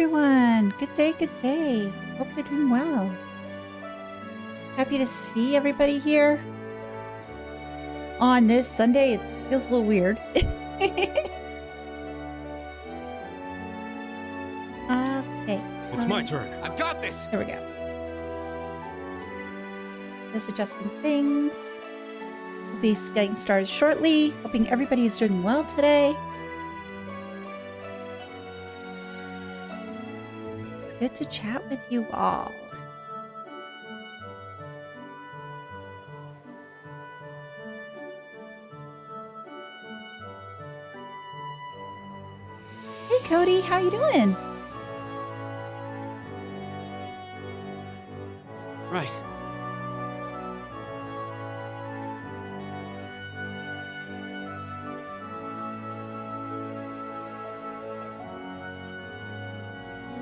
everyone. Good day, good day. Hope you're doing well. Happy to see everybody here on this Sunday. It feels a little weird. Okay. It's my turn. I've got this. Here we go. Just adjusting things. We'll be getting started shortly. Hoping everybody is doing well today. It's good to chat with you all. Hey Cody, how you doing? Right.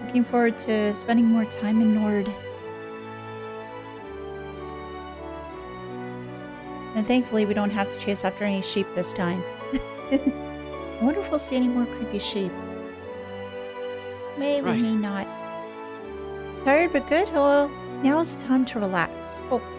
Looking forward to spending more time in Nord. And thankfully we don't have to chase after any sheep this time. I wonder if we'll see any more creepy sheep. Maybe, Right. may not. Tired but good? Well, now is the time to relax, hopefully.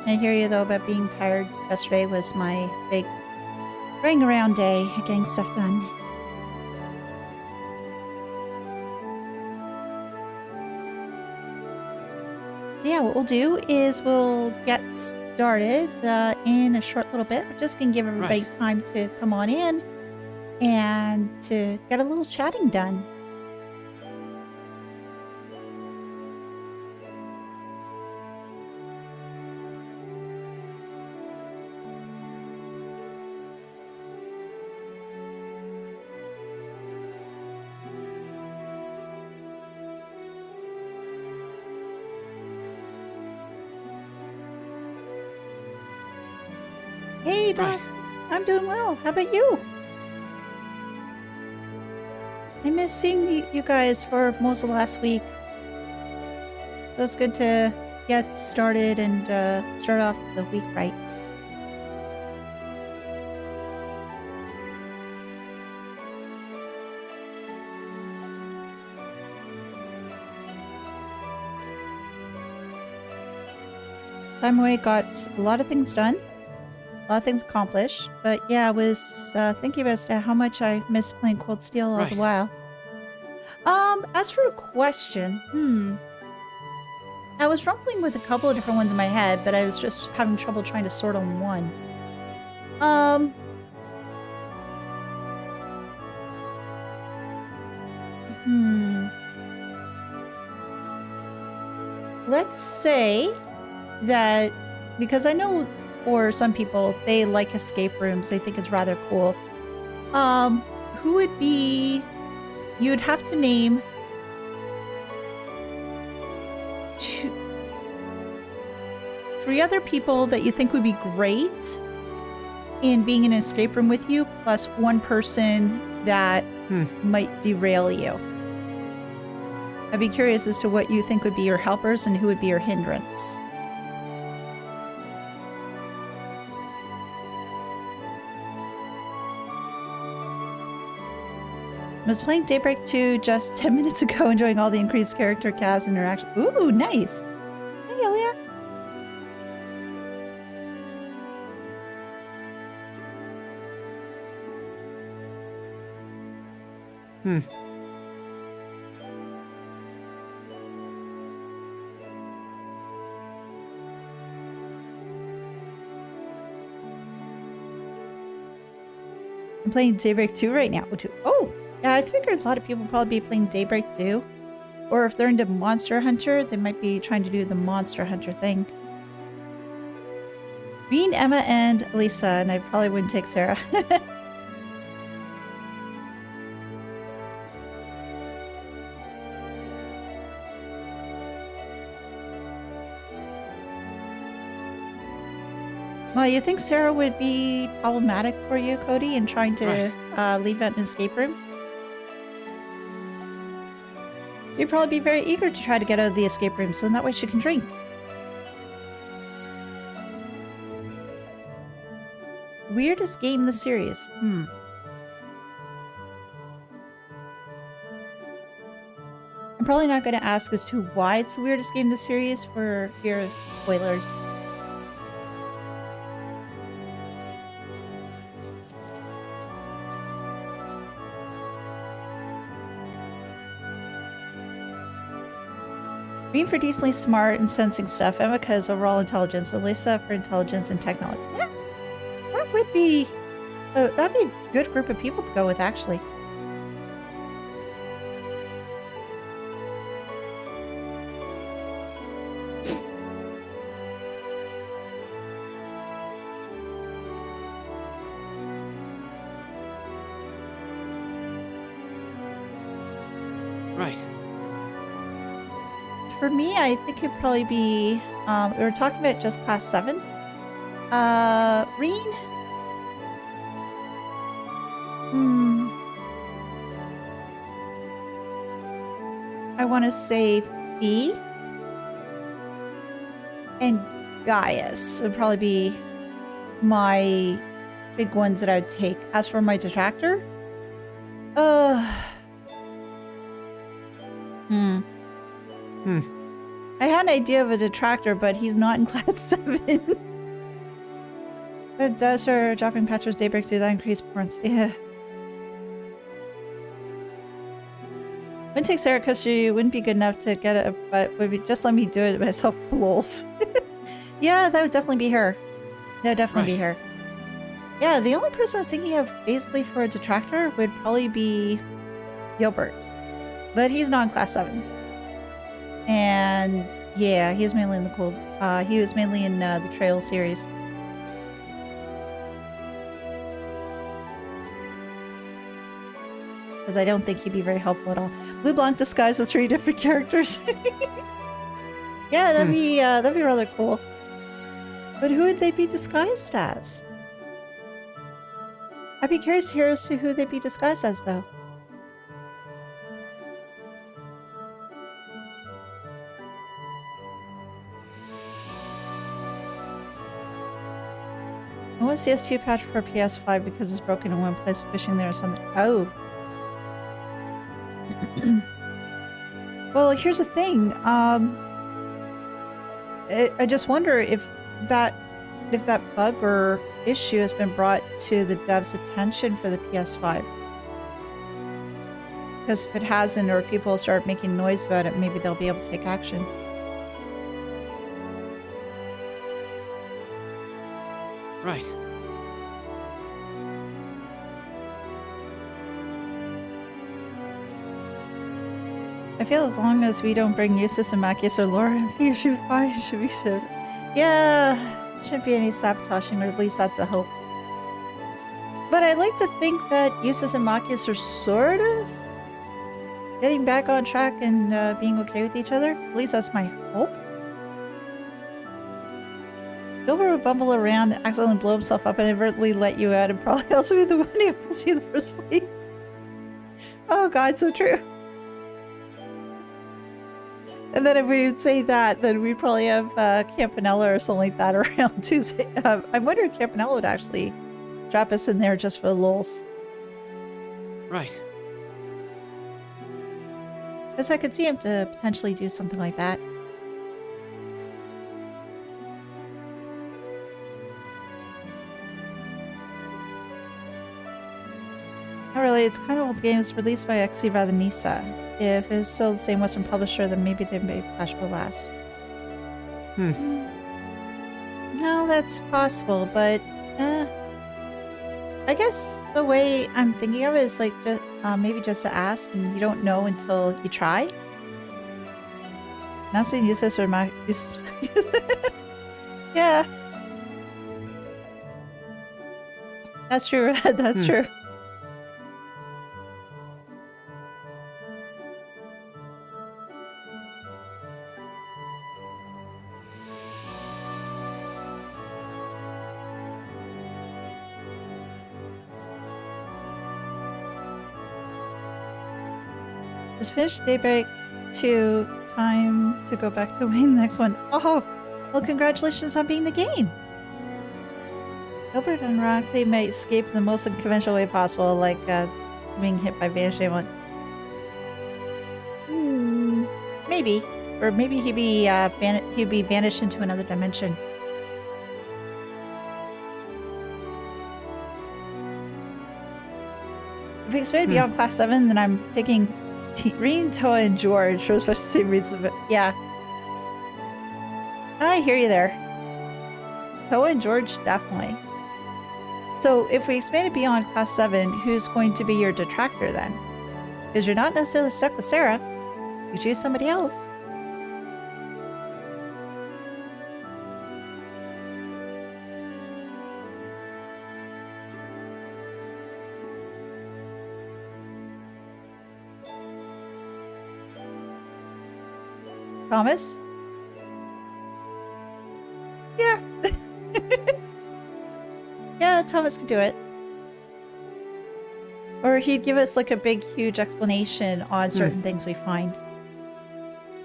I hear you though about being tired. Yesterday was my big running around day, getting stuff done. So yeah, what we'll do is we'll get started in a short little bit. We're just going to give everybody time to come on in and to get a little chatting done. Hey, Doc. Right. I'm doing well. How about you? I missed seeing you guys for most of last week. So it's good to get started and start off the week right. Time away got a lot of things done. A lot of things accomplished, but yeah, I was thinking as to how much I miss playing Cold Steel all the while. As for a question, I was rumbling with a couple of different ones in my head, but I was just having trouble trying to sort on one. Let's say that, because I know for some people, they like escape rooms. They think it's rather cool. Who would be... You'd have to name... three other people that you think would be great in being in an escape room with you, plus one person that might derail you. I'd be curious as to what you think would be your helpers and who would be your hindrance. I was playing Daybreak 2 just 10 minutes ago, enjoying all the increased character cast interaction. Ooh, nice. Hey, Elia. I'm playing Daybreak 2 right now. Oh! Yeah, I figured a lot of people would probably be playing Daybreak 2. Or if they're into Monster Hunter, they might be trying to do the Monster Hunter thing. Rean, Emma, and Alisa, and I probably wouldn't take Sarah. Well, you think Sarah would be problematic for you, Cody, in trying to leave an escape room? You'd probably be very eager to try to get out of the escape room, so that way she can drink. Weirdest game in the series. I'm probably not going to ask as to why it's the weirdest game in the series for fear of spoilers. Rean for decently smart and sensing stuff, Emika's overall intelligence, Alisa for intelligence and technology. Yeah, that would be... that'd be a good group of people to go with, actually. Right. For me, I think it'd probably be, we were talking about just class 7. Rean? I want to say Fee. And Gaius would probably be my big ones that I would take. As for my detractor, I had an idea of a detractor, but he's not in class 7. But does her dropping Patra's daybreak do that increase points? Yeah. Wouldn't take Sarah because she wouldn't be good enough to get it, but would be, just let me do it myself. Lols. Yeah, that would definitely be her. That would definitely be her. Yeah, the only person I was thinking of basically for a detractor would probably be Gilbert. But he's not in class 7. And yeah, he was mainly in the cold. He was mainly in the Trail series. Because I don't think he'd be very helpful at all. Blue Blanc disguised the 3 different characters. Yeah, that'd be rather cool. But who would they be disguised as? I'd be curious to hear as to who they'd be disguised as, though. I want a CS2 patch for PS5 because it's broken in one place, fishing there or something. Oh. Well, here's the thing. I just wonder if that bug or issue has been brought to the devs' attention for the PS5. Because if it hasn't, or people start making noise about it, maybe they'll be able to take action. Right. I feel as long as we don't bring Eustace and Macias or Laura, you should be fine. You should be safe. Yeah, shouldn't be any sabotaging, or at least that's a hope. But I like to think that Eustace and Macias are sort of getting back on track and being okay with each other. At least that's my hope. Gilbert would bumble around, accidentally blow himself up, and inadvertently let you out, and probably also be the one who puts you in the first place. Oh god, so true. And then if we would say that, then we'd probably have Campanella or something like that around too. I wonder if Campanella would actually drop us in there just for the lulz. Right. Because I could see him to potentially do something like that. Not really, it's kind of old games released by XC rather than Nisa. If it's still the same Western publisher, then maybe they may patch for last. No, that's possible, but I guess the way I'm thinking of it is like just, maybe just to ask, and you don't know until you try. Not saying useless or useless. Yeah. That's true, Red. That's true. Just finished Daybreak 2. Time to go back to win the next one. Oh, well, congratulations on beating the game. Gilbert and Rockly may escape in the most unconventional way possible, like being hit by vanishing one. Maybe. Or maybe he'd be vanished into another dimension. If we expand beyond class 7, then I'm taking Rean, Toa, and George for the same reasons. Yeah. I hear you there. Toa and George, definitely. So if we expand it beyond class 7, who's going to be your detractor then? Because you're not necessarily stuck with Sarah. You choose somebody else. Thomas? Yeah. Yeah, Thomas could do it. Or he'd give us like a big, huge explanation on certain things we find.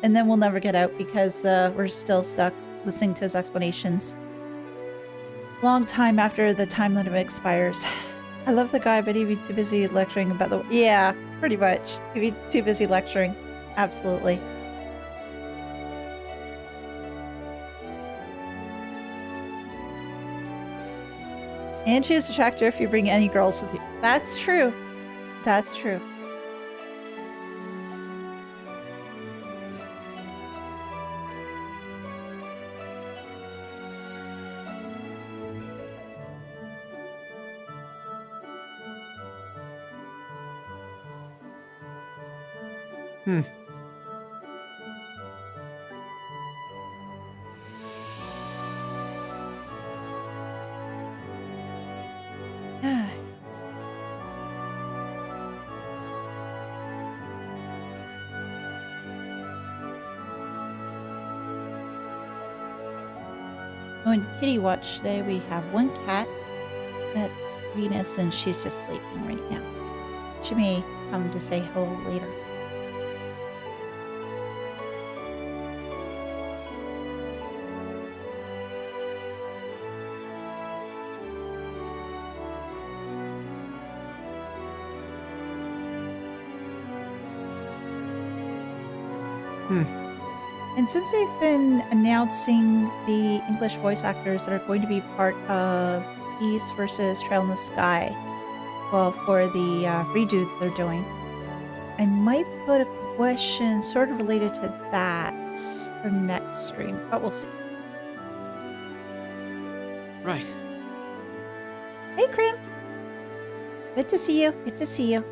And then we'll never get out because we're still stuck listening to his explanations. Long time after the time limit expires. I love the guy, but he'd be too busy lecturing about the... Yeah, pretty much. He'd be too busy lecturing. Absolutely. And choose a tractor if you bring any girls with you. That's true. That's true. Oh, in Kitty Watch today, we have one cat. That's Venus, and she's just sleeping right now. She may come to say hello later. And since they've been announcing the English voice actors that are going to be part of East versus Trail in the Sky, well, for the redo that they're doing, I might put a question sort of related to that for next stream, but we'll see. Right. Hey, Krim. Good to see you. Good to see you.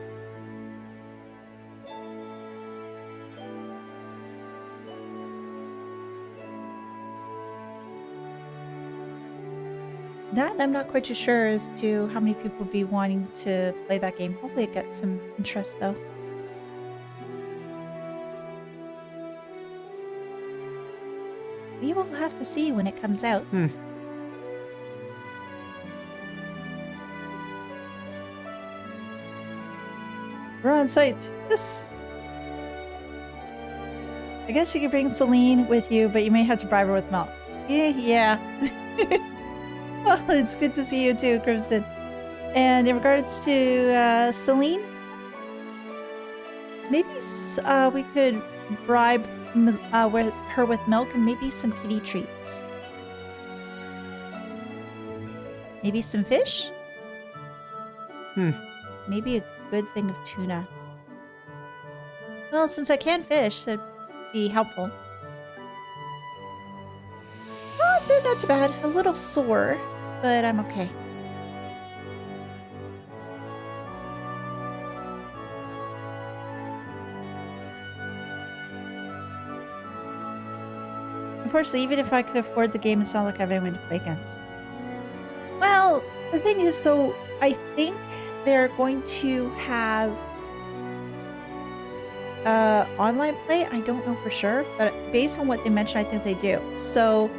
That I'm not quite too sure as to how many people will be wanting to play that game. Hopefully it gets some interest though. We will have to see when it comes out. We're on site. Yes. I guess you could bring Celine with you, but you may have to bribe her with milk. Yeah. Well, it's good to see you too, Crimson. And in regards to Celine, maybe we could bribe her with milk and maybe some kitty treats. Maybe some fish? Maybe a good thing of tuna. Well, since I can fish, that'd be helpful. Oh, not too bad. A little sore, but I'm okay. Unfortunately, even if I could afford the game, it's not like I have anyone to play against. Well, the thing is, so I think they're going to have online play. I don't know for sure, but based on what they mentioned, I think they do. So,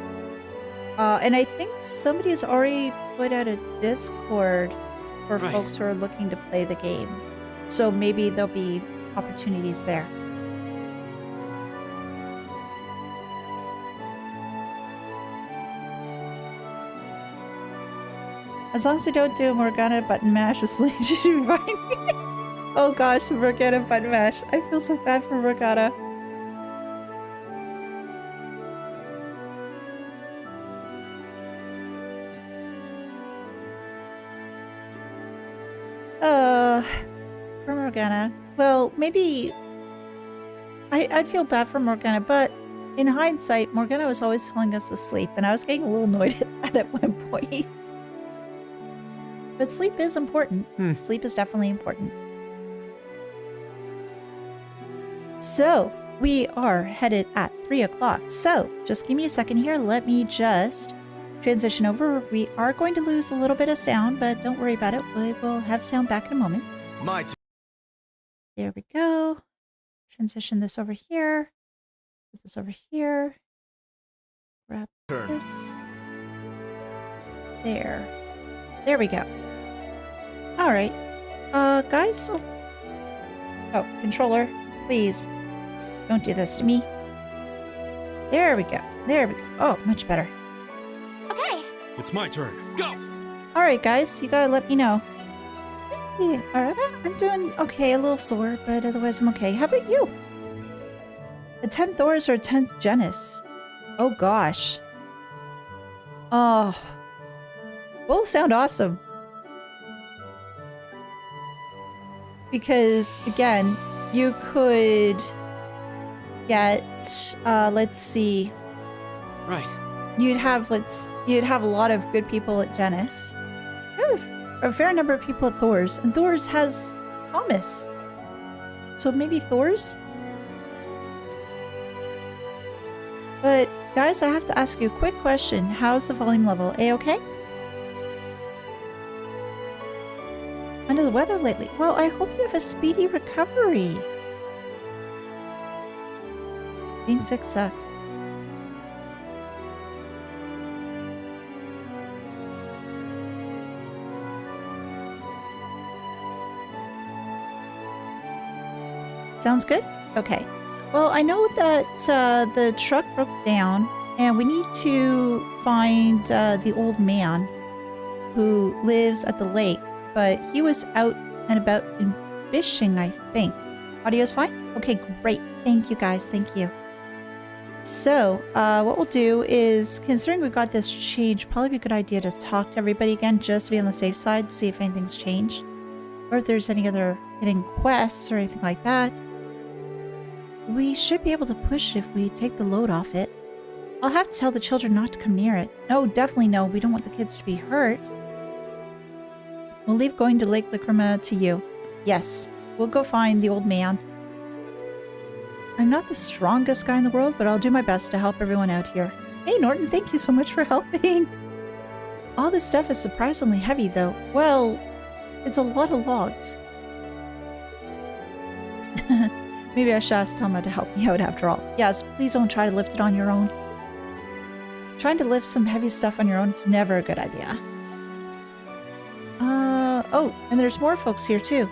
and I think somebody has already put out a Discord for folks who are looking to play the game. So maybe there'll be opportunities there. As long as we don't do a Morgana button mash, this lady should be fine. Oh gosh, the Morgana button mash. I feel so bad for Morgana. For Morgana. Well, maybe I'd feel bad for Morgana, but in hindsight, Morgana was always telling us to sleep, and I was getting a little annoyed at that at one point. But sleep is important. Sleep is definitely important. So, we are headed at 3 o'clock. So, just give me a second here. Let me just transition over. We are going to lose a little bit of sound, but don't worry about it. We will have sound back in a moment. My turn. There we go. Transition this over here. Put this over here. Grab this. There. There we go. All right. Guys. Oh, controller, please don't do this to me. There we go. There we go. Oh, much better. Okay. It's my turn. Go! All right, guys. You gotta let me know. Yeah, all right. I'm doing okay. A little sore, but otherwise I'm okay. How about you? A 10th Thors or a 10th Genus? Oh, gosh. Oh. Both sound awesome. Because, again, you could get, let's see. Right. You'd have a lot of good people at Genus. A fair number of people at Thors, and Thors has Thomas. So maybe Thors? But guys, I have to ask you a quick question. How's the volume level? A-okay? Under the weather lately? Well, I hope you have a speedy recovery. Being sick sucks. Sounds good? Okay. Well, I know that the truck broke down, and we need to find the old man who lives at the lake, but he was out and about in fishing, I think. Audio's fine? Okay, great. Thank you, guys. Thank you. So, what we'll do is, considering we got this change, probably be a good idea to talk to everybody again, just to be on the safe side, see if anything's changed, or if there's any other hidden quests or anything like that. We should be able to push it if we take the load off it. I'll have to tell the children not to come near it. No, definitely no. We don't want the kids to be hurt. We'll leave going to Lake Lacrima to you. Yes, we'll go find the old man. I'm not the strongest guy in the world, but I'll do my best to help everyone out here. Hey, Norton, thank you so much for helping. All this stuff is surprisingly heavy, though. Well, it's a lot of logs. Maybe I should ask Thelma to help me out after all. Yes, please don't try to lift it on your own. Trying to lift some heavy stuff on your own is never a good idea. Oh, and there's more folks here too.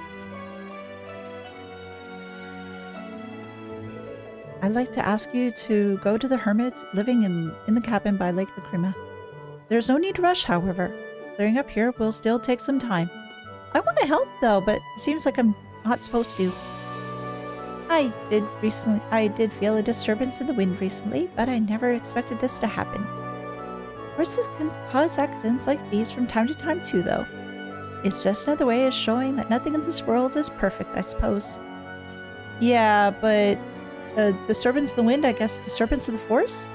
I'd like to ask you to go to the hermit living in the cabin by Lake Lacrima. There's no need to rush, however. Clearing up here will still take some time. I want to help though, but it seems like I'm not supposed to. I did feel a disturbance in the wind recently, but I never expected this to happen. Horses can cause accidents like these from time to time too, though. It's just another way of showing that nothing in this world is perfect, I suppose. Yeah, but disturbance in the wind, I guess disturbance of the force?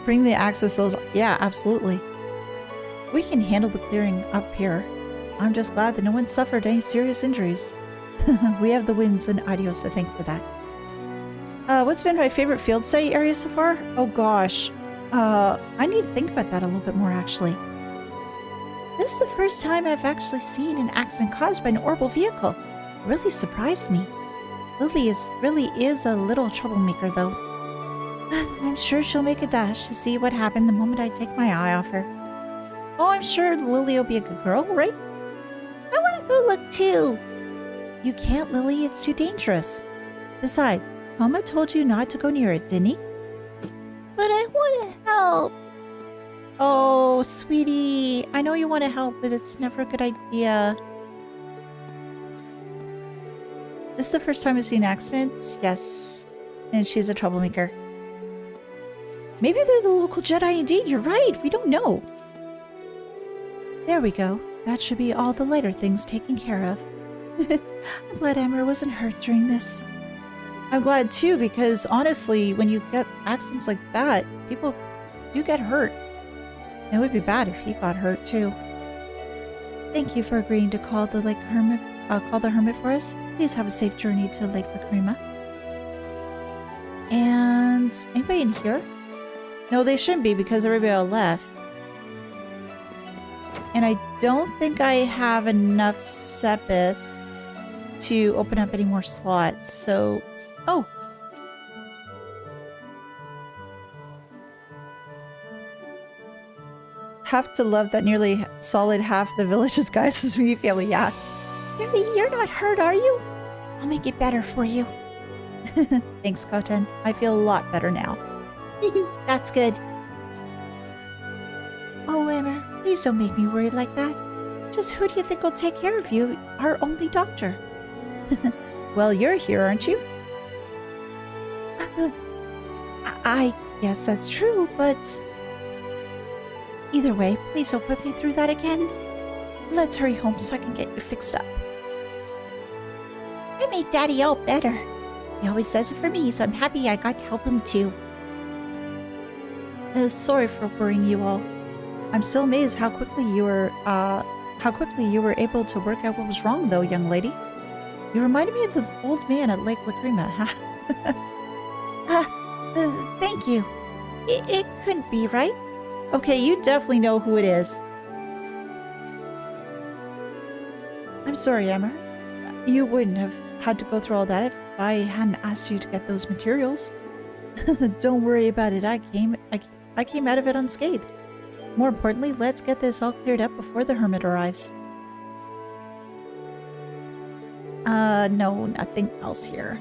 Bring the access those. Yeah, absolutely. We can handle the clearing up here. I'm just glad that no one suffered any serious injuries. We have the winds and Adios to thank for that. What's been my favorite field study area so far? Oh gosh. I need to think about that a little bit more, actually. This is the first time I've actually seen an accident caused by an orbital vehicle. It really surprised me. Lily really is a little troublemaker, though. I'm sure she'll make a dash to see what happened the moment I take my eye off her. Oh, I'm sure Lily will be a good girl, right? I want to go look too. You can't, Lily. It's too dangerous. Besides, Mama told you not to go near it, didn't he? But I want to help. Oh, sweetie. I know you want to help, but it's never a good idea. This is the first time we've seen accidents? Yes. And she's a troublemaker. Maybe they're the local Jedi indeed. You're right. We don't know. There we go. That should be all the lighter things taken care of. I'm glad Ember wasn't hurt during this. I'm glad too, because honestly, when you get accidents like that, people do get hurt. It would be bad if he got hurt too. Thank you for agreeing to call the hermit for us. Please have a safe journey to Lake Lacrima. And anybody in here? No, they shouldn't be because everybody all left. And I don't think I have enough Sepith to open up any more slots, so... Oh! Have to love that nearly solid half the village's guys is me family, yeah. Yuri, you're not hurt, are you? I'll make it better for you. Thanks, Koten. I feel a lot better now. That's good. Oh, Emmer, please don't make me worried like that. Just who do you think will take care of you, our only doctor? Well, you're here, aren't you? I guess that's true, but... Either way, please don't put me through that again. Let's hurry home so I can get you fixed up. I made Daddy out better. He always does it for me, so I'm happy I got to help him too. Sorry for worrying you all. I'm still amazed how quickly you were able to work out what was wrong, though, young lady. You reminded me of the old man at Lake Lacrima. Thank you. It couldn't be, right? Okay, you definitely know who it is. I'm sorry, Emmer. You wouldn't have had to go through all that if I hadn't asked you to get those materials. Don't worry about it. I came out of it unscathed. More importantly, let's get this all cleared up before the hermit arrives. No, nothing else here.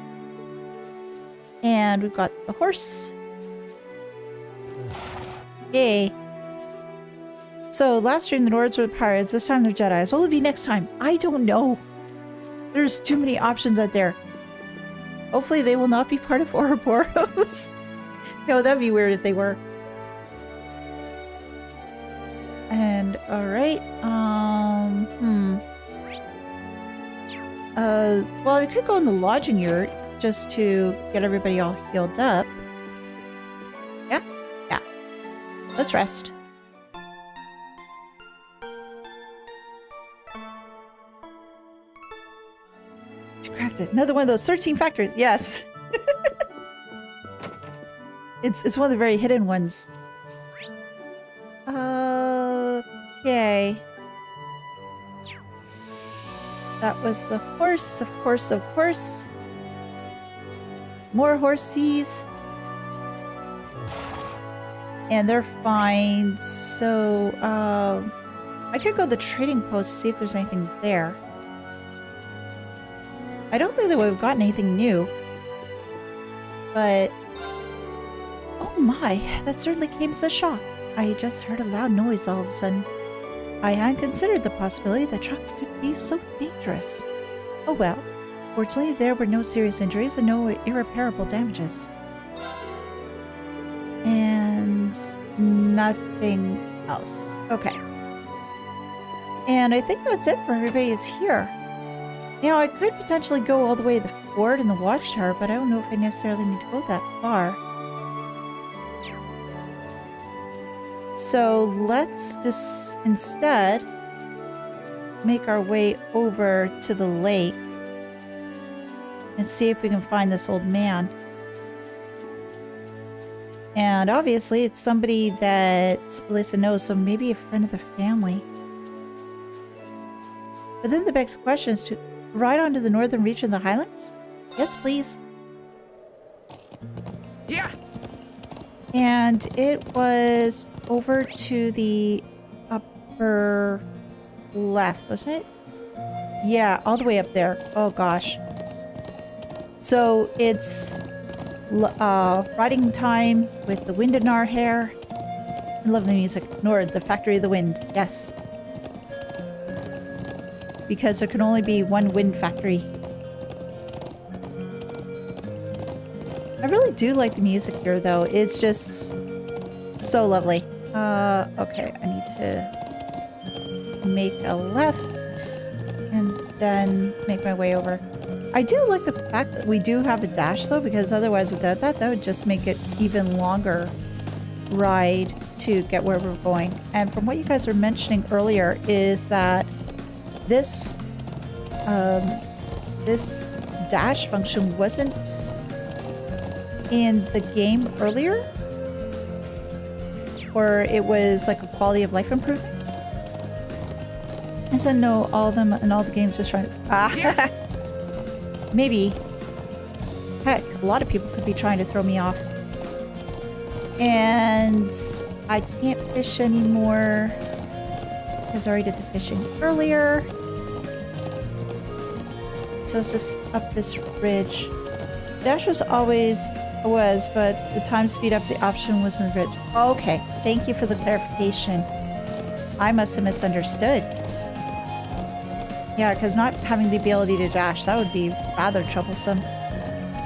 And we've got the horse. Yay. So, last stream the Nords were pirates, this time they're Jedis. What will it be next time? I don't know. There's too many options out there. Hopefully they will not be part of Ouroboros. No, that'd be weird if they were. And, alright, well, we could go in the lodging yurt just to get everybody all healed up. Yeah? Yeah. Let's rest. She cracked it. Another one of those 13 factors. Yes. It's one of the very hidden ones. Okay. That was the horse, of course, of course. More horsies. And they're fine. So, I could go to the trading post to see if there's anything there. I don't think that we've gotten anything new. But... Oh my, that certainly came as a shock. I just heard a loud noise all of a sudden. I hadn't considered the possibility that trucks could be so dangerous. Oh well. Fortunately, there were no serious injuries and no irreparable damages. And nothing else. Okay. And I think that's it for everybody that's here. Now, I could potentially go all the way to the fort and the watchtower, but I don't know if I necessarily need to go that far. So let's just instead make our way over to the lake and see if we can find this old man. And obviously it's somebody that Alisa knows, so maybe a friend of the family. But then the next question is to ride on to the northern region of the Highlands? Yes, please. Yeah. And it was over to the upper left, wasn't it? Yeah, all the way up there. Oh gosh. So it's riding time with the wind in our hair. I love the music. Nord, the factory of the wind. Yes. Because there can only be one wind factory. I really do like the music here, though. It's just so lovely. Okay. I need to make a left and then make my way over. I do like the fact that we do have a dash, though, because otherwise without that, that would just make it even longer ride to get where we're going. And from what you guys were mentioning earlier is that this this dash function wasn't in the game earlier, or it was like a quality of life improvement. I said no, all of them and all the games just trying to maybe. Heck, a lot of people could be trying to throw me off. And I can't fish anymore because I already did the fishing earlier. So it's just up this ridge. Dash was but the time speed up the option was in the ridge. Okay, thank you for the clarification. I must have misunderstood. Yeah, because not having the ability to dash, that would be rather troublesome.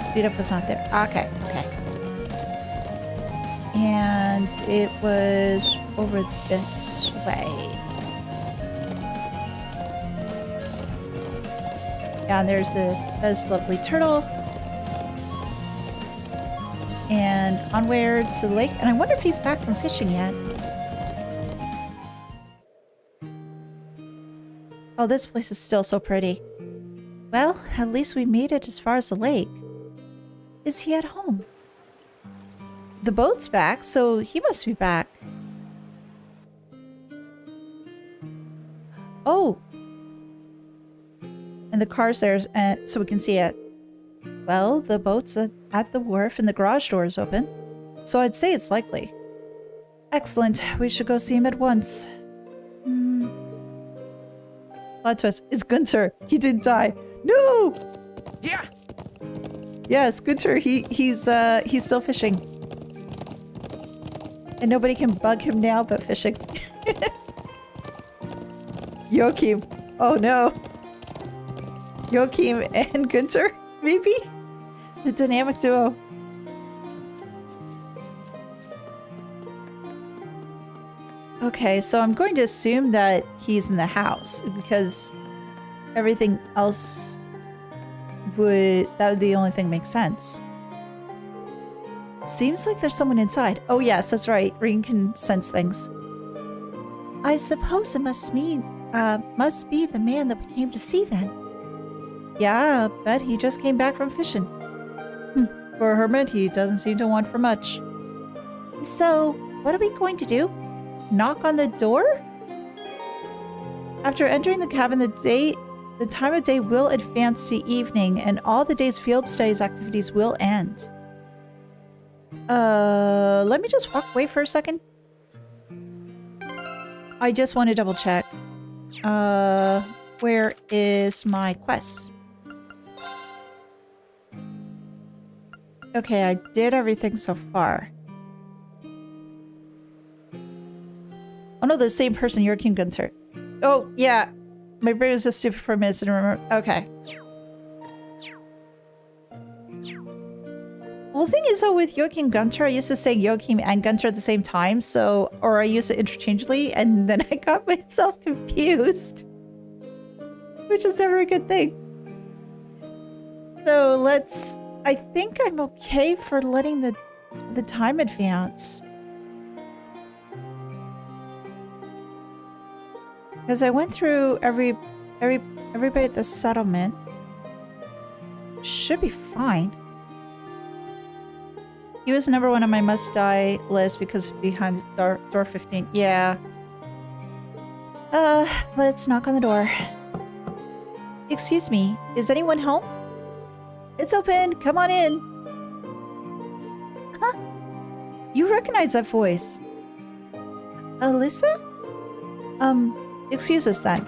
Speed up was not there. Okay, okay. And it was over this way. Yeah, and there's this lovely turtle. And onward to the lake. And I wonder if he's back from fishing yet. Oh, this place is still so pretty. Well, at least we made it as far as the lake. Is he at home? The boat's back, so he must be back. Oh! And the car's there, so we can see it. Well, the boat's at the wharf and the garage door is open, so I'd say it's likely. Excellent. We should go see him at once. Plot twist. It's Gunther. He didn't die. No! Yeah! Yes, Gunther. He's still fishing. And nobody can bug him now but fishing. Joachim. Oh no. Joachim and Gunther, maybe? The dynamic duo. Okay, so I'm going to assume that he's in the house because everything else that would the only thing make sense. Seems like there's someone inside. Oh yes, that's right. Rean can sense things. I suppose it must be the man that we came to see then. Yeah, but he just came back from fishing. For a hermit, he doesn't seem to want for much. So, what are we going to do? Knock on the door? After entering the cabin, the time of day will advance to evening, and all the day's field studies activities will end. Let me just walk away for a second. I just want to double check. Where is my quest? Okay, I did everything so far. Oh no, the same person, Joachim Gunther. Oh, yeah. My brain was just stupid for a minute and remember. Okay. Well, the thing is, though, with Joachim Gunther, I used to say Joachim and Gunther at the same time, so, or I used it interchangeably, and then I got myself confused. Which is never a good thing. So let's, I think I'm okay for letting the time advance. Because I went through everybody at the settlement. Should be fine. He was number 1 on my must-die list because behind door 15. Yeah. Let's knock on the door. Excuse me, is anyone home? It's open, come on in. Huh? You recognize that voice. Alisa? Excuse us then.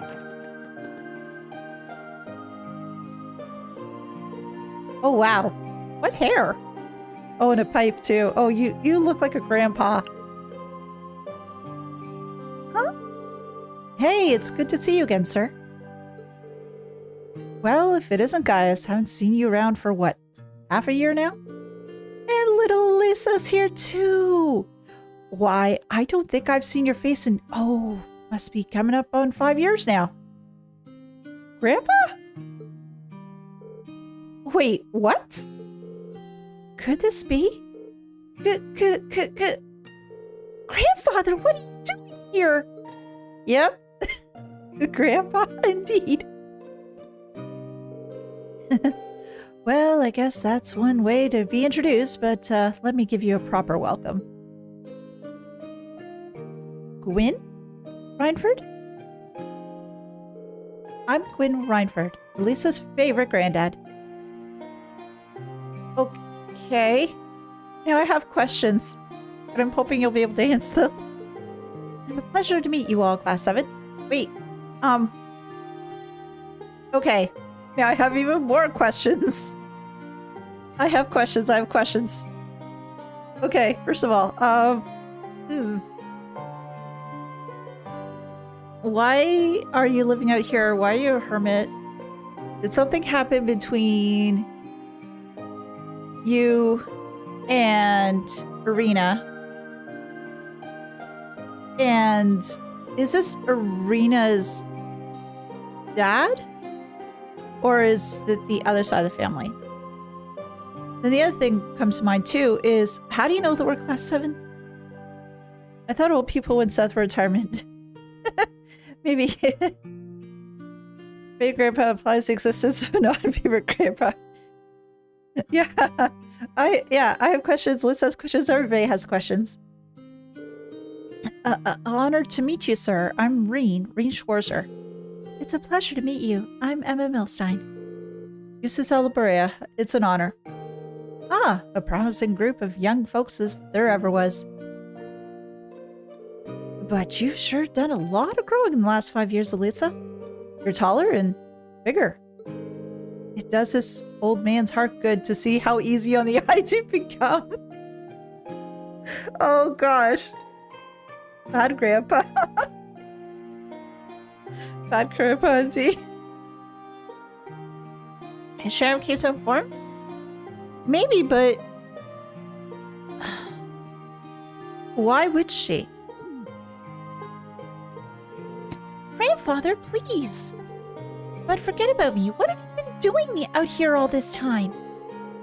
Oh wow, what hair? Oh, and a pipe too. Oh, you look like a grandpa. Hey, it's good to see you again, sir. Well, if it isn't Gaius, haven't seen you around for what, half a year now? And little Lisa's here too. Why, I don't think I've seen your face in, must be coming up on 5 years now. Grandpa? Wait, what? Could this be? Grandfather, what are you doing here? Yep. Grandpa, indeed. Well, I guess that's one way to be introduced, but let me give you a proper welcome. Gwyn? Reinford? I'm Gwyn Reinford, Elisa's favorite granddad. Okay. Now I have questions, but I'm hoping you'll be able to answer them. It's a pleasure to meet you all, Class 7. Wait, okay. Now I have even more questions. I have questions. Okay, first of all, why are you living out here? Why are you a hermit? Did something happen between you and Irina? And is this Irina's dad? Or is it the other side of the family? Then the other thing comes to mind too is, how do you know that we're Class 7? I thought old people went south for retirement. Maybe. Baby grandpa implies the existence of not a favorite grandpa. Yeah. I have questions. Liz has questions. Everybody has questions. Honored to meet you, sir. I'm Rean Schwarzer. It's a pleasure to meet you. I'm Emma Milstein. Eustace Alaburia. It's an honor. Ah, a promising group of young folks as there ever was. But you've sure done a lot of growing in the last 5 years, Alisa. You're taller and bigger. It does this old man's heart good to see how easy on the eyes you've become. Oh gosh. Bad grandpa. Bad grandpa indeed. Is Sharon keeps informed? Maybe, but why would she? Grandfather, please. But forget about me. What have you been doing out here all this time?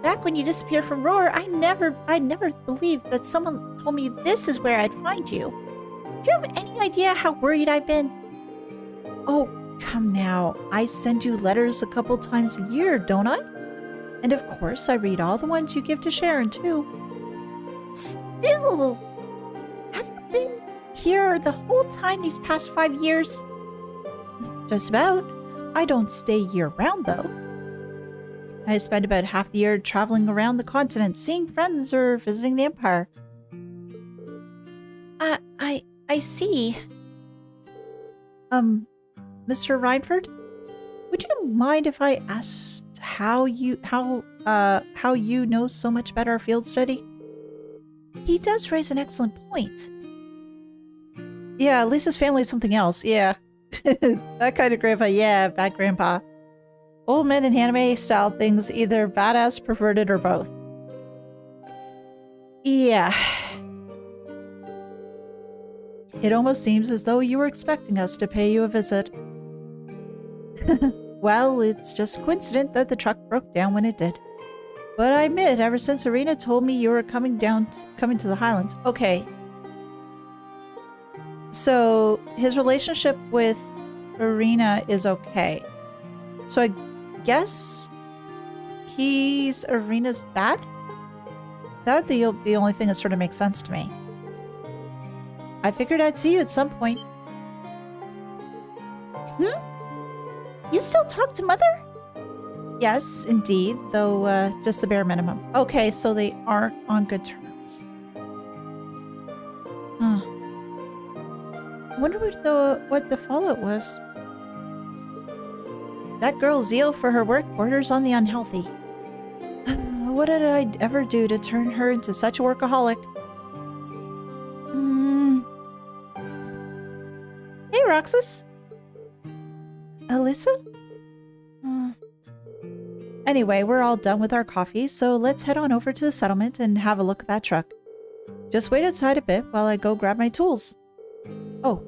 Back when you disappeared from Roar, I never believed that someone told me this is where I'd find you. Do you have any idea how worried I've been? Oh, come now. I send you letters a couple times a year, don't I? And of course, I read all the ones you give to Sharon, too. Still! Have you been here the whole time these past 5 years? Just about. I don't stay year-round, though. I spend about half the year traveling around the continent, seeing friends or visiting the Empire. I see. Mr. Reinford? Would you mind if I asked how you know so much about our field study? He does raise an excellent point. Yeah, Lisa's family is something else, yeah. That kind of grandpa, yeah, bad grandpa. Old men in anime style things, either badass, perverted, or both. Yeah. It almost seems as though you were expecting us to pay you a visit. Well, it's just coincident that the truck broke down when it did. But I admit, ever since Irina told me you were coming to the Highlands. Okay. So, his relationship with Irina is okay. So I guess he's Irina's dad? That's the only thing that sort of makes sense to me. I figured I'd see you at some point. You still talk to Mother? Yes, indeed, though just the bare minimum. Okay, so they aren't on good terms. Huh. I wonder what the fallout was. That girl's zeal for her work borders on the unhealthy. What did I ever do to turn her into such a workaholic? Hey, Roxas. Alisa? Uh, Anyway, we're all done with our coffee, so let's head on over to the settlement and have a look at that truck. Just wait outside a bit while I go grab my tools. Oh,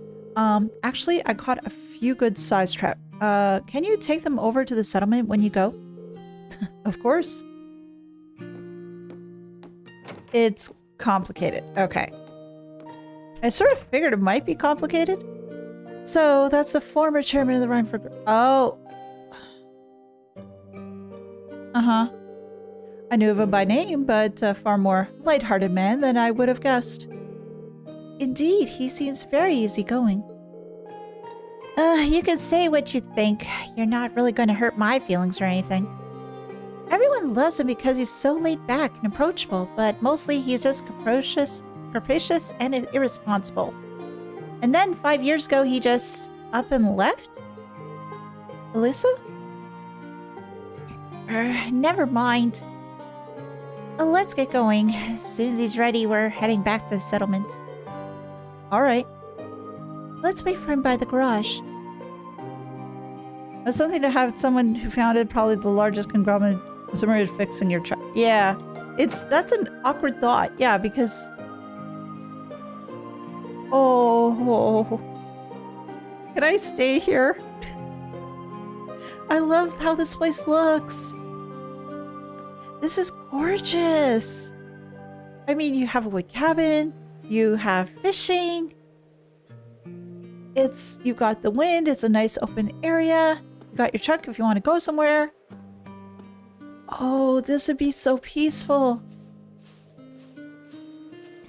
actually, I caught a few good size trout. Can you take them over to the settlement when you go? Of course. It's complicated. Okay. I sort of figured it might be complicated. So, that's the former chairman of the Rhine for... Oh. Uh-huh. I knew of him by name, but a far more light-hearted man than I would have guessed. Indeed, he seems very easygoing. You can say what you think. You're not really going to hurt my feelings or anything. Everyone loves him because he's so laid back and approachable, but mostly he's just capricious and irresponsible. And then 5 years ago, he just up and left? Alisa? Never mind. Let's get going. As soon as he's ready, we're heading back to the settlement. Alright. Let's wait for him by the garage. It's something to have someone who founded probably the largest conglomerate fixing your truck. Yeah. That's an awkward thought. Yeah, because... Oh. Can I stay here? I love how this place looks. This is gorgeous. I mean, you have a wood cabin, you have fishing. You got the wind, it's a nice open area. You got your truck if you want to go somewhere. Oh, this would be so peaceful.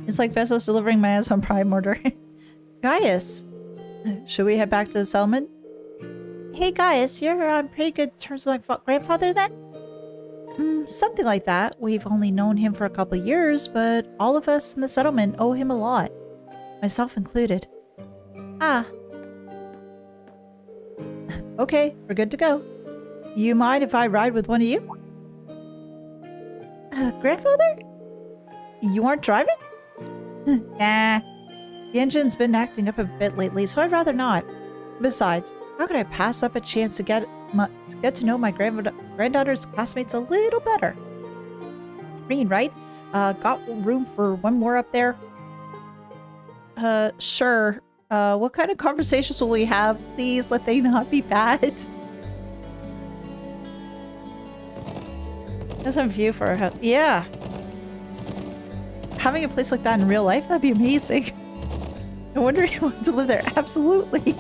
It's like Bezos delivering my Amazon Prime order. Gaius, should we head back to the settlement? Hey Gaius, you're on pretty good terms with my grandfather then? Something like that. We've only known him for a couple of years, but all of us in the settlement owe him a lot. Myself included. Ah. Okay, we're good to go. You mind if I ride with one of you? Grandfather? You aren't driving? Nah. The engine's been acting up a bit lately, so I'd rather not. Besides, how could I pass up a chance to get to know my granddaughter's classmates a little better? Rean, right? Got room for one more up there? Sure. What kind of conversations will we have? Please let they not be bad. There's a view for a house. Yeah. Having a place like that in real life, that'd be amazing. I wonder if you want to live there. Absolutely.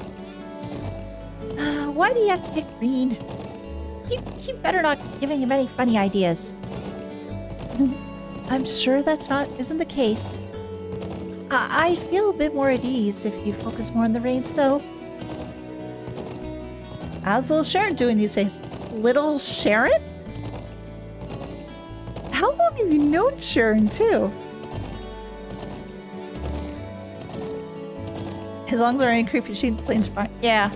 Why do you have to pick Rean? You better not giving him any funny ideas. I'm sure isn't the case. I feel a bit more at ease if you focus more on the reins, though. How's little Sharon doing these days? Little Sharon? How long have you known Sharon, too? As long as there are any creepy planes fine. Yeah.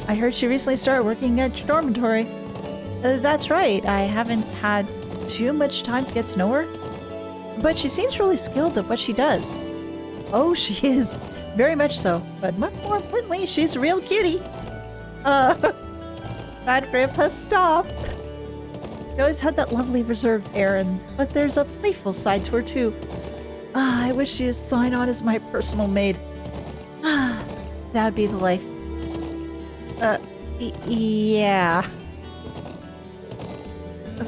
I heard she recently started working at your dormitory. That's right. I haven't had too much time to get to know her. But she seems really skilled at what she does. Oh, she is. Very much so. But much more importantly, she's a real cutie. Bad Grandpa, stop. She always had that lovely reserved air, but there's a playful side to her, too. I wish she'd sign on as my personal maid. That'd be the life. Yeah.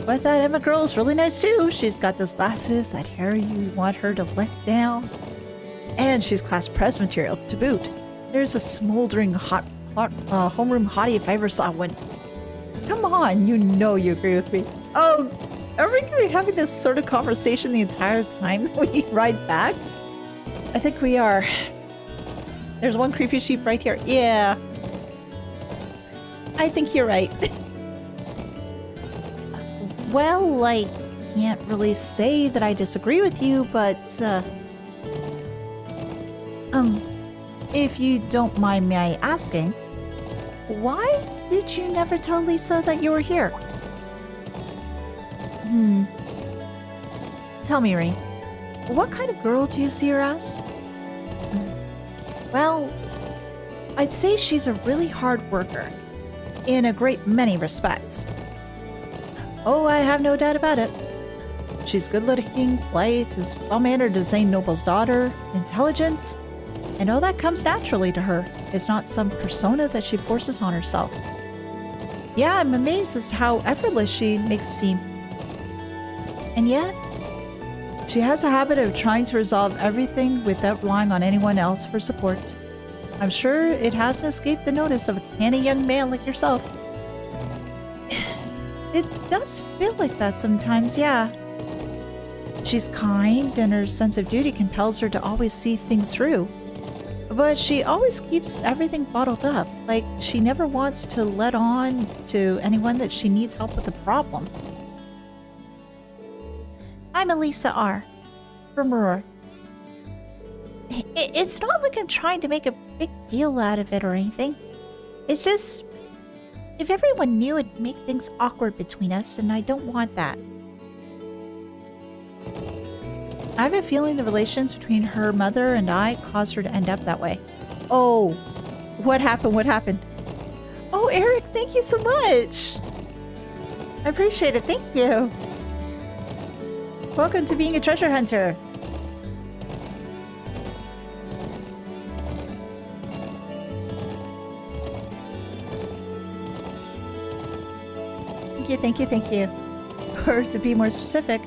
But that Emma girl is really nice too. She's got those glasses, that hair you want her to let down. And she's class press material to boot. There's a smoldering hot homeroom hottie if I ever saw one. Come on, you know you agree with me. Oh, are we going to be having this sort of conversation the entire time that we ride back? I think we are. There's one creepy sheep right here. Yeah. I think you're right. Well, I can't really say that I disagree with you, but, if you don't mind me asking, why did you never tell Lisa that you were here? Tell me, Rean, what kind of girl do you see her as? Well, I'd say she's a really hard worker. in a great many respects. Oh, I have no doubt about it. She's good-looking, polite, is well-mannered as Zane Noble's daughter, intelligent, and all that comes naturally to her. It's not some persona that she forces on herself. Yeah, I'm amazed as to how effortless she makes it seem. And yet, she has a habit of trying to resolve everything without relying on anyone else for support. I'm sure it hasn't escaped the notice of a canny young man like yourself. It does feel like that sometimes, yeah. She's kind, and her sense of duty compels her to always see things through. But she always keeps everything bottled up, like she never wants to let on to anyone that she needs help with a problem. I'm Alisa R. from Roar. It's not like I'm trying to make a big deal out of it or anything. It's just, if everyone knew, it'd make things awkward between us, and I don't want that. I have a feeling the relations between her mother and I caused her to end up that way. Oh, what happened? What happened? Oh, Eric, thank you so much. I appreciate it. Thank you. Welcome to being a treasure hunter. Thank you, thank you, thank you. Or to be more specific,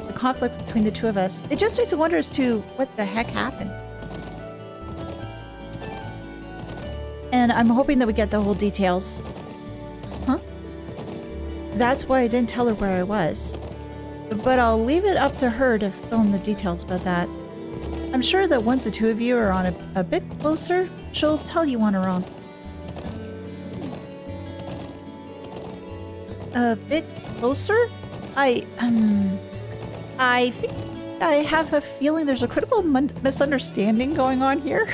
the conflict between the two of us. It just makes me wonder as to what the heck happened. And I'm hoping that we get the whole details. Huh? That's why I didn't tell her where I was. But I'll leave it up to her to fill in the details about that. I'm sure that once the two of you are on a bit closer, she'll tell you on her own. A bit closer? I think I have a feeling there's a critical misunderstanding going on here.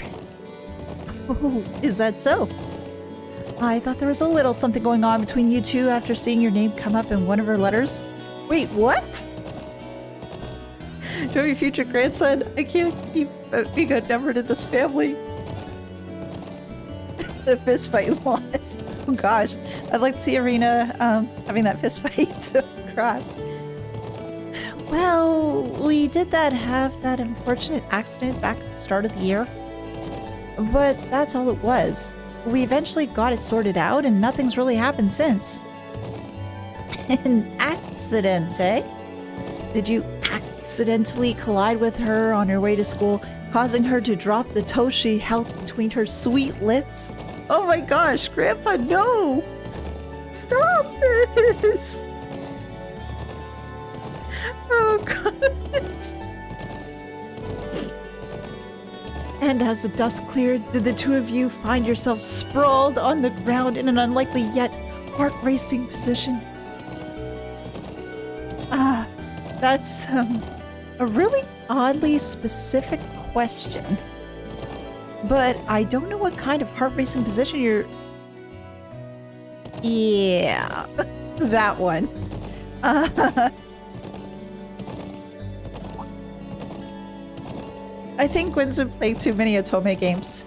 Oh, is that so? I thought there was a little something going on between you two after seeing your name come up in one of her letters. Wait, what? To your future grandson, I can't keep being outnumbered in this family. The fist fight was. Oh gosh, I'd like to see Arena having that fist fight. Oh crap. Well, we did have that unfortunate accident back at the start of the year. But that's all it was. We eventually got it sorted out and nothing's really happened since. An accident, eh? Did you accidentally collide with her on her way to school, causing her to drop the toe she held between her sweet lips? Oh my gosh, Grandpa, no! Stop this! Oh gosh. And as the dust cleared, did the two of you find yourselves sprawled on the ground in an unlikely yet heart-racing position? That's a really oddly specific question. But I don't know what kind of heart-racing position you're... Yeah, that one. I think Gwen's been playing too many Otome games.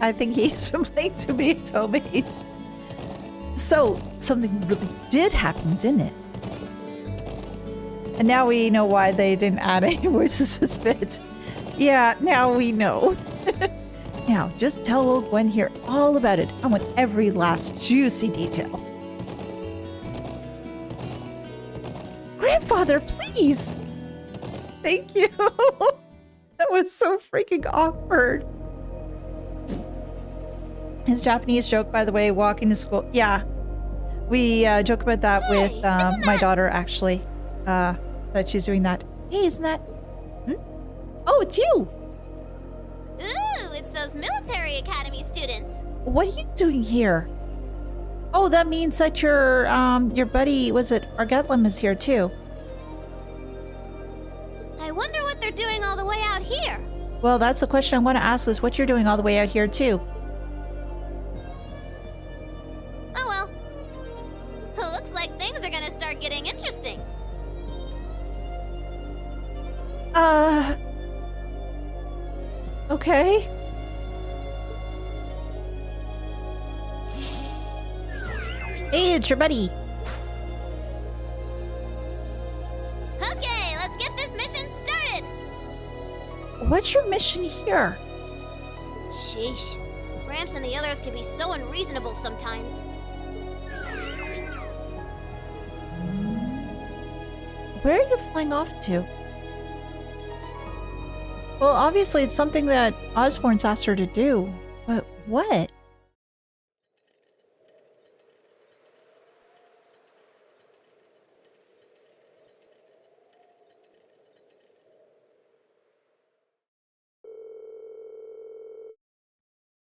I think he's been playing too many Otomes. So, something really did happen, didn't it? And now we know why they didn't add any voices this bit. Yeah, now we know. Now, just tell old Gwen here all about it. I want every last juicy detail. Grandfather, please! Thank you! That was so freaking awkward. His Japanese joke, by the way, walking to school. Yeah, we joke about that with my daughter, actually. That she's doing that. Hey, isn't that... Hmm? Oh, it's you! Ooh, it's those military academy students. What are you doing here? Oh, that means that your buddy, was it Argetlum, is here too. I wonder what they're doing all the way out here. Well, that's the question I want to ask, is what you're doing all the way out here too. Oh well. Looks like things are gonna start getting interesting. Okay. Hey, it's your buddy. Okay, let's get this mission started. What's your mission here? Sheesh. Gramps and the others can be so unreasonable sometimes. Where are you flying off to? Well, obviously it's something that Osborne's asked her to do. But what?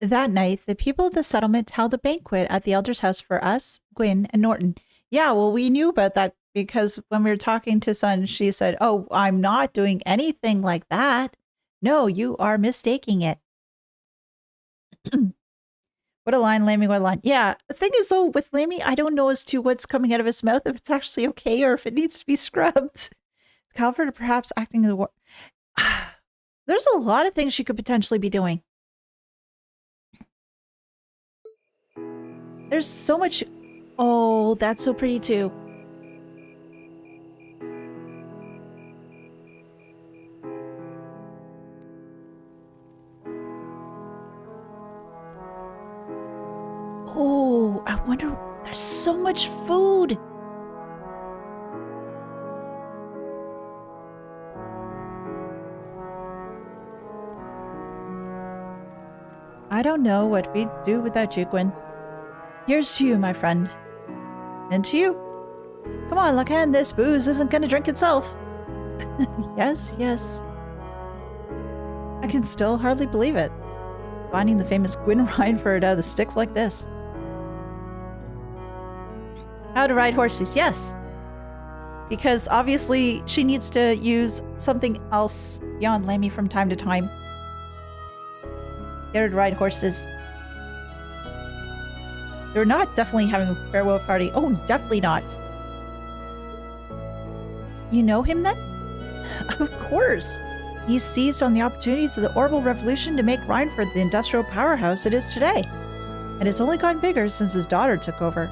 That night, the people of the settlement held a banquet at the elder's house for us, Gwyn, and Norton. Yeah, well, we knew about that because when we were talking to Sun, she said, "Oh, I'm not doing anything like that. No, you are mistaking it." What a line, Lammy, what a line. Yeah, the thing is, though, with Lammy, I don't know as to what's coming out of his mouth, if it's actually okay or if it needs to be scrubbed. Calvert perhaps acting as a There's a lot of things she could potentially be doing. There's so much. Oh, that's so pretty too. Oh, I wonder. There's so much food. I don't know what we'd do without you, Gwyn. Here's to you, my friend. And to you. Come on, Lacan, this booze isn't gonna drink itself. Yes, yes. I can still hardly believe it. Finding the famous Gwyn Rhineford out of the sticks like this. How to ride horses, yes. Because obviously she needs to use something else beyond Lammy from time to time. Get her to ride horses. They're not definitely having a farewell party. Oh, definitely not. You know him then? Of course. He seized on the opportunities of the Orbital Revolution to make Rhineford the industrial powerhouse it is today. And it's only gotten bigger since his daughter took over.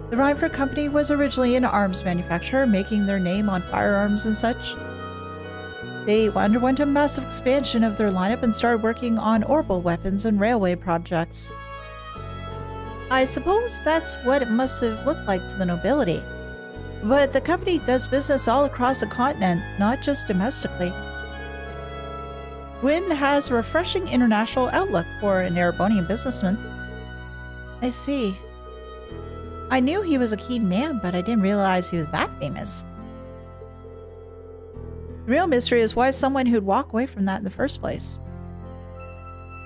The Rhineford Company was originally an arms manufacturer, making their name on firearms and such. They underwent a massive expansion of their lineup and started working on orbital weapons and railway projects. I suppose that's what it must have looked like to the nobility. But the company does business all across the continent, not just domestically. Gwyn has a refreshing international outlook for an Erebonian businessman. I see. I knew he was a keen man, but I didn't realize he was that famous. The real mystery is why someone who'd walk away from that in the first place.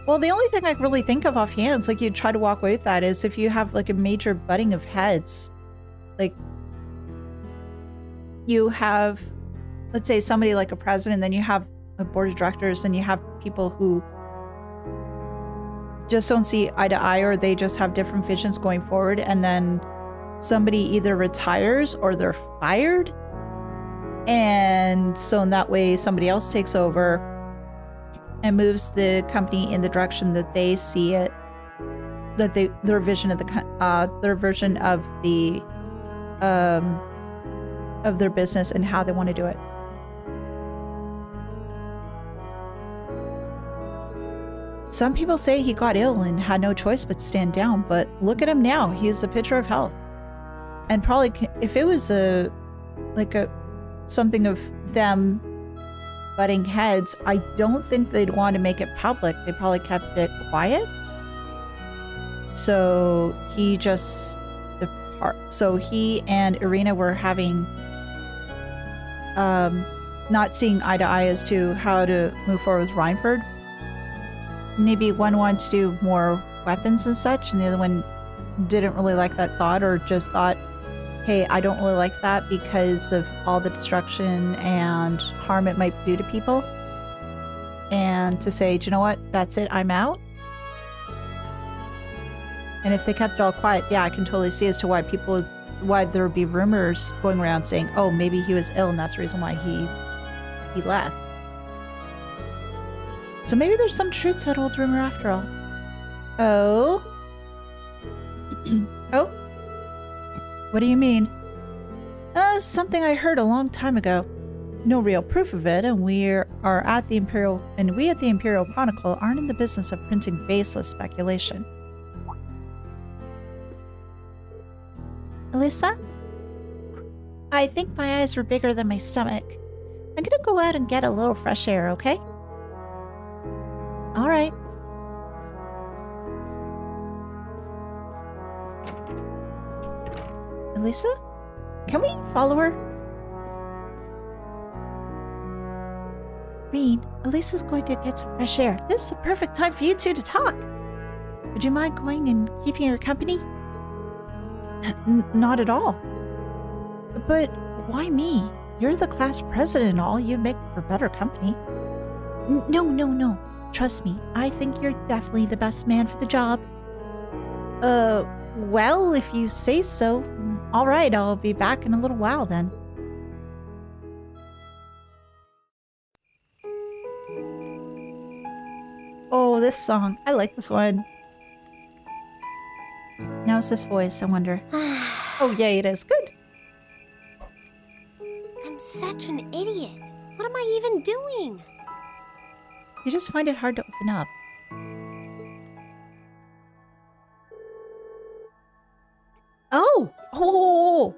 Well, the only thing I can really think of offhand is like you'd try to walk away with that is if you have like a major butting of heads. Like you have, let's say somebody like a president, then you have a board of directors, and you have people who just don't see eye to eye or they just have different visions going forward, and then somebody either retires or they're fired. And so in that way, somebody else takes over and moves the company in the direction that they see it, that their vision of their version of the of their business and how they want to do it. Some people say he got ill and had no choice but stand down, but look at him now. He's a picture of health. And probably if it was something of them butting heads, I don't think they'd want to make it public. They probably kept it quiet. So he just so he and Irina were having not seeing eye to eye as to how to move forward with Rhineford. Maybe one wanted to do more weapons and such, and the other one didn't really like that thought, or just thought, hey, I don't really like that because of all the destruction and harm it might do to people. And to say, do you know what? That's it. I'm out. And if they kept it all quiet, yeah, I can totally see as to why there would be rumors going around saying, oh, maybe he was ill and that's the reason why he left. So maybe there's some truth to that old rumor after all. Oh. Oh? What do you mean? Something I heard a long time ago. No real proof of it, and we at the Imperial Chronicle aren't in the business of printing baseless speculation. Alisa? I think my eyes were bigger than my stomach. I'm gonna go out and get a little fresh air, okay? Alright. Alisa? Can we follow her? Rean, Alisa's going to get some fresh air. This is the perfect time for you two to talk. Would you mind going and keeping her company? Not at all. But why me? You're the class president and all. You'd make for better company. No. Trust me. I think you're definitely the best man for the job. Well, if you say so. All right, I'll be back in a little while then. Oh, this song. I like this one. Now it's this voice, I wonder. Oh, yay, it is. Good. I'm such an idiot. What am I even doing? You just find it hard to open up. Oh, hold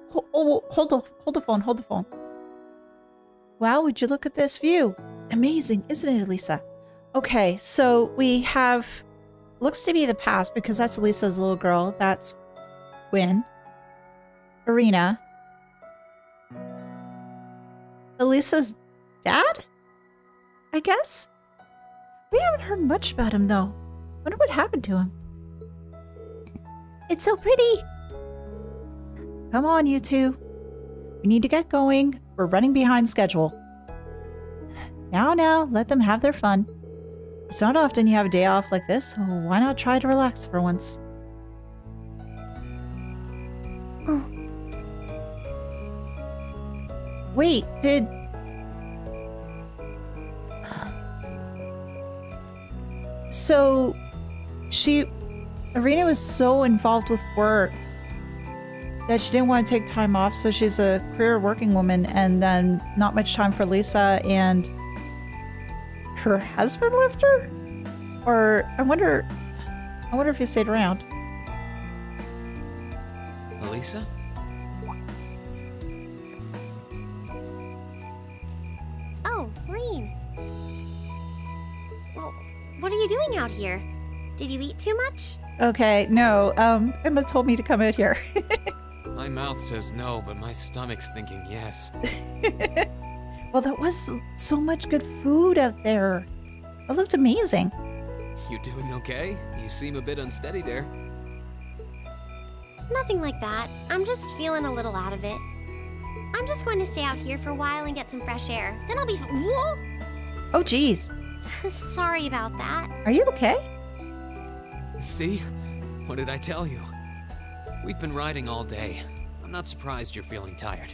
the phone. Wow, would you look at this view? Amazing, isn't it, Alisa? Okay, so we have, looks to be the past because that's Alisa's little girl. That's Gwen. Arena. Alisa's dad? I guess? We haven't heard much about him, though. Wonder what happened to him. It's so pretty! Come on, you two. We need to get going. We're running behind schedule. Now, let them have their fun. It's not often you have a day off like this, so why not try to relax for once? Oh. Wait, did... So, Arena was so involved with work that she didn't want to take time off, so she's a career working woman, and then not much time for Lisa, and her husband left her? Or, I wonder if he stayed around. Alisa? Oh, Rean. Well, what are you doing out here? Did you eat too much? Okay, no, Emma told me to come out here. My mouth says no, but my stomach's thinking yes. Well, there was so much good food out there. It looked amazing. You doing okay? You seem a bit unsteady there. Nothing like that. I'm just feeling a little out of it. I'm just going to stay out here for a while and get some fresh air. Then I'll be Whoa! Oh, geez. Sorry about that. Are you okay? See? What did I tell you? We've been riding all day. I'm not surprised you're feeling tired.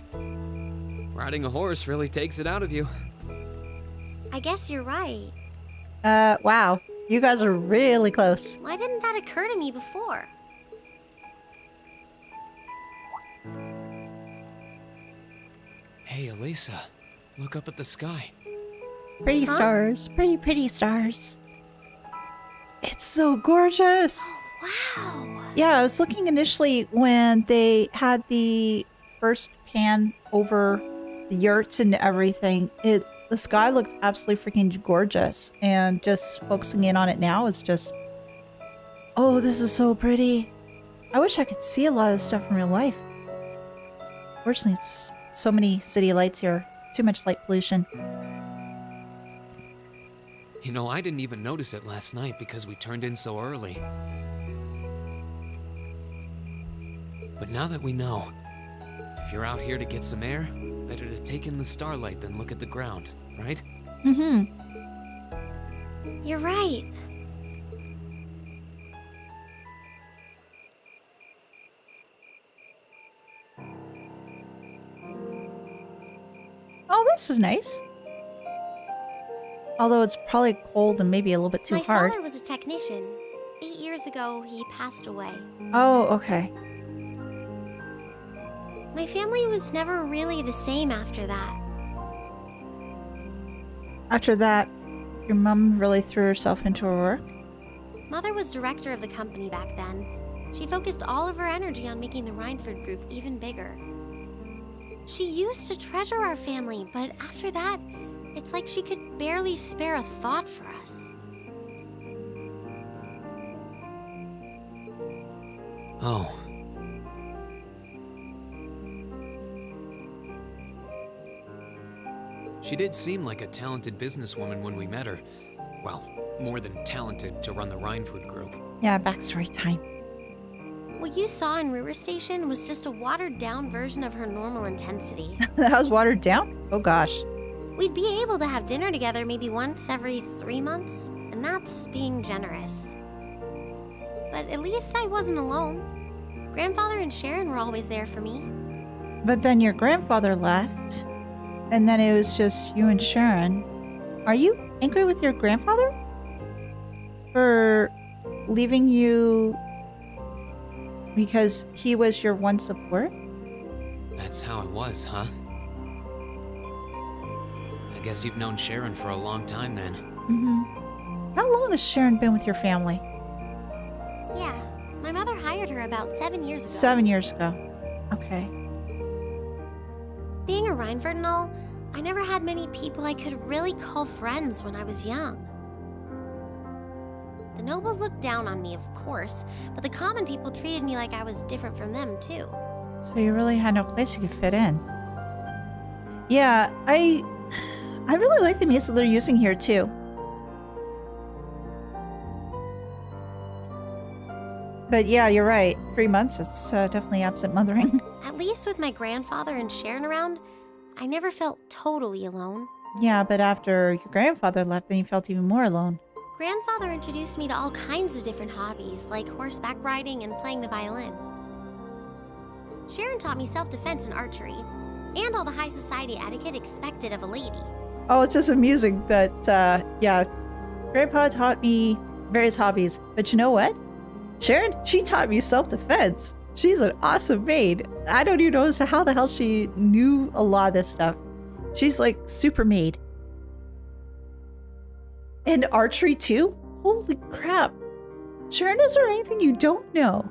Riding a horse really takes it out of you. I guess you're right. Wow. You guys are really close. Why didn't that occur to me before? Hey, Alisa. Look up at the sky. Pretty stars. Pretty stars. It's so gorgeous. Wow. Yeah, I was looking initially when they had the first pan over the yurts and everything. The sky looked absolutely freaking gorgeous, and just focusing in on it now is just, oh, this is so pretty. I wish I could see a lot of this stuff in real life. Fortunately, it's so many city lights here. Too much light pollution. You know, I didn't even notice it last night because we turned in so early. But now that we know, if you're out here to get some air, better to take in the starlight than look at the ground, right? Mm-hmm. You're right. Oh, this is nice. Although it's probably cold and maybe a little bit too My hard. father was a technician. 8 years ago, he passed away. Oh, okay. My family was never really the same after that. After that, your mom really threw herself into her work? Mother was director of the company back then. She focused all of her energy on making the Rhineford group even bigger. She used to treasure our family, but after that, it's like she could barely spare a thought for us. Oh. She did seem like a talented businesswoman when we met her. Well, more than talented to run the Rhineford group. Yeah, backstory time. What you saw in River Station was just a watered-down version of her normal intensity. That was watered down? Oh gosh. We'd be able to have dinner together maybe once every 3 months, and that's being generous. But at least I wasn't alone. Grandfather and Sharon were always there for me. But then your grandfather left, and then it was just you and Sharon. Are you angry with your grandfather? For leaving you because he was your one support? That's how it was, huh? I guess you've known Sharon for a long time then. Mm-hmm. How long has Sharon been with your family? Yeah, my mother hired her about 7 years ago. 7 years ago. Okay. Being a Rhineford and all, I never had many people I could really call friends when I was young. The nobles looked down on me, of course, but the common people treated me like I was different from them, too. So you really had no place you could fit in. Yeah, I really like the music they're using here, too. But yeah, you're right. 3 months, it's definitely absent mothering. At least with my grandfather and Sharon around, I never felt totally alone. Yeah, but after your grandfather left, then you felt even more alone. Grandfather introduced me to all kinds of different hobbies, like horseback riding and playing the violin. Sharon taught me self-defense and archery, and all the high society etiquette expected of a lady. Oh, it's just amusing that, yeah, Grandpa taught me various hobbies. But you know what? Sharon, she taught me self-defense. She's an awesome maid. I don't even know how the hell she knew a lot of this stuff. She's like super maid. And archery too? Holy crap. Sharon, is there anything you don't know?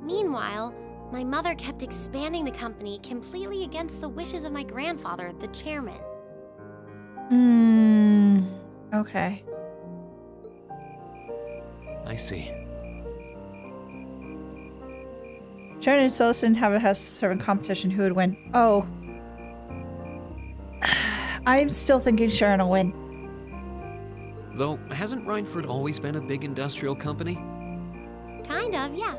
Meanwhile, my mother kept expanding the company completely against the wishes of my grandfather, the chairman. Okay. I see. Sharon and Celestin have a house servant competition. Who would win? Oh. I'm still thinking Sharon will win. Though, hasn't Rhineford always been a big industrial company? Kind of, yeah.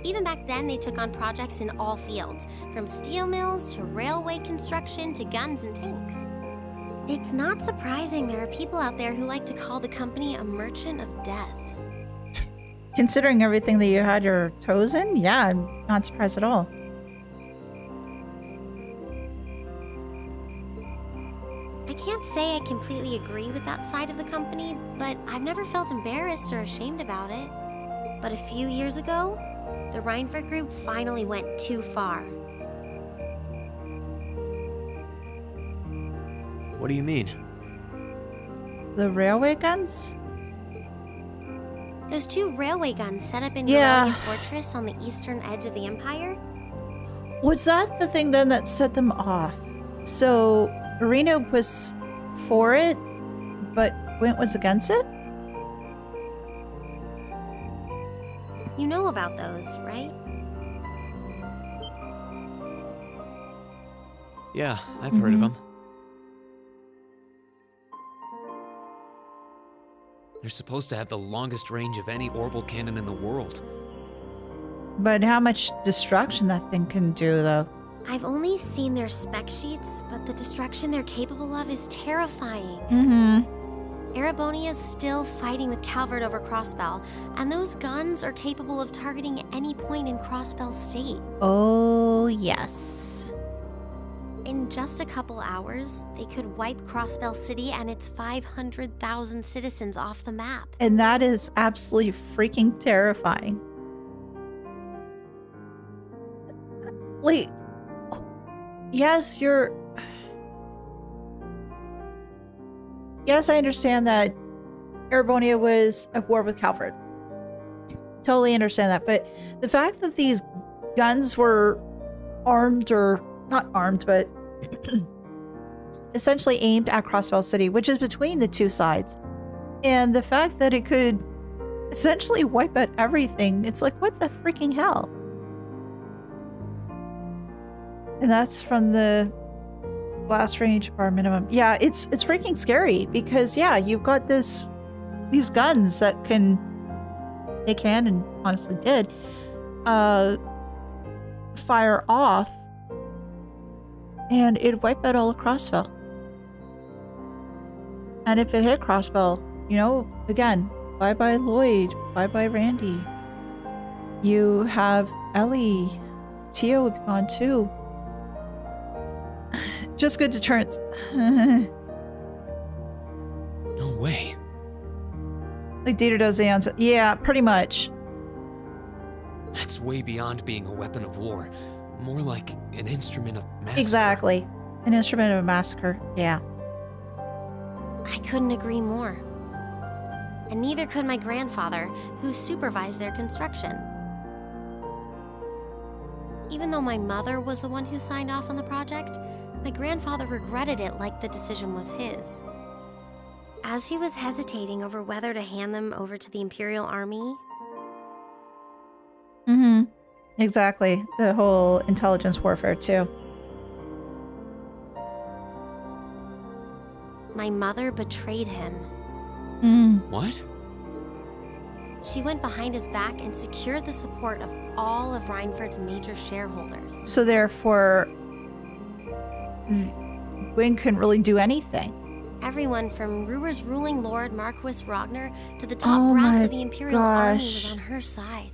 Even back then, they took on projects in all fields, from steel mills to railway construction to guns and tanks. It's not surprising there are people out there who like to call the company a merchant of death. Considering everything that you had your toes in, yeah, I'm not surprised at all. I can't say I completely agree with that side of the company, but I've never felt embarrassed or ashamed about it. But a few years ago, the Rhineford group finally went too far. What do you mean? The railway guns? Those 2 railway guns set up in Yeah. Elehayyme Fortress on the eastern edge of the Empire? Was that the thing then that set them off? So, Arena was for it, but Gwent was against it? You know about those, right? Yeah, I've heard of them. They're supposed to have the longest range of any orbital cannon in the world. But how much destruction that thing can do, though? I've only seen their spec sheets, but the destruction they're capable of is terrifying. Erebonia's still fighting with Calvert over Crossbell, and those guns are capable of targeting any point in Crossbell State. Oh, yes. In just a couple hours, they could wipe Crossbell City and its 500,000 citizens off the map. And that is absolutely freaking terrifying. Wait. Yes, you're... Yes, I understand that Erebonia was at war with Calvert. Totally understand that. But the fact that these guns were armed, or not armed, but essentially aimed at Crossbell City, which is between the two sides, and the fact that it could essentially wipe out everything, it's like, what the freaking hell? And that's from the blast range bar minimum. Yeah, it's freaking scary because, yeah, you've got these guns that they can and honestly did fire off, and it'd wipe out all of Crossbell. And if it hit Crossbell, you know, again, bye-bye Lloyd, bye-bye Randy. You have Ellie. Tio would be gone too. Just good deterrence. No way. Like Dieter does the answer. Yeah, pretty much. That's way beyond being a weapon of war. More like an instrument of massacre. Exactly. An instrument of a massacre. Yeah. I couldn't agree more. And neither could my grandfather, who supervised their construction. Even though my mother was the one who signed off on the project, my grandfather regretted it like the decision was his. As he was hesitating over whether to hand them over to the Imperial Army. Mm-hmm. Exactly. The whole intelligence warfare, too. My mother betrayed him. What? She went behind his back and secured the support of all of Reinford's major shareholders. So therefore, Gwyn couldn't really do anything. Everyone from Ruhr's ruling lord Marquis Ragnar to the top brass of the Imperial Army was on her side.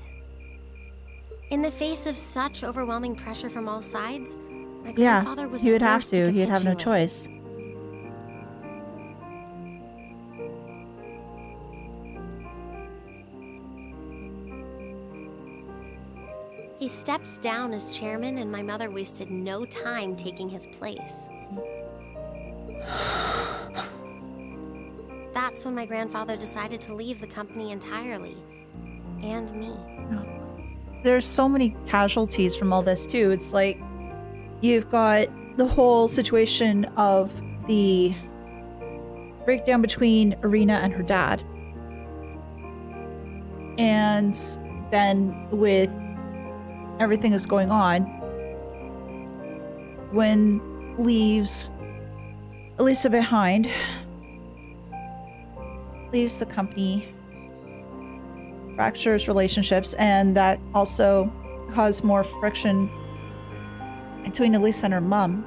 In the face of such overwhelming pressure from all sides, my grandfather was he would have forced to. He'd have no capitulate. choice. He stepped down as chairman, and my mother wasted no time taking his place. That's when my grandfather decided to leave the company entirely. And me. There's so many casualties from all this, too. It's like, you've got the whole situation of the breakdown between Irina and her dad. And then with everything that's going on, Gwyn leaves Alisa behind, leaves the company, fractures relationships, and that also caused more friction between Alisa and her mom.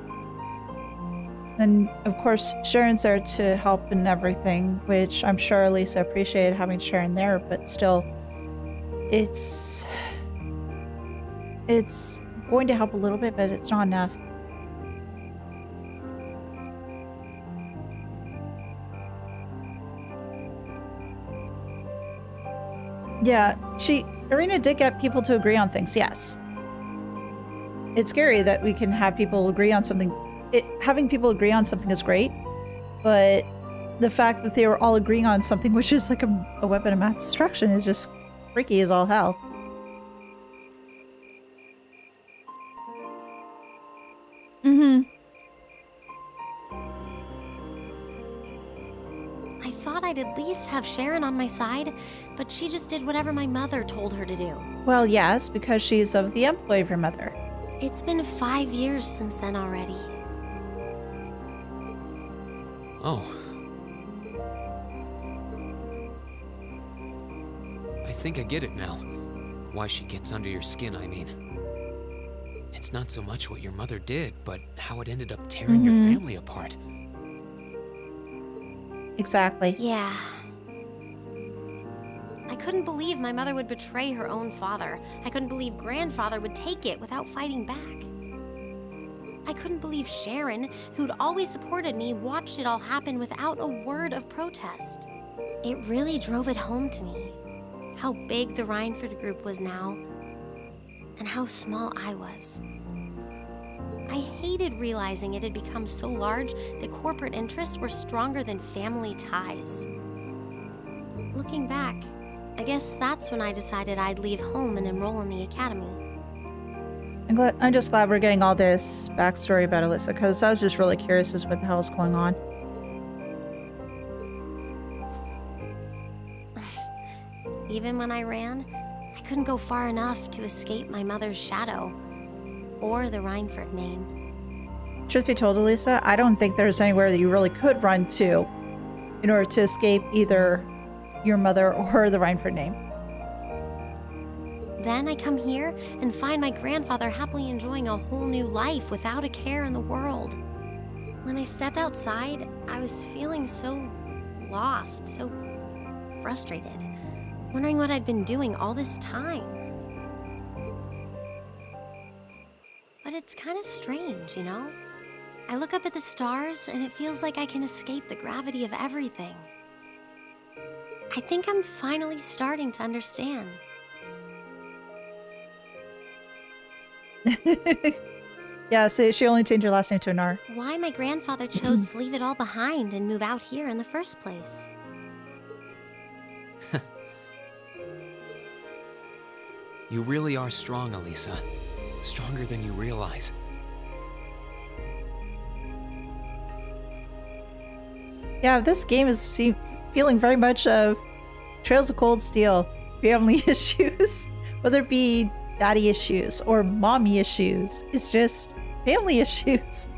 And of course, Sharon's there to help and everything, which I'm sure Alisa appreciated having Sharon there, but still, it's going to help a little bit, but it's not enough. Yeah, Irina did get people to agree on things, yes. It's scary that we can have people agree on something. Having people agree on something is great, but the fact that they were all agreeing on something which is like a weapon of mass destruction is just freaky as all hell. I thought I'd at least have Sharon on my side, but she just did whatever my mother told her to do. Well, yes, because she's of the employ of your mother. It's been 5 years since then already. Oh. I think I get it now. Why she gets under your skin, I mean. It's not so much what your mother did, but how it ended up tearing your family apart. Exactly. Yeah. I couldn't believe my mother would betray her own father. I couldn't believe grandfather would take it without fighting back. I couldn't believe Sharon, who'd always supported me, watched it all happen without a word of protest. It really drove it home to me. How big the Reinford group was now, and how small I was. I hated realizing it had become so large that corporate interests were stronger than family ties. Looking back, I guess that's when I decided I'd leave home and enroll in the academy. I'm just glad we're getting all this backstory about Alisa, because I was just really curious as to what the hell is going on. Even when I ran, I couldn't go far enough to escape my mother's shadow, or the Rhineford name. Truth be told, Alisa, I don't think there's anywhere that you really could run to in order to escape either your mother or the Rhineford name. Then I come here and find my grandfather happily enjoying a whole new life without a care in the world. When I stepped outside, I was feeling so lost, so frustrated, wondering what I'd been doing all this time. But it's kind of strange, you know? I look up at the stars and it feels like I can escape the gravity of everything. I think I'm finally starting to understand. Yeah, so she only changed her last name to an R. Why my grandfather chose to leave it all behind and move out here in the first place. You really are strong, Alisa. Stronger than you realize. Yeah, this game is feeling very much of Trails of Cold Steel family issues, whether it be daddy issues or mommy issues. It's just family issues.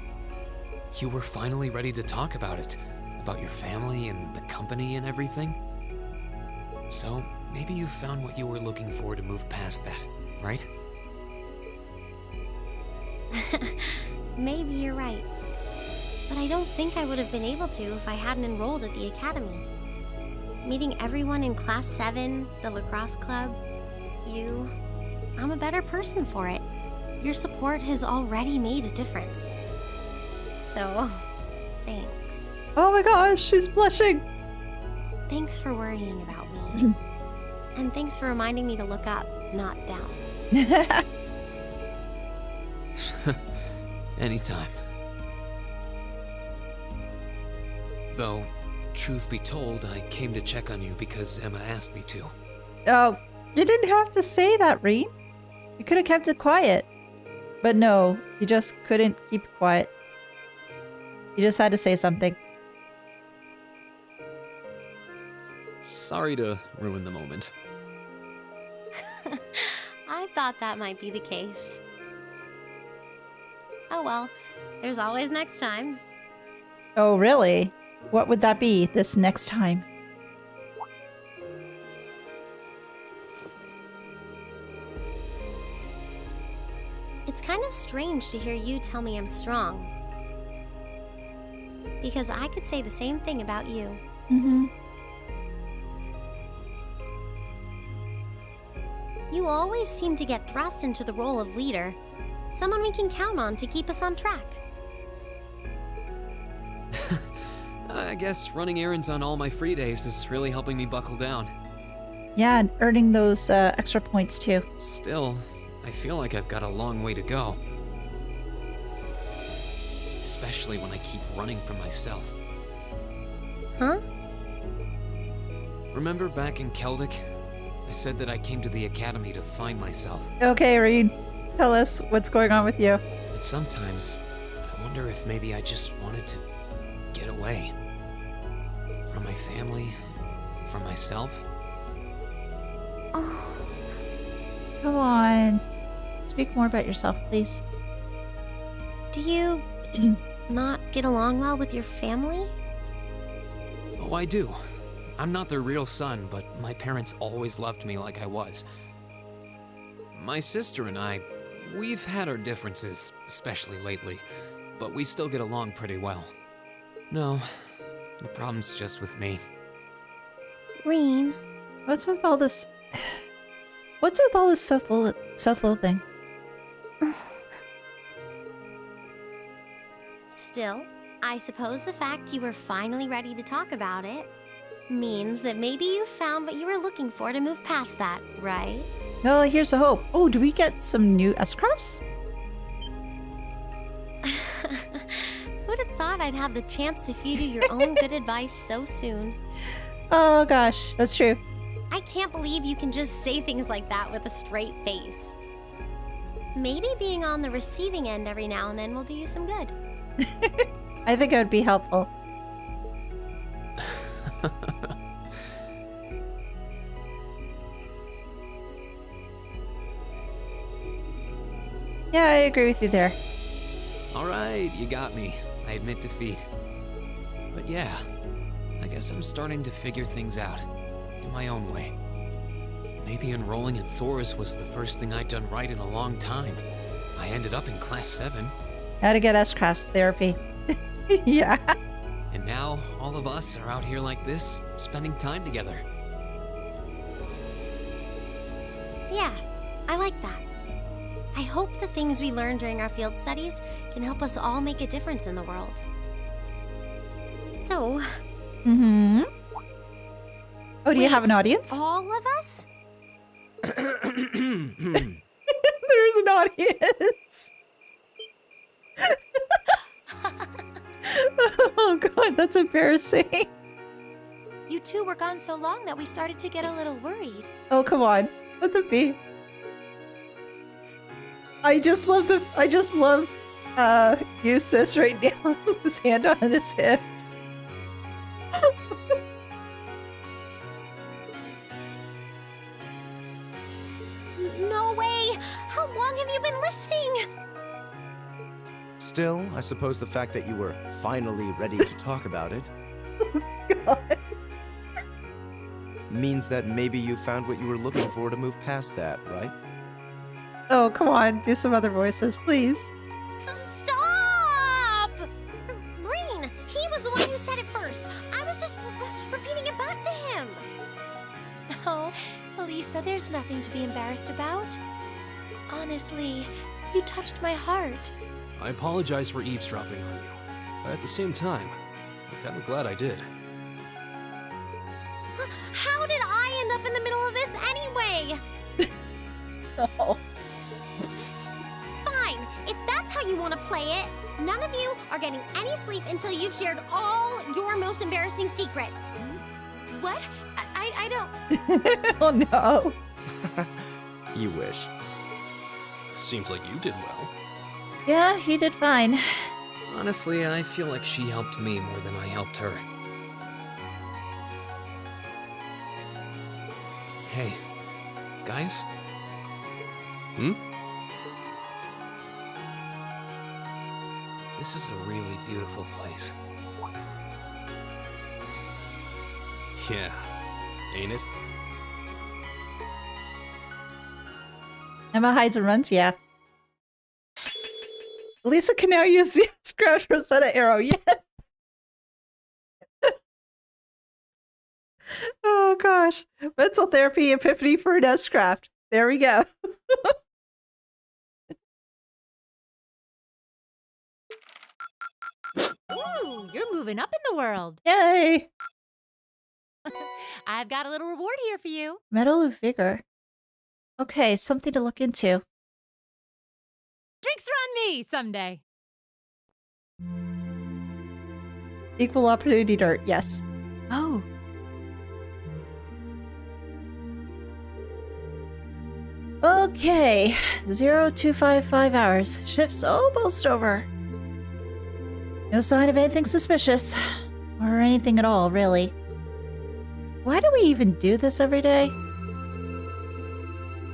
You were finally ready to talk about it. About your family and the company and everything. So, maybe you found what you were looking for to move past that, right? Maybe you're right. But I don't think I would have been able to if I hadn't enrolled at the academy. Meeting everyone in Class 7, the lacrosse club, you... I'm a better person for it. Your support has already made a difference. So, thanks. Oh my gosh, she's blushing. Thanks for worrying about me. And thanks for reminding me to look up, not down. Anytime. Though, truth be told, I came to check on you because Emma asked me to. Oh, you didn't have to say that, Rean. You could have kept it quiet. But no, you just couldn't keep it quiet. You just had to say something. Sorry to ruin the moment. I thought that might be the case. Oh well, there's always next time. Oh, really? What would that be this next time? It's kind of strange to hear you tell me I'm strong. Because I could say the same thing about you. Mm-hmm. You always seem to get thrust into the role of leader. Someone we can count on to keep us on track. I guess running errands on all my free days is really helping me buckle down. Yeah, and earning those extra points too. Still, I feel like I've got a long way to go. Especially when I keep running from myself. Huh? Remember back in Celtic? I said that I came to the academy to find myself. Okay, Rean, tell us what's going on with you. But sometimes, I wonder if maybe I just wanted to get away. From my family, from myself. Oh, Come on. Speak more about yourself, please. do you not get along well with your family? Oh, I do. I'm not their real son, but my parents always loved me like I was. My sister and I, we've had our differences, especially lately, but we still get along pretty well. No, the problem's just with me. Rean, What's with all this? What's with all this self-loathing? still, I suppose the fact you were finally ready to talk about it means that maybe you found what you were looking for to move past that, right? Well, here's the hope. Oh, do we get some new S-Crafts? thought I'd have the chance to feed you your own good advice so soon. Oh gosh, that's true. I can't believe you can just say things like that with a straight face. Maybe being on the receiving end every now and then will do you some good. I think it would be helpful. Yeah, I agree with you there. All right, you got me. I admit defeat. But yeah, I guess I'm starting to figure things out in my own way. Maybe enrolling in Thoris was the first thing I'd done right in a long time. I ended up in Class 7. How to get S-Crafts therapy. Yeah. And now all of us are out here like this, spending time together. Yeah, I like that. I hope the things we learned during our field studies can help us all make a difference in the world. So, Mm-hmm. Oh, do you Wait, have an audience? all of us? There's an audience. Oh god, that's embarrassing. You two were gone so long that we started to get a little worried. Oh, come on. Let them be. I just love you, sis, right now. His hand on his hips. No way! How long have you been listening? Still, I suppose the fact that you were finally ready to talk about it God. means that maybe you found what you were looking for to move past that, right? Oh, come on. Do some other voices, please. Stop! Rean, he was the one who said it first. I was just repeating it back to him. Oh, Alisa, there's nothing to be embarrassed about. Honestly, you touched my heart. I apologize for eavesdropping on you. But at the same time, I'm kind of glad I did. How did I end up in the middle of this anyway? Oh. Fine, if that's how you want to play it, none of you are getting any sleep until you've shared all your most embarrassing secrets. What? I don't... Oh no. You wish. Seems like you did well. Yeah, he did fine. Honestly, I feel like she helped me more than I helped her. Hey, guys? Hmm? This is a really beautiful place. Yeah. Ain't it? Emma hides and runs, yeah. Lisa can now use the scratch Rosetta arrow, yes! Oh gosh. Mental therapy epiphany for an S-Craft. There we go. Ooh, you're moving up in the world. Yay! I've got a little reward here for you. Medal of Vigor. Okay, something to look into. Drinks are on me someday. Equal opportunity dirt, yes. Oh. Okay, 0255 hours. Shift's almost over. No sign of anything suspicious. Or anything at all, really. Why do we even do this every day?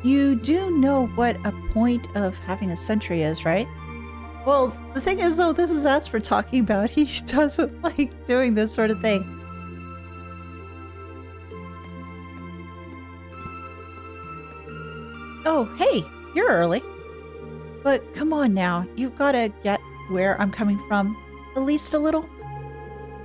You do know what a point of having a sentry is, right? Well, the thing is, though, this is Asper talking about. He doesn't like doing this sort of thing. Oh, hey, you're early. But come on now, you've got to get where I'm coming from, at least a little.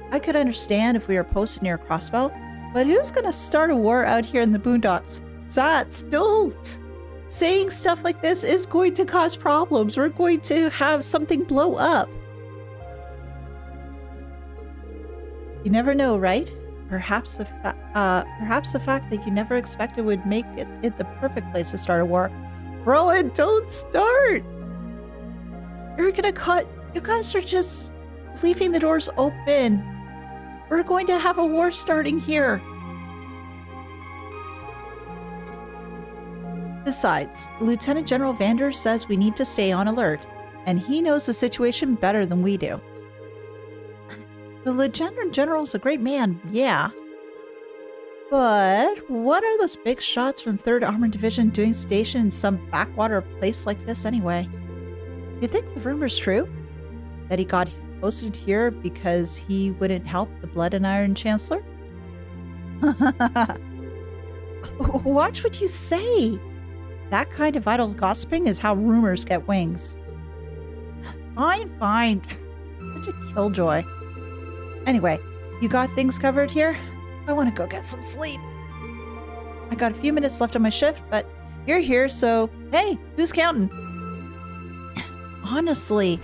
I could understand if we were posted near a crossbow, but who's going to start a war out here in the boondocks? Zats, don't! Saying stuff like this is going to cause problems. We're going to have something blow up. You never know, right? Perhaps the fact that you never expected would make it the perfect place to start a war. Rowan, don't start! You're gonna cut. You guys are just leaving the doors open. We're going to have a war starting here. Besides, Lieutenant General Vander says we need to stay on alert, and he knows the situation better than we do. The Lieutenant General's a great man, yeah. But what are those big shots from 3rd Armored Division doing stationed in some backwater place like this anyway? You think the rumor's true? That he got posted here because he wouldn't help the Blood and Iron Chancellor? Watch what you say! That kind of idle gossiping is how rumors get wings. Fine, fine. Such a killjoy. Anyway, you got things covered here? I want to go get some sleep. I got a few minutes left on my shift, but you're here, so hey, who's counting? Honestly.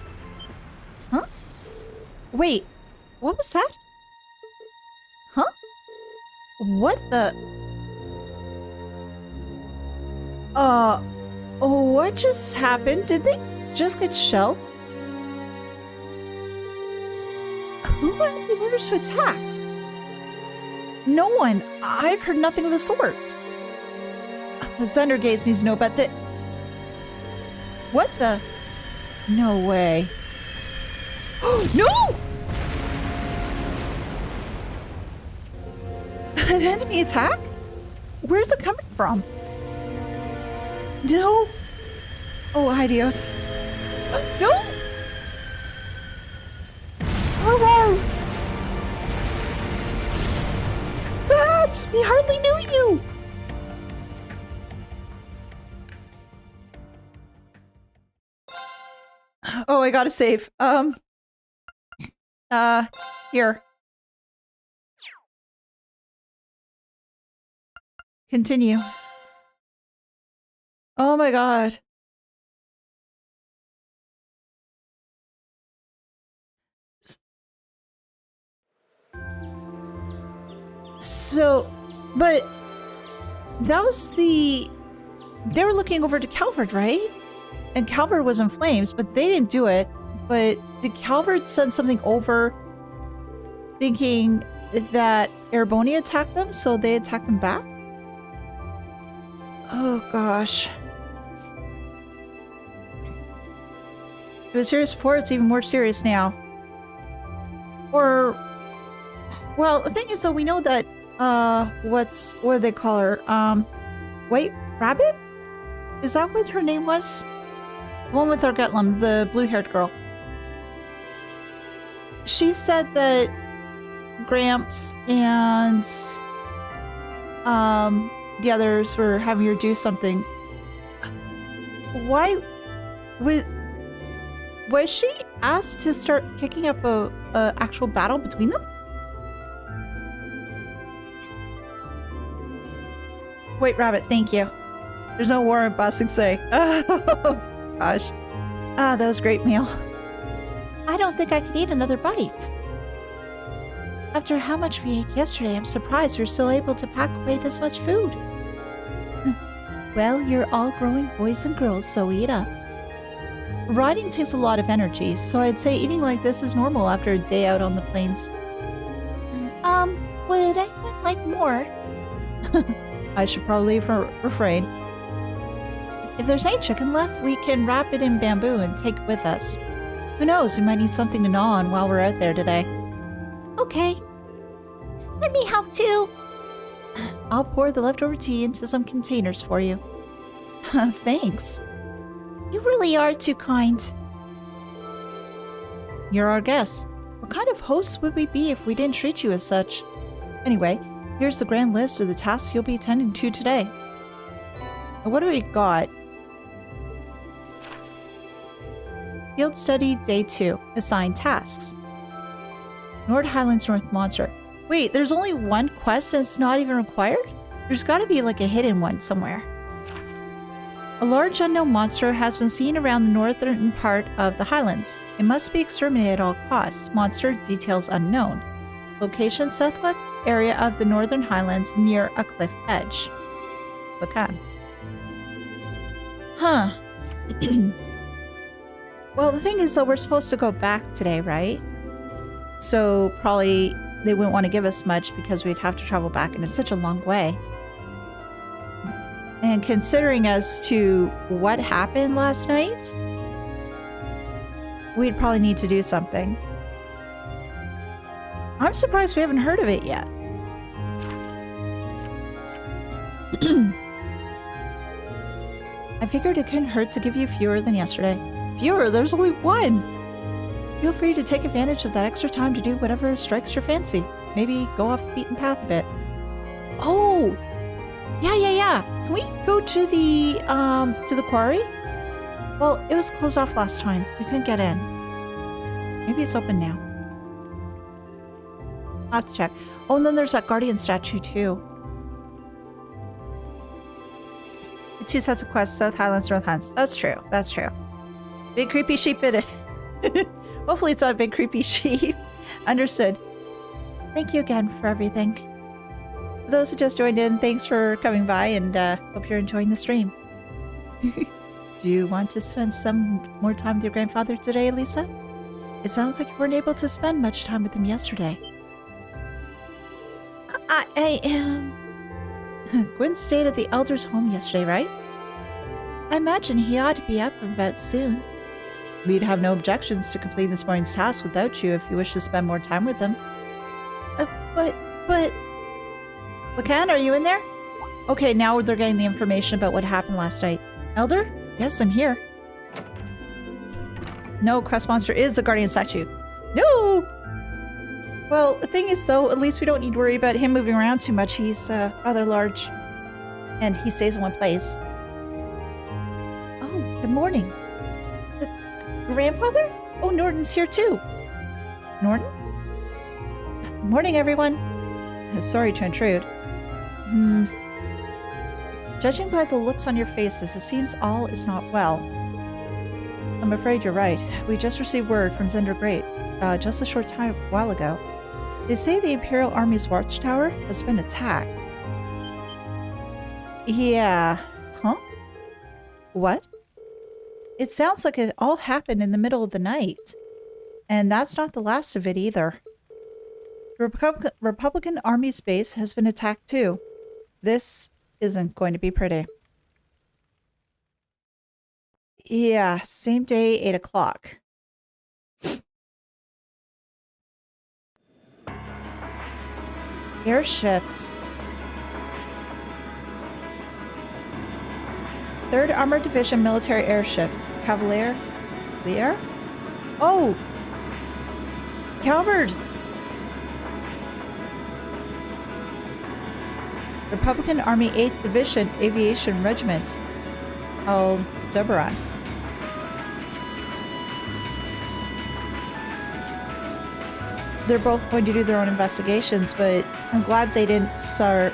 Huh? Wait, what was that? Huh? What the? What just happened? Did they just get shelled? Who had the orders to attack? No one. I've heard nothing of the sort. The Zender Gates needs to know about that. What the? No way. No! An enemy attack? Where's it coming from? No. Oh, hi, Dios. No! Oh, Zats, we hardly knew you! Oh, I gotta save. Here. Continue. Oh my god. So, but that was they were looking over to Calvert, right? And Calvert was in flames, but they didn't do it. But did Calvert send something over thinking that Ereboni attacked them, so they attacked them back? Oh gosh. It was serious before, it's even more serious now. Or, well, the thing is though, we know that, what do they call her? White Rabbit? Is that what her name was? The one with our Gutlum, the blue-haired girl. She said that Gramps and, the others were having her do something. Why? Was she asked to start kicking up a actual battle between them? Wait, Rabbit, thank you. There's no war in Ba Sing Se. Oh, gosh. Ah, that was a great meal. I don't think I could eat another bite. After how much we ate yesterday, I'm surprised we're still able to pack away this much food. Well, you're all growing boys and girls, so eat up. Riding takes a lot of energy, so I'd say eating like this is normal after a day out on the plains. Would anyone like more? I should probably refrain. If there's any chicken left, we can wrap it in bamboo and take it with us. Who knows, we might need something to gnaw on while we're out there today. Okay. Let me help too. I'll pour the leftover tea into some containers for you. Thanks. You really are too kind. You're our guest. What kind of hosts would we be if we didn't treat you as such? Anyway, here's the grand list of the tasks you'll be attending to today. What do we got? Field Study Day 2. Assigned tasks. Nord Highlands North Monster. Wait, there's only one quest and it's not even required? There's gotta be like a hidden one somewhere. A large unknown monster has been seen around the northern part of the Highlands. It must be exterminated at all costs. Monster details unknown. Location southwest area of the Northern Highlands near a cliff edge. Lacan. Huh. Well, the thing is though, we're supposed to go back today, right? So probably they wouldn't want to give us much because we'd have to travel back, and it's such a long way. And considering as to what happened last night, we'd probably need to do something. I'm surprised we haven't heard of it yet. I figured it couldn't hurt to give you fewer than yesterday. Fewer? There's only one! Feel free to take advantage of that extra time to do whatever strikes your fancy. Maybe go off the beaten path a bit. Oh! Yeah. Can we go to the quarry? Well, it was closed off last time. We couldn't get in. Maybe it's open now. I'll have to check. Oh, and then there's that guardian statue, too. The 2 sets of quests, South Highlands, North Highlands. That's true. Big creepy sheep it is. Hopefully it's not a big creepy sheep. Understood. Thank you again for everything. For those who just joined in, thanks for coming by, and hope you're enjoying the stream. Do you want to spend some more time with your grandfather today, Alisa? It sounds like you weren't able to spend much time with him yesterday. Gwen stayed at the Elder's home yesterday, right? I imagine he ought to be up about soon. We'd have no objections to completing this morning's task without you if you wish to spend more time with him. But... Lacan, are you in there? Okay, now they're getting the information about what happened last night. Elder? Yes, I'm here. No, Crest Monster is the guardian statue. No! Well, the thing is, though, at least we don't need to worry about him moving around too much. He's rather large. And he stays in one place. Oh, good morning. Grandfather? Oh, Norton's here too. Norton? Morning, everyone. Sorry to intrude. Judging by the looks on your faces, it seems all is not well. I'm afraid you're right. We just received word from Zender Great, just a short while ago. They say the Imperial Army's watchtower has been attacked. Yeah. Huh? What? It sounds like it all happened in the middle of the night. And that's not the last of it either. The Republican Army's base has been attacked too. This isn't going to be pretty. Yeah, same day, 8 o'clock. Airships. 3rd Armored Division military airships. Cavalier? Lear? Oh! Calvard! Republican Army 8th Division Aviation Regiment. Aldebaran. They're both going to do their own investigations, but I'm glad they didn't start,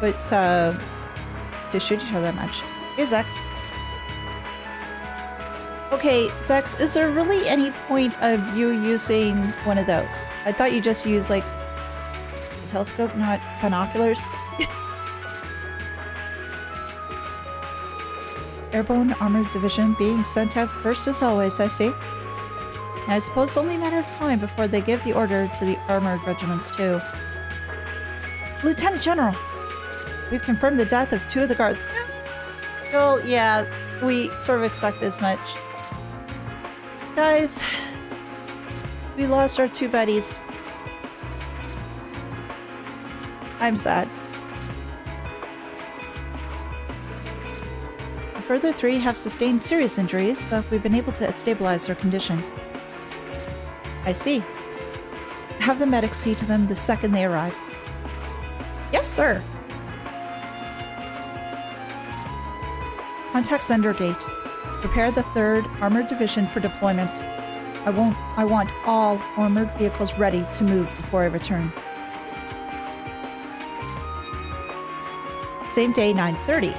to shoot each other that much. Hey, Zex. Okay, Zex, is there really any point of you using one of those? I thought you just used, like, a telescope, not binoculars. Airborne Armored Division being sent out first as always, I see. And I suppose it's only a matter of time before they give the order to the armored regiments, too. Lieutenant General! We've confirmed the death of 2 of the guards. Well, yeah, we sort of expect as much. Guys, we lost our 2 buddies. I'm sad. A further 3 have sustained serious injuries, but we've been able to stabilize their condition. I see. Have the medics see to them the second they arrive. Yes, sir. Contact Zender Gate. Prepare the 3rd Armored Division for deployment. I want all armored vehicles ready to move before I return. Same day, 9:30.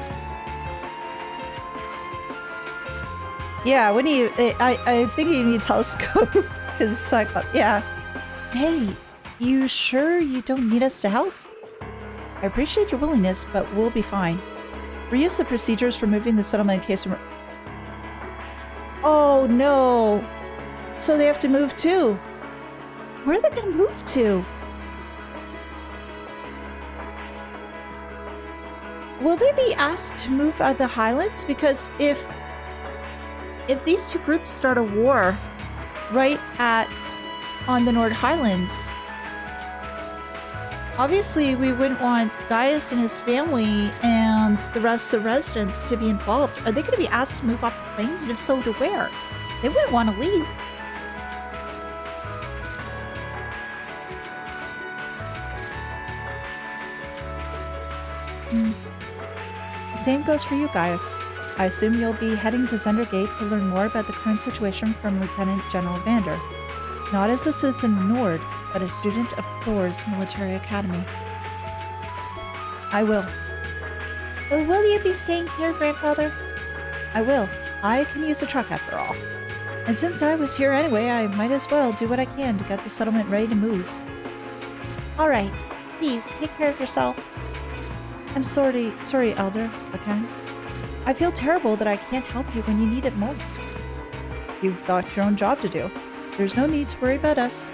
Yeah, when you... I think you need a telescope. Because Cyclops... Yeah. Hey, you sure you don't need us to help? I appreciate your willingness, but we'll be fine. Reuse the procedures for moving the settlement in case of... Oh, no. So they have to move too. Where are they going to move to? Will they be asked to move out of the Highlands? Because if these two groups start a war right on the Nord Highlands, obviously we wouldn't want Gaius and his family and the rest of the residents to be involved. Are they going to be asked to move off the plains? And if so, to where? They wouldn't want to leave. The same goes for you, Gaius. I assume you'll be heading to Zendergate to learn more about the current situation from Lieutenant General Vander. Not as a citizen of Nord, but a student of Thor's military academy. I will. Will you be staying here, Grandfather? I will. I can use a truck after all. And since I was here anyway, I might as well do what I can to get the settlement ready to move. Alright. Please, take care of yourself. I'm sorry, Elder Lacan. I feel terrible that I can't help you when you need it most. You've got your own job to do. There's no need to worry about us.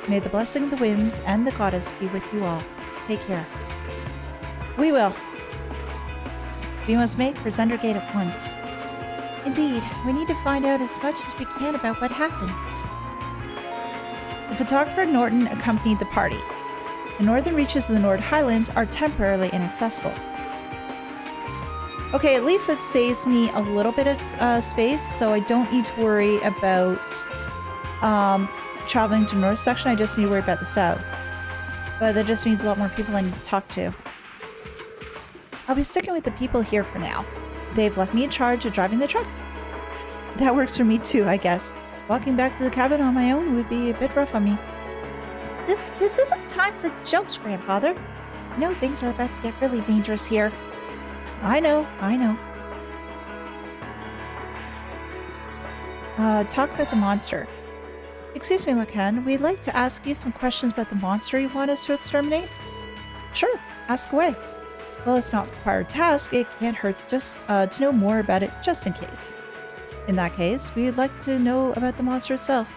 May the blessing of the winds and the goddess be with you all. Take care. We will. We must make for Zendergate at once. Indeed, we need to find out as much as we can about what happened. The photographer Norton accompanied the party. The northern reaches of the Nord Highlands are temporarily inaccessible. Okay, at least it saves me a little bit of space, so I don't need to worry about traveling to the north section. I just need to worry about the south. But that just means a lot more people I need to talk to. I'll be sticking with the people here for now. They've left me in charge of driving the truck. That works for me too, I guess. Walking back to the cabin on my own would be a bit rough on me. This isn't time for jokes, Grandfather. I know things are about to get really dangerous here. I know. Talk about the monster. Excuse me, Lacan. We'd like to ask you some questions about the monster you want us to exterminate. Sure, ask away. Well, it's not a required task. It can't hurt just to know more about it, just in case. In that case, we'd like to know about the monster itself.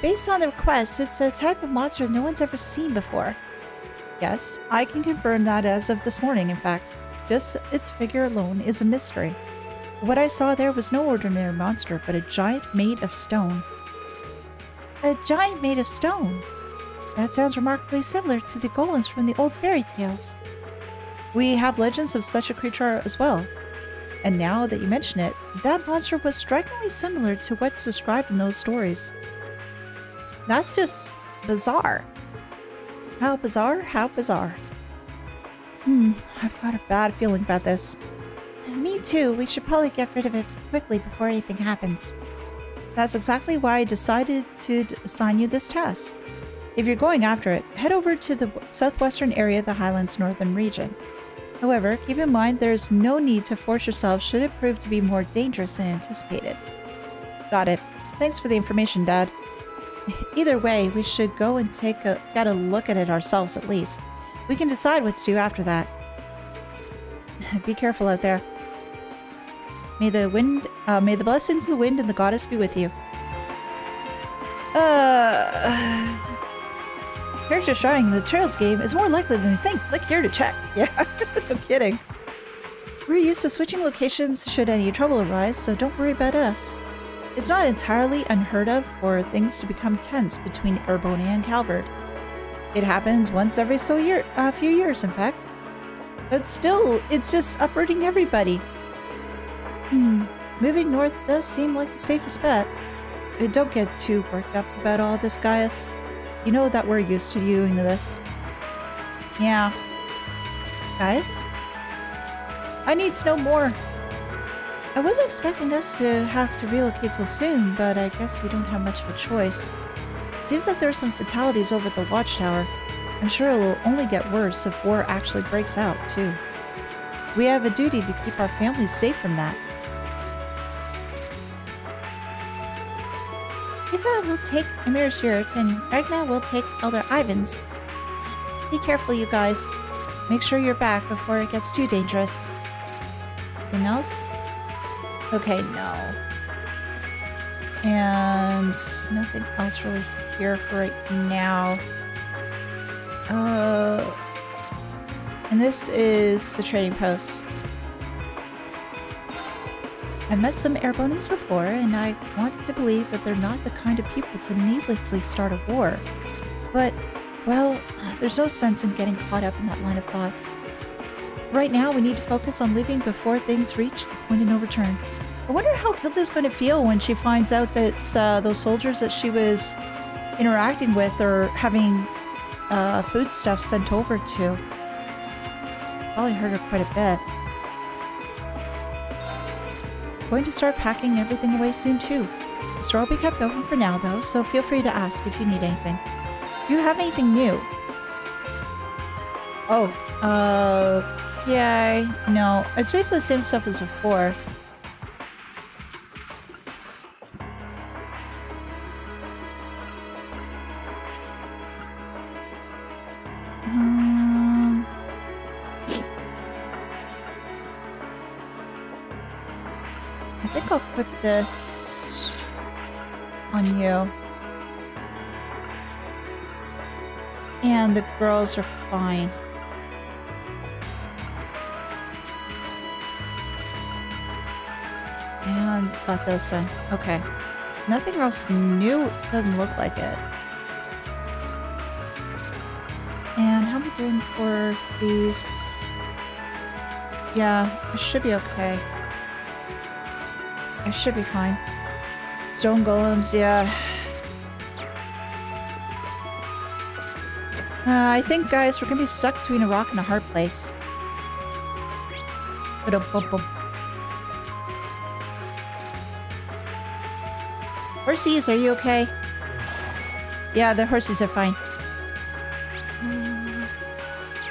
Based on the request, it's a type of monster no one's ever seen before. Yes, I can confirm that as of this morning, in fact. Just its figure alone is a mystery. What I saw there was no ordinary monster, but a giant made of stone. A giant made of stone? That sounds remarkably similar to the golems from the old fairy tales. We have legends of such a creature as well. And now that you mention it, that monster was strikingly similar to what's described in those stories. That's just bizarre. How bizarre? How bizarre. I've got a bad feeling about this. Me too. We should probably get rid of it quickly before anything happens. That's exactly why I decided to assign you this task. If you're going after it, head over to the southwestern area of the Highlands Northern region. However, keep in mind there's no need to force yourself should it prove to be more dangerous than anticipated. Got it. Thanks for the information, Dad. Either way, we should go and get a look at it ourselves at least. We can decide what to do after that. Be careful out there. May the blessings of the wind and the goddess be with you. Characters trying the Trails game is more likely than you think. Click here to check. Yeah, no kidding. We're used to switching locations should any trouble arise, so don't worry about us. It's not entirely unheard of for things to become tense between Erbonia and Calvert. It happens once every few years, in fact. But still, it's just uprooting everybody. Moving north does seem like the safest bet. Don't get too worked up about all this, Gaius. You know that we're used to doing this. Yeah. Gaius? I need to know more. I wasn't expecting us to have to relocate so soon, but I guess we don't have much of a choice. Seems like there are some fatalities over at the watchtower. I'm sure it'll only get worse if war actually breaks out, too. We have a duty to keep our families safe from that. Eva will take Emir's yurt, and Ragna will take Elder Ivan's. Be careful, you guys. Make sure you're back before it gets too dangerous. Anything else? Okay, no. And nothing else really here for right now. And this is the trading post. I met some airbonies before, and I want to believe that they're not the kind of people to needlessly start a war. But, well, there's no sense in getting caught up in that line of thought. Right now, we need to focus on living before things reach the point of no return. I wonder how Kilda's going to feel when she finds out that those soldiers that she was interacting with are having foodstuff sent over to. Probably hurt her quite a bit. Going to start packing everything away soon too. The store will be kept open for now though, so feel free to ask if you need anything. Do you have anything new? Oh, yeah, no. It's basically the same stuff as before. I think I'll put this on you. And the girls are fine. And got those done. Okay. Nothing else new. Doesn't look like it. And how am I doing for these? Yeah, I should be okay. I should be fine. Stone golems, yeah. I think, guys, we're gonna be stuck between a rock and a hard place. Horsies, are you okay? Yeah, the horses are fine.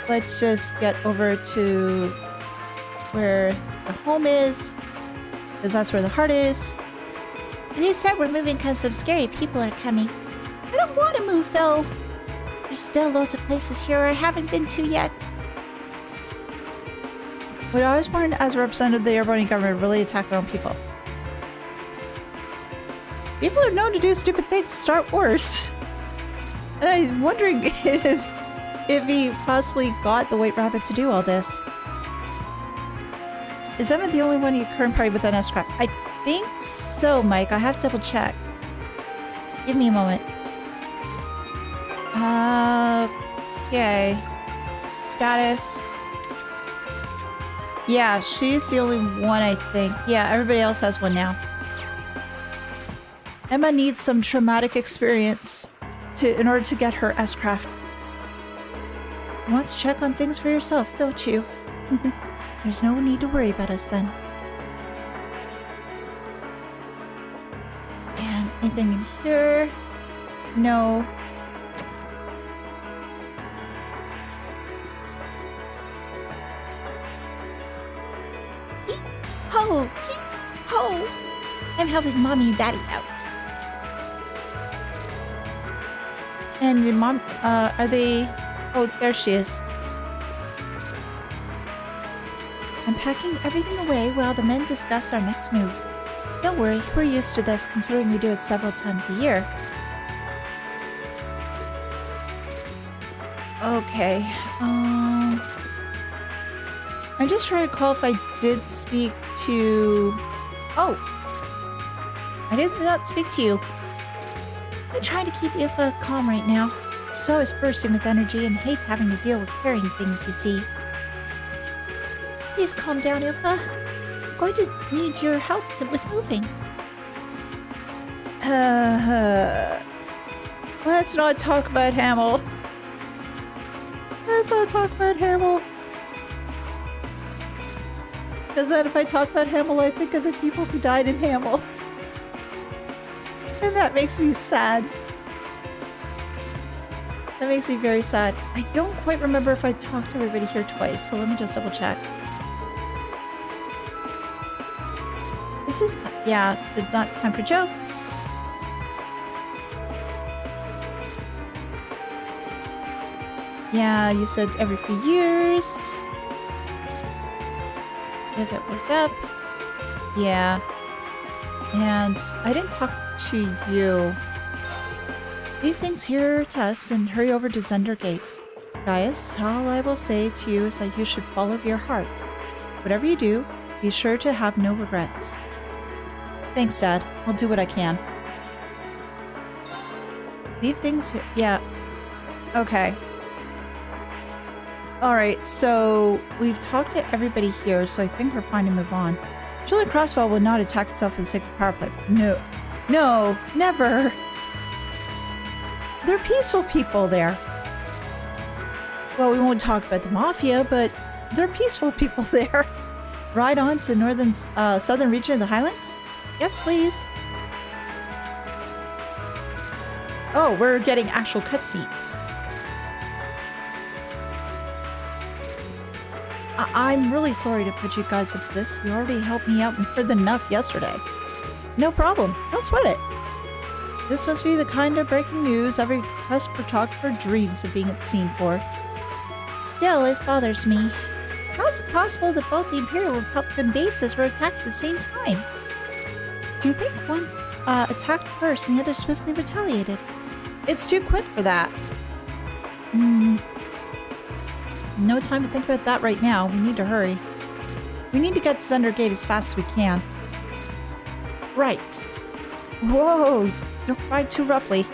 Let's just get over to where the home is. Because that's where the heart is. They said we're moving because some scary people are coming. I don't want to move though. There's still loads of places here I haven't been to yet. Would Osborne, as a representative of the Airbonian government, really attack their own people? People are known to do stupid things to start wars. And I'm wondering if he possibly got the White Rabbit to do all this. Is Emmett the only one in your current party with an S-craft? I think so, Mike. I have to double check. Give me a moment. Okay. Status. Yeah, she's the only one, I think. Yeah, everybody else has one now. Emma needs some traumatic experience in order to get her S-craft. You want to check on things for yourself, don't you? There's no need to worry about us then. And anything in here? No. Ho! Ho! I'm helping Mommy and Daddy out. And your mom, are they... Oh, there she is. I'm packing everything away while the men discuss our next move. Don't worry, we're used to this considering we do it several times a year. Okay, I'm just trying to recall if I did speak to... Oh! I did not speak to you. I'm trying to keep Ilfa calm right now. She's always bursting with energy and hates having to deal with carrying things, you see. Please calm down, Ilfa. I'm going to need your help with moving. Let's not talk about Hamel. Let's not talk about Hamel. Because then if I talk about Hamel, I think of the people who died in Hamel. And that makes me sad. That makes me very sad. I don't quite remember if I talked to everybody here twice, so let me just double check. This is, yeah, it's not time for jokes. Yeah, you said every few years. Did it work up? Yeah. And I didn't talk to you. Leave things here to us and hurry over to Zender Gate. Gaius, all I will say to you is that you should follow your heart. Whatever you do, be sure to have no regrets. Thanks, Dad. I'll do what I can. Leave things here. Yeah. Okay. Alright, so we've talked to everybody here, so I think we're fine to move on. Surely Crossbow will not attack itself with a sacred power play. No. No, never. They're peaceful people there. Well, we won't talk about the Mafia, but they're peaceful people there. Ride on to northern, southern region of the Highlands? Yes, please. Oh, we're getting actual cutscenes. I'm really sorry to put you guys up to this. You already helped me out more than enough yesterday. No problem. Don't sweat it. This must be the kind of breaking news every quest photographer dreams of being at the scene for. Still, it bothers me. How is it possible that both the Imperial and Republican bases were attacked at the same time? Do you think one attacked first and the other swiftly retaliated? It's too quick for that. No time to think about that right now. We need to hurry. We need to get to Zender Gate as fast as we can. Right. Whoa! Don't ride too roughly.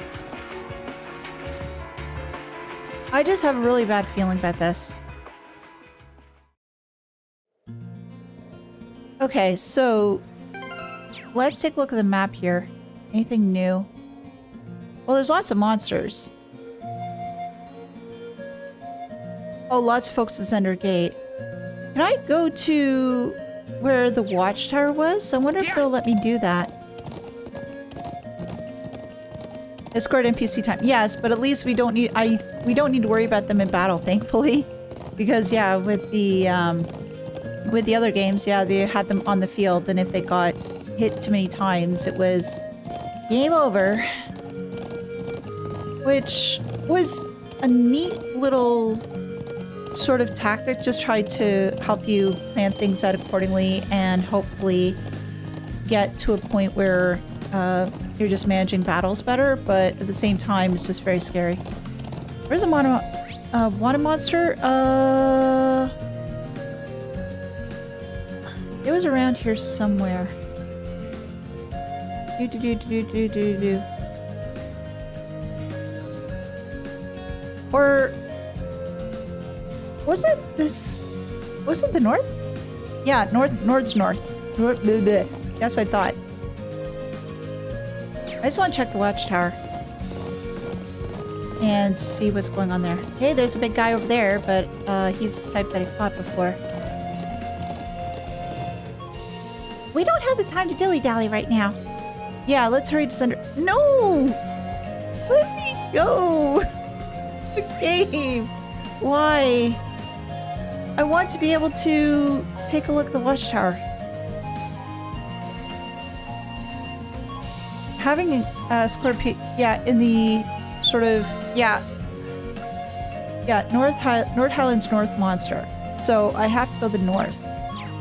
I just have a really bad feeling about this. Okay, so let's take a look at the map here. Anything new? Well, there's lots of monsters. Oh, lots of folks at Zender Gate. Can I go to where the watchtower was? I wonder if they'll let me do that. Escort NPC time. Yes, but at least we don't need to worry about them in battle, thankfully. Because yeah, with the other games, yeah, they had them on the field, and if they got hit too many times, it was game over. Which was a neat little sort of tactic, just try to help you plan things out accordingly and hopefully get to a point where you're just managing battles better, but at the same time it's just very scary. Where's a water monster? It was around here somewhere. Or was it this? Was it the north? Yeah, Nord's north. That's what I thought. I just want to check the watchtower and see what's going on there. Hey, there's a big guy over there, but he's the type that I fought before. We don't have the time to dilly-dally right now. Yeah, let's hurry to Zender. No! Let me go! The game! Why? I want to be able to take a look at the watchtower. Having a scorpion, yeah, in the sort of, yeah, Nord Highlands North monster. So I have to go to the north.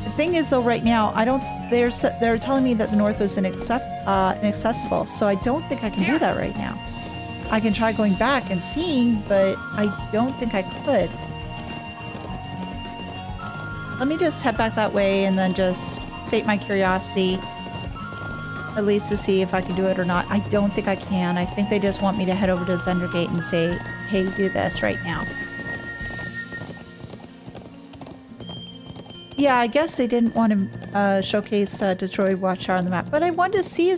The thing is, though, right now I don't. They're telling me that the north was inaccessible, so I don't think I can do that right now. I can try going back and seeing, but I don't think I could. Let me just head back that way and then just sate my curiosity, at least to see if I can do it or not. I don't think I can. I think they just want me to head over to Zender Gate and say, hey, do this right now. Yeah, I guess they didn't want to showcase Destroyed Watchtower on the map, but I wanted to see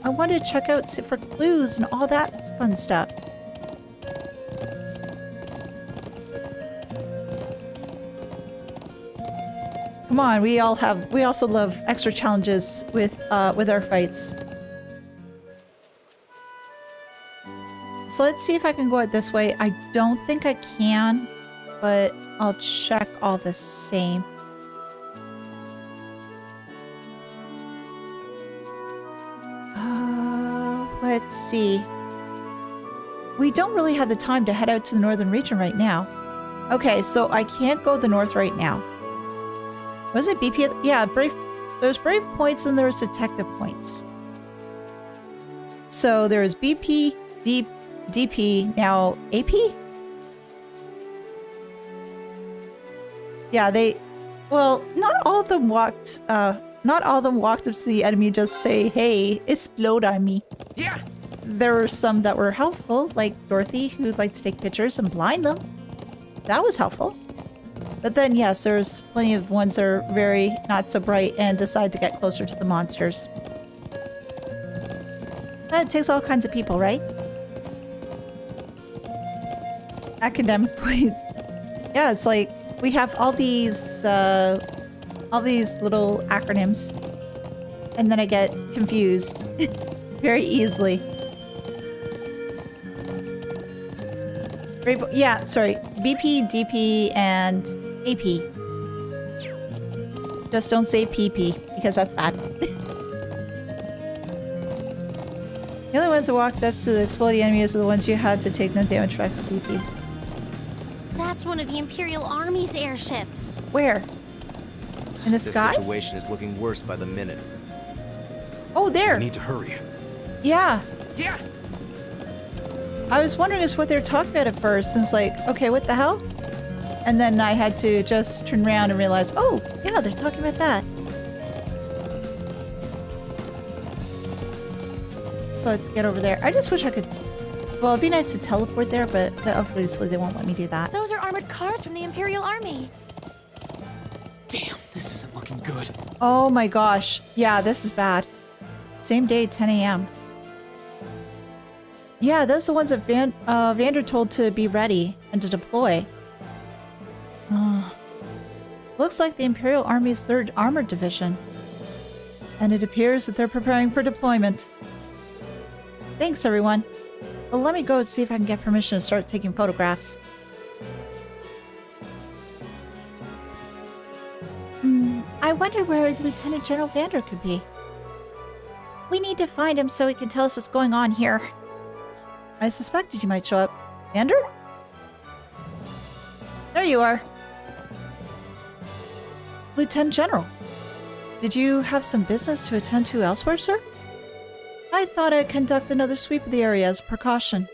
I wanted to check out for clues and all that fun stuff. Come on, we also love extra challenges with our fights. So let's see if I can go out this way. I don't think I can, but I'll check all the same. Let's see. We don't really have the time to head out to the northern region right now. Okay, so I can't go the north right now. Was it BP? Yeah, There's brave points and there's detective points. So there's BP, DP, now AP? Yeah, well, not all of them walked up to the enemy and just say, hey, explode on me. Yeah. There were some that were helpful, like Dorothy, who liked to take pictures and blind them. That was helpful. But then, yes, there's plenty of ones that are very not so bright and decide to get closer to the monsters. It takes all kinds of people, right? Academic points. Yeah, it's like we have all these little acronyms, and then I get confused very easily. Yeah, sorry. BP, DP, and AP. Just don't say PP, because that's bad. The only ones that walked up to the exploding enemies are the ones you had to take no damage back to BP. That's one of the Imperial Army's airships. Where? In the This sky? situation is looking worse by the minute. Oh, there! I need to hurry. Yeah. Yeah. I was wondering just what they were talking about at first, and it's like, okay, what the hell? And then I had to just turn around and realize, oh, yeah, they're talking about that. So let's get over there. I just wish I could... Well, it'd be nice to teleport there, but obviously they won't let me do that. Those are armored cars from the Imperial Army. Damn, this isn't looking good. Oh my gosh. Yeah, this is bad. Same day, 10 a.m. Yeah, those are the ones that Vander told to be ready and to deploy. Looks like the Imperial Army's 3rd Armored Division. And it appears that they're preparing for deployment. Thanks, everyone. Well, let me go and see if I can get permission to start taking photographs. I wonder where Lieutenant General Vander could be. We need to find him so he can tell us what's going on here. I suspected you might show up. Vander? There you are. Lieutenant General. Did you have some business to attend to elsewhere, sir? I thought I'd conduct another sweep of the area as a precaution.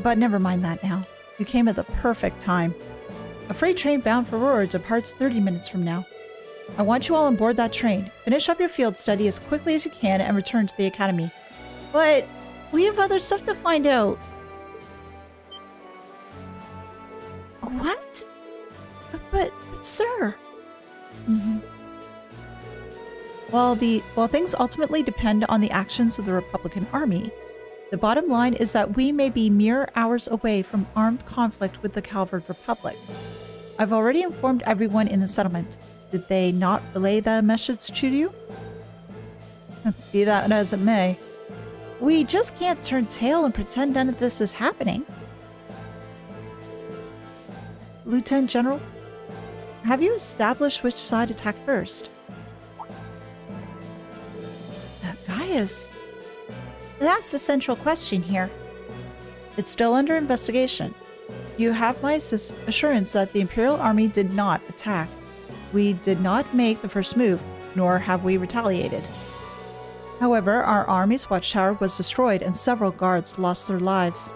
But never mind that now. You came at the perfect time. A freight train bound for Aurora departs 30 minutes from now. I want you all on board that train. Finish up your field study as quickly as you can and return to the academy. But we have other stuff to find out. What? But sir. While things ultimately depend on the actions of the Republican Army, the bottom line is that we may be mere hours away from armed conflict with the Calvard Republic. I've already informed everyone in the settlement. Did they not relay the message to you? Be that as it may, we just can't turn tail and pretend none of this is happening. Lieutenant General, have you established which side attacked first? Gaius, that's the central question here. It's still under investigation. You have my assurance that the Imperial Army did not attack. We did not make the first move, nor have we retaliated. However, our army's watchtower was destroyed and several guards lost their lives.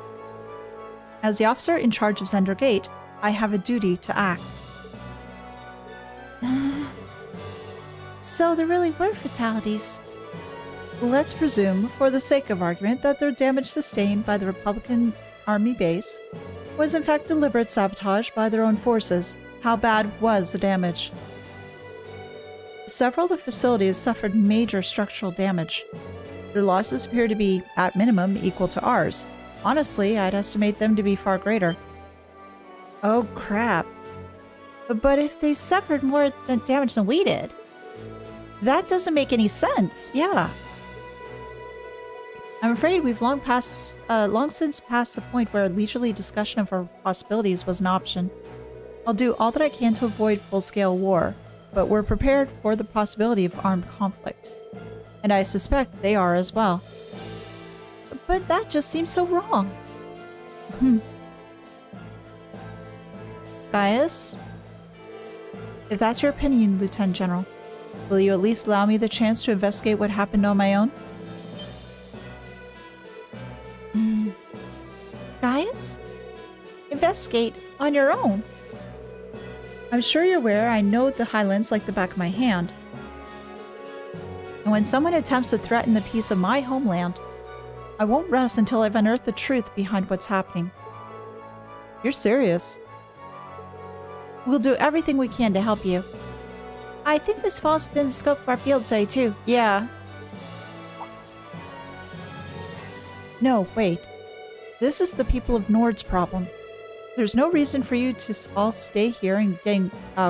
As the officer in charge of Zender Gate, I have a duty to act. So there really were fatalities. Let's presume, for the sake of argument, that the damage sustained by the Republican Army base was in fact deliberate sabotage by their own forces. How bad was the damage? Several of the facilities suffered major structural damage. Their losses appear to be, at minimum, equal to ours. Honestly, I'd estimate them to be far greater. Oh crap. But if they suffered more damage than we did, that doesn't make any sense. Yeah. I'm afraid we've long since passed the point where leisurely discussion of our possibilities was an option. I'll do all that I can to avoid full-scale war, but we're prepared for the possibility of armed conflict. And I suspect they are as well. But that just seems so wrong. Gaius? If that's your opinion, Lieutenant General, Will you at least allow me the chance to investigate what happened on my own? Guys? Investigate on your own? I'm sure you're aware I know the Highlands like the back of my hand. And when someone attempts to threaten the peace of my homeland, I won't rest until I've unearthed the truth behind what's happening. You're serious. We'll do everything we can to help you. I think this falls within the scope of our field study too. Yeah. No, wait. This is the people of Nord's problem. There's no reason for you to all stay here and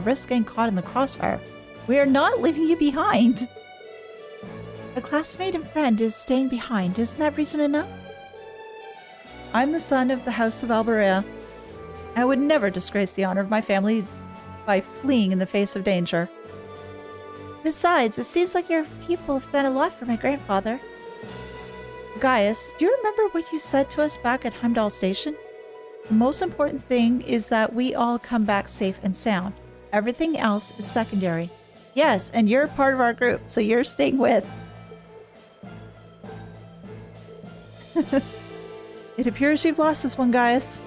risk getting caught in the crossfire. We are not leaving you behind. A classmate and friend is staying behind. Isn't that reason enough? I'm the son of the House of Alberea. I would never disgrace the honor of my family by fleeing in the face of danger. Besides, it seems like your people have done a lot for my grandfather. Gaius, do you remember what you said to us back at Heimdall Station? The most important thing is that we all come back safe and sound. Everything else is secondary. Yes, and you're part of our group, so you're staying with. It appears you've lost this one, Gaius.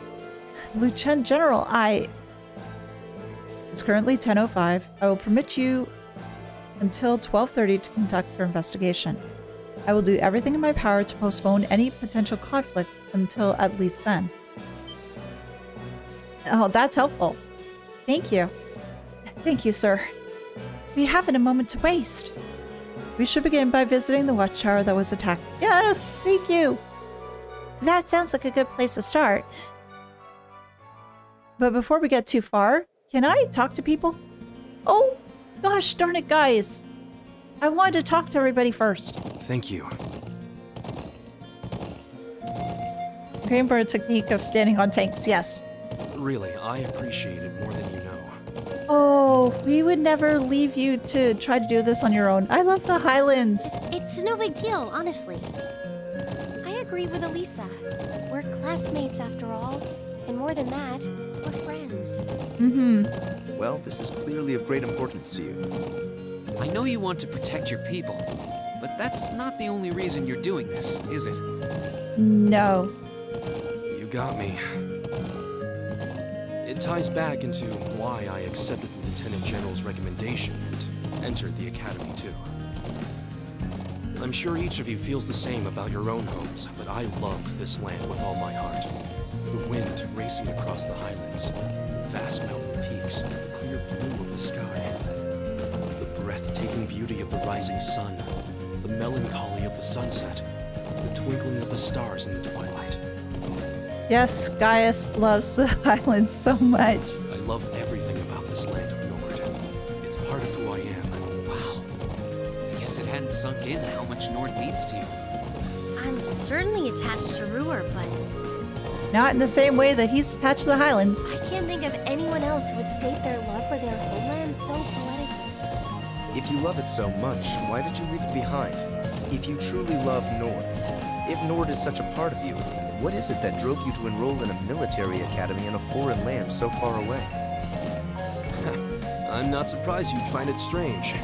Lieutenant General, It's currently 10:05. I will permit you until 12:30 to conduct your investigation. I will do everything in my power to postpone any potential conflict until at least then. Oh, that's helpful. Thank you. Thank you, sir. We haven't a moment to waste. We should begin by visiting the watchtower that was attacked. Yes, thank you. That sounds like a good place to start. But before we get too far, can I talk to people? Oh, gosh darn it, guys. I wanted to talk to everybody first. Thank you. Greenbird technique of standing on tanks, yes. Really, I appreciate it more than you know. Oh, we would never leave you to try to do this on your own. I love the Highlands. It's no big deal, honestly. I agree with Alisa. We're classmates after all. And more than that, we're friends. Mm-hmm. Well, this is clearly of great importance to you. I know you want to protect your people, but that's not the only reason you're doing this, is it? No. You got me. It ties back into why I accepted the Lieutenant General's recommendation and entered the Academy too. I'm sure each of you feels the same about your own homes, but I love this land with all my heart. The wind racing across the highlands, the vast mountain peaks, the clear blue of the sky, the breathtaking beauty of the rising sun, the melancholy of the sunset, the twinkling of the stars in the twilight. Yes, Gaius loves the Highlands so much. I love everything about this land of Nord. It's part of who I am. Wow. I guess it hadn't sunk in how much Nord means to you. I'm certainly attached to Ruhr, but Not in the same way that he's attached to the Highlands. I can't think of anyone else who would state their love for their homeland so poetically. If you love it so much, why did you leave it behind? If you truly love Nord, if Nord is such a part of you, what is it that drove you to enroll in a military academy in a foreign land so far away? I'm not surprised you'd find it strange.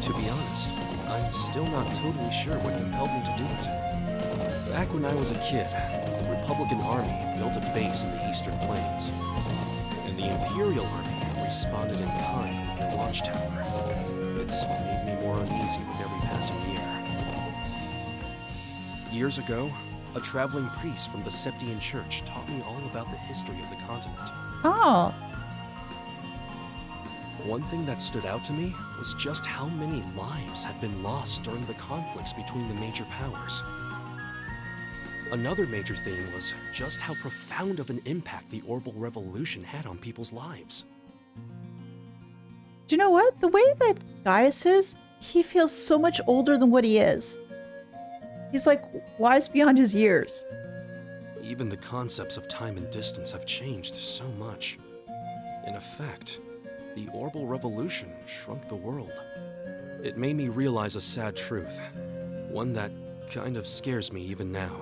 To be honest, I'm still not totally sure what compelled me to do it. Back when I was a kid, the Republican Army built a base in the Eastern Plains, and the Imperial Army responded in kind with their watchtower. It's made me more uneasy with every passing year. Years ago, a traveling priest from the Septian Church taught me all about the history of the continent. Oh. One thing that stood out to me was just how many lives had been lost during the conflicts between the major powers. Another major theme was just how profound of an impact the Orbital Revolution had on people's lives. Do you know what? The way that Gaius is, he feels so much older than what he is. He's like wise beyond his years. Even the concepts of time and distance have changed so much. In effect, the Orbital Revolution shrunk the world. It made me realize a sad truth, one that kind of scares me even now.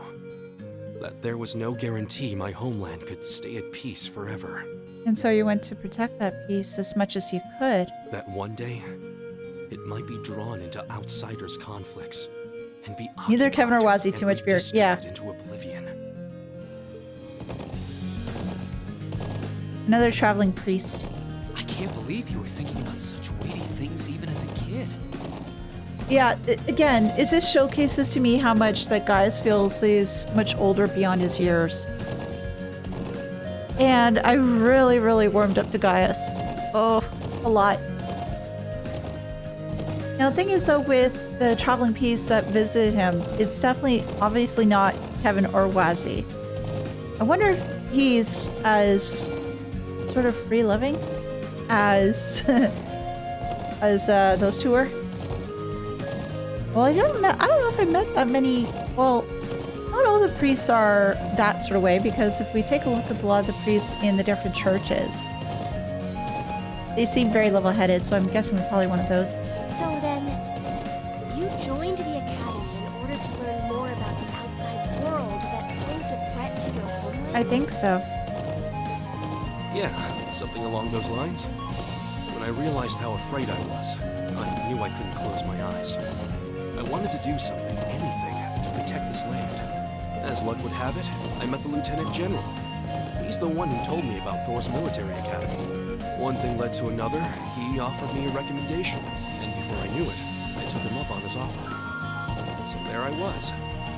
That there was no guarantee my homeland could stay at peace forever. And so you went to protect that peace as much as you could. That one day, it might be drawn into outsiders' conflicts and be Neither Kevin or occupied Wazzy too and much beer. Yeah. redistributed into oblivion. Another traveling priest. I can't believe you were thinking about such weighty things even as a kid. Yeah, again, it just showcases to me how much that Gaius feels he's much older beyond his years. And I really, really warmed up to Gaius. Oh, a lot. Now, the thing is, though, with the traveling piece that visited him, it's definitely, obviously not Kevin or Wazzy. I wonder if he's as sort of free-living as as those two were. Well, I don't know if I met that many. Well, not all the priests are that sort of way, because if we take a look at a lot of the priests in the different churches, they seem very level-headed, so I'm guessing we're probably one of those. So then, you joined the Academy in order to learn more about the outside world that posed a threat to your homeland? I think so. Yeah, something along those lines. When I realized how afraid I was, I knew I couldn't close my eyes. I wanted to do something, anything, to protect this land. As luck would have it, I met the Lieutenant General. He's the one who told me about Thor's military academy. One thing led to another, he offered me a recommendation, and before I knew it, I took him up on his offer. So there I was,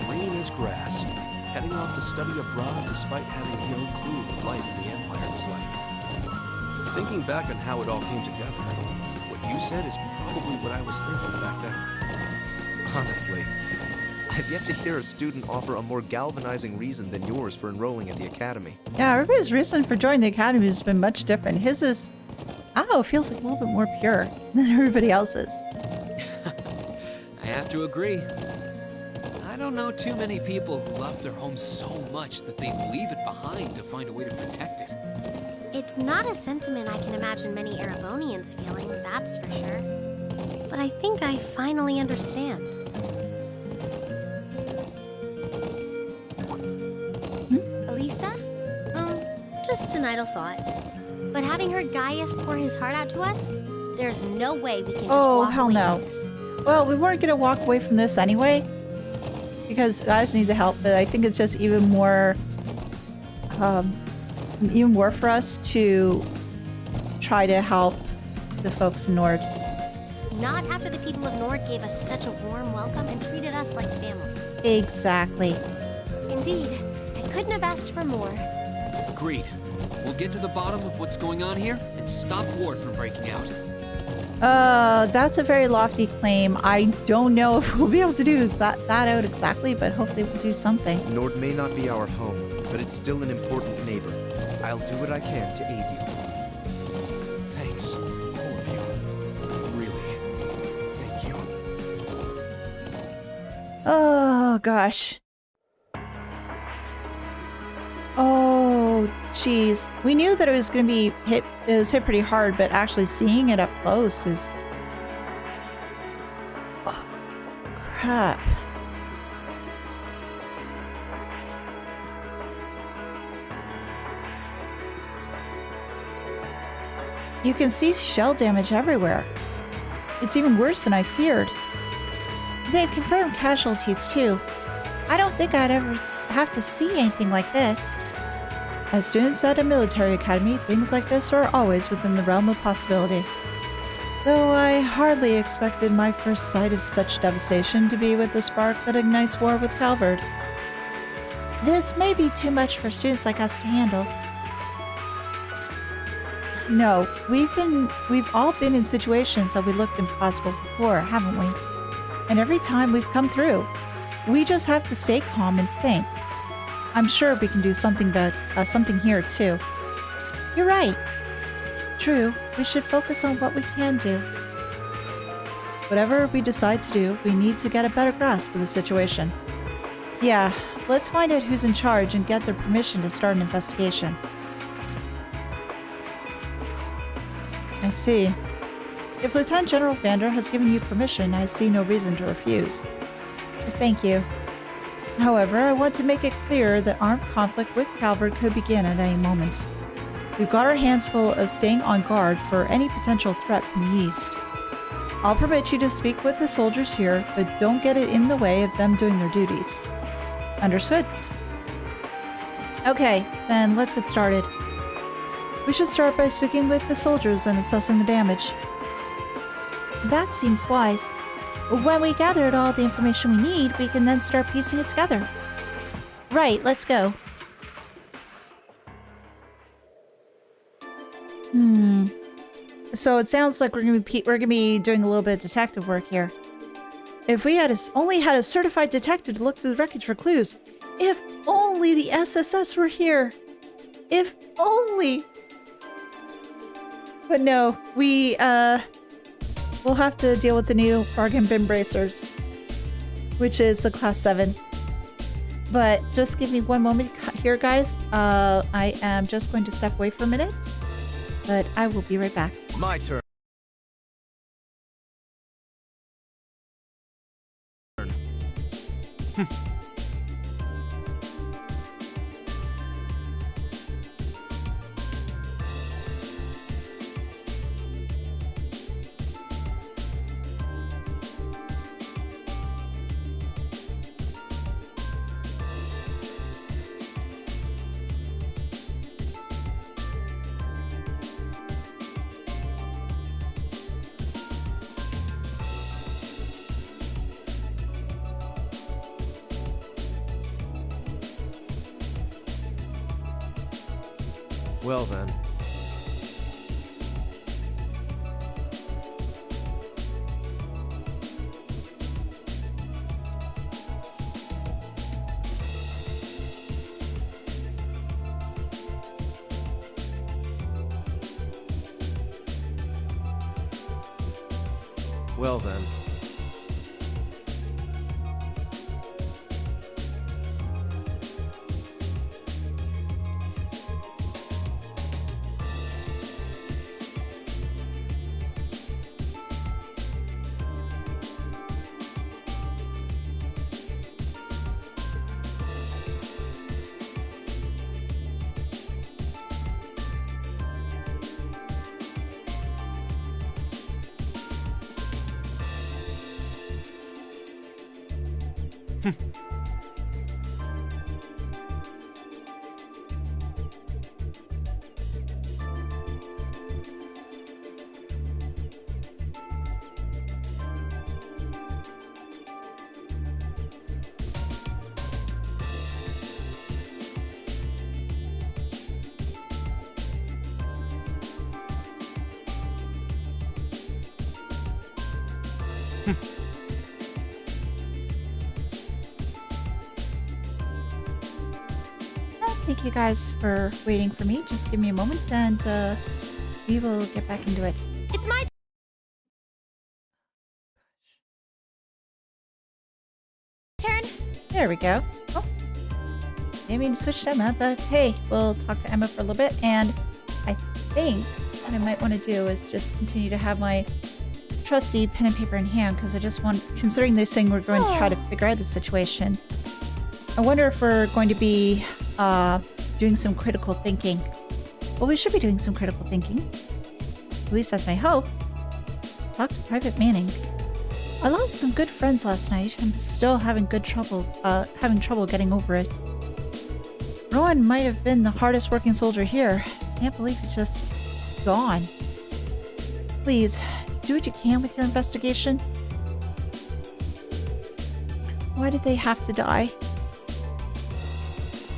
green as grass, heading off to study abroad despite having no clue what life in the Empire was like. Thinking back on how it all came together, what you said is probably what I was thinking back then. Honestly, I've yet to hear a student offer a more galvanizing reason than yours for enrolling at the Academy. Yeah, everybody's reason for joining the Academy has been much different. His is, I don't know, it feels like a little bit more pure than everybody else's. I have to agree. I don't know too many people who love their home so much that they leave it behind to find a way to protect it. It's not a sentiment I can imagine many Erebonians feeling, that's for sure. But I think I finally understand. Alisa? Just an idle thought. But having heard Gaius pour his heart out to us, there's no way we can just walk hell away no. from this. Well, we weren't going to walk away from this anyway, because guys need the help, but I think it's just even more for us to try to help the folks in Nord. Not after the people of Nord gave us such a warm welcome and treated us like family. Exactly. Indeed, I couldn't have asked for more. Agreed. We'll get to the bottom of what's going on here and stop war from breaking out. That's a very lofty claim. I don't know if we'll be able to do that out exactly, but hopefully we'll do something. Nord may not be our home, but it's still an important neighbor. I'll do what I can to aid you. Thanks, all of you. Really, thank you. Oh, gosh. Oh, jeez. We knew that it was going to be hit. It was hit pretty hard, but actually seeing it up close is... Oh, crap. You can see shell damage everywhere. It's even worse than I feared. They've confirmed casualties, too. I don't think I'd ever have to see anything like this. As students at a military academy, things like this are always within the realm of possibility. Though I hardly expected my first sight of such devastation to be with the spark that ignites war with Calvard. This may be too much for students like us to handle. No, we've all been in situations that we looked impossible before, haven't we? And every time we've come through, we just have to stay calm and think. I'm sure we can do something about something here too. You're right. True, we should focus on what we can do. Whatever we decide to do, we need to get a better grasp of the situation. Yeah, let's find out who's in charge and get their permission to start an investigation. I see. If Lieutenant General Vander has given you permission, I see no reason to refuse. Thank you. However, I want to make it clear that armed conflict with Calvard could begin at any moment. We've got our hands full of staying on guard for any potential threat from the east. I'll permit you to speak with the soldiers here, but don't get it in the way of them doing their duties. Understood? Okay, then let's get started. We should start by speaking with the soldiers and assessing the damage. That seems wise. When we gathered all the information we need, we can then start piecing it together. Right, let's go. So it sounds like we're gonna be doing a little bit of detective work here. If we had only had a certified detective to look through the wreckage for clues. If only the SSS were here. If only. But no, we'll have to deal with the new bargain bin bracers, which is the class 7. But just give me one moment here, guys. I am just going to step away for a minute, but I will be right back. My turn. Well then. Well then. Thank you guys for waiting for me. Just give me a moment and we will get back into it. It's my turn. There we go. Oh, didn't mean to switch to Emma, but hey, we'll talk to Emma for a little bit. And I think what I might want to do is just continue to have my trusty pen and paper in hand, because I just want, considering this thing, we're going to try to figure out the situation. I wonder if we're going to be doing some critical thinking. Well, we should be doing some critical thinking. At least that's my hope. Talk to Private Manning. I lost some good friends last night. I'm still having trouble getting over it. Rowan might have been the hardest working soldier here. Can't believe he's just gone. Please, do what you can with your investigation. Why did they have to die?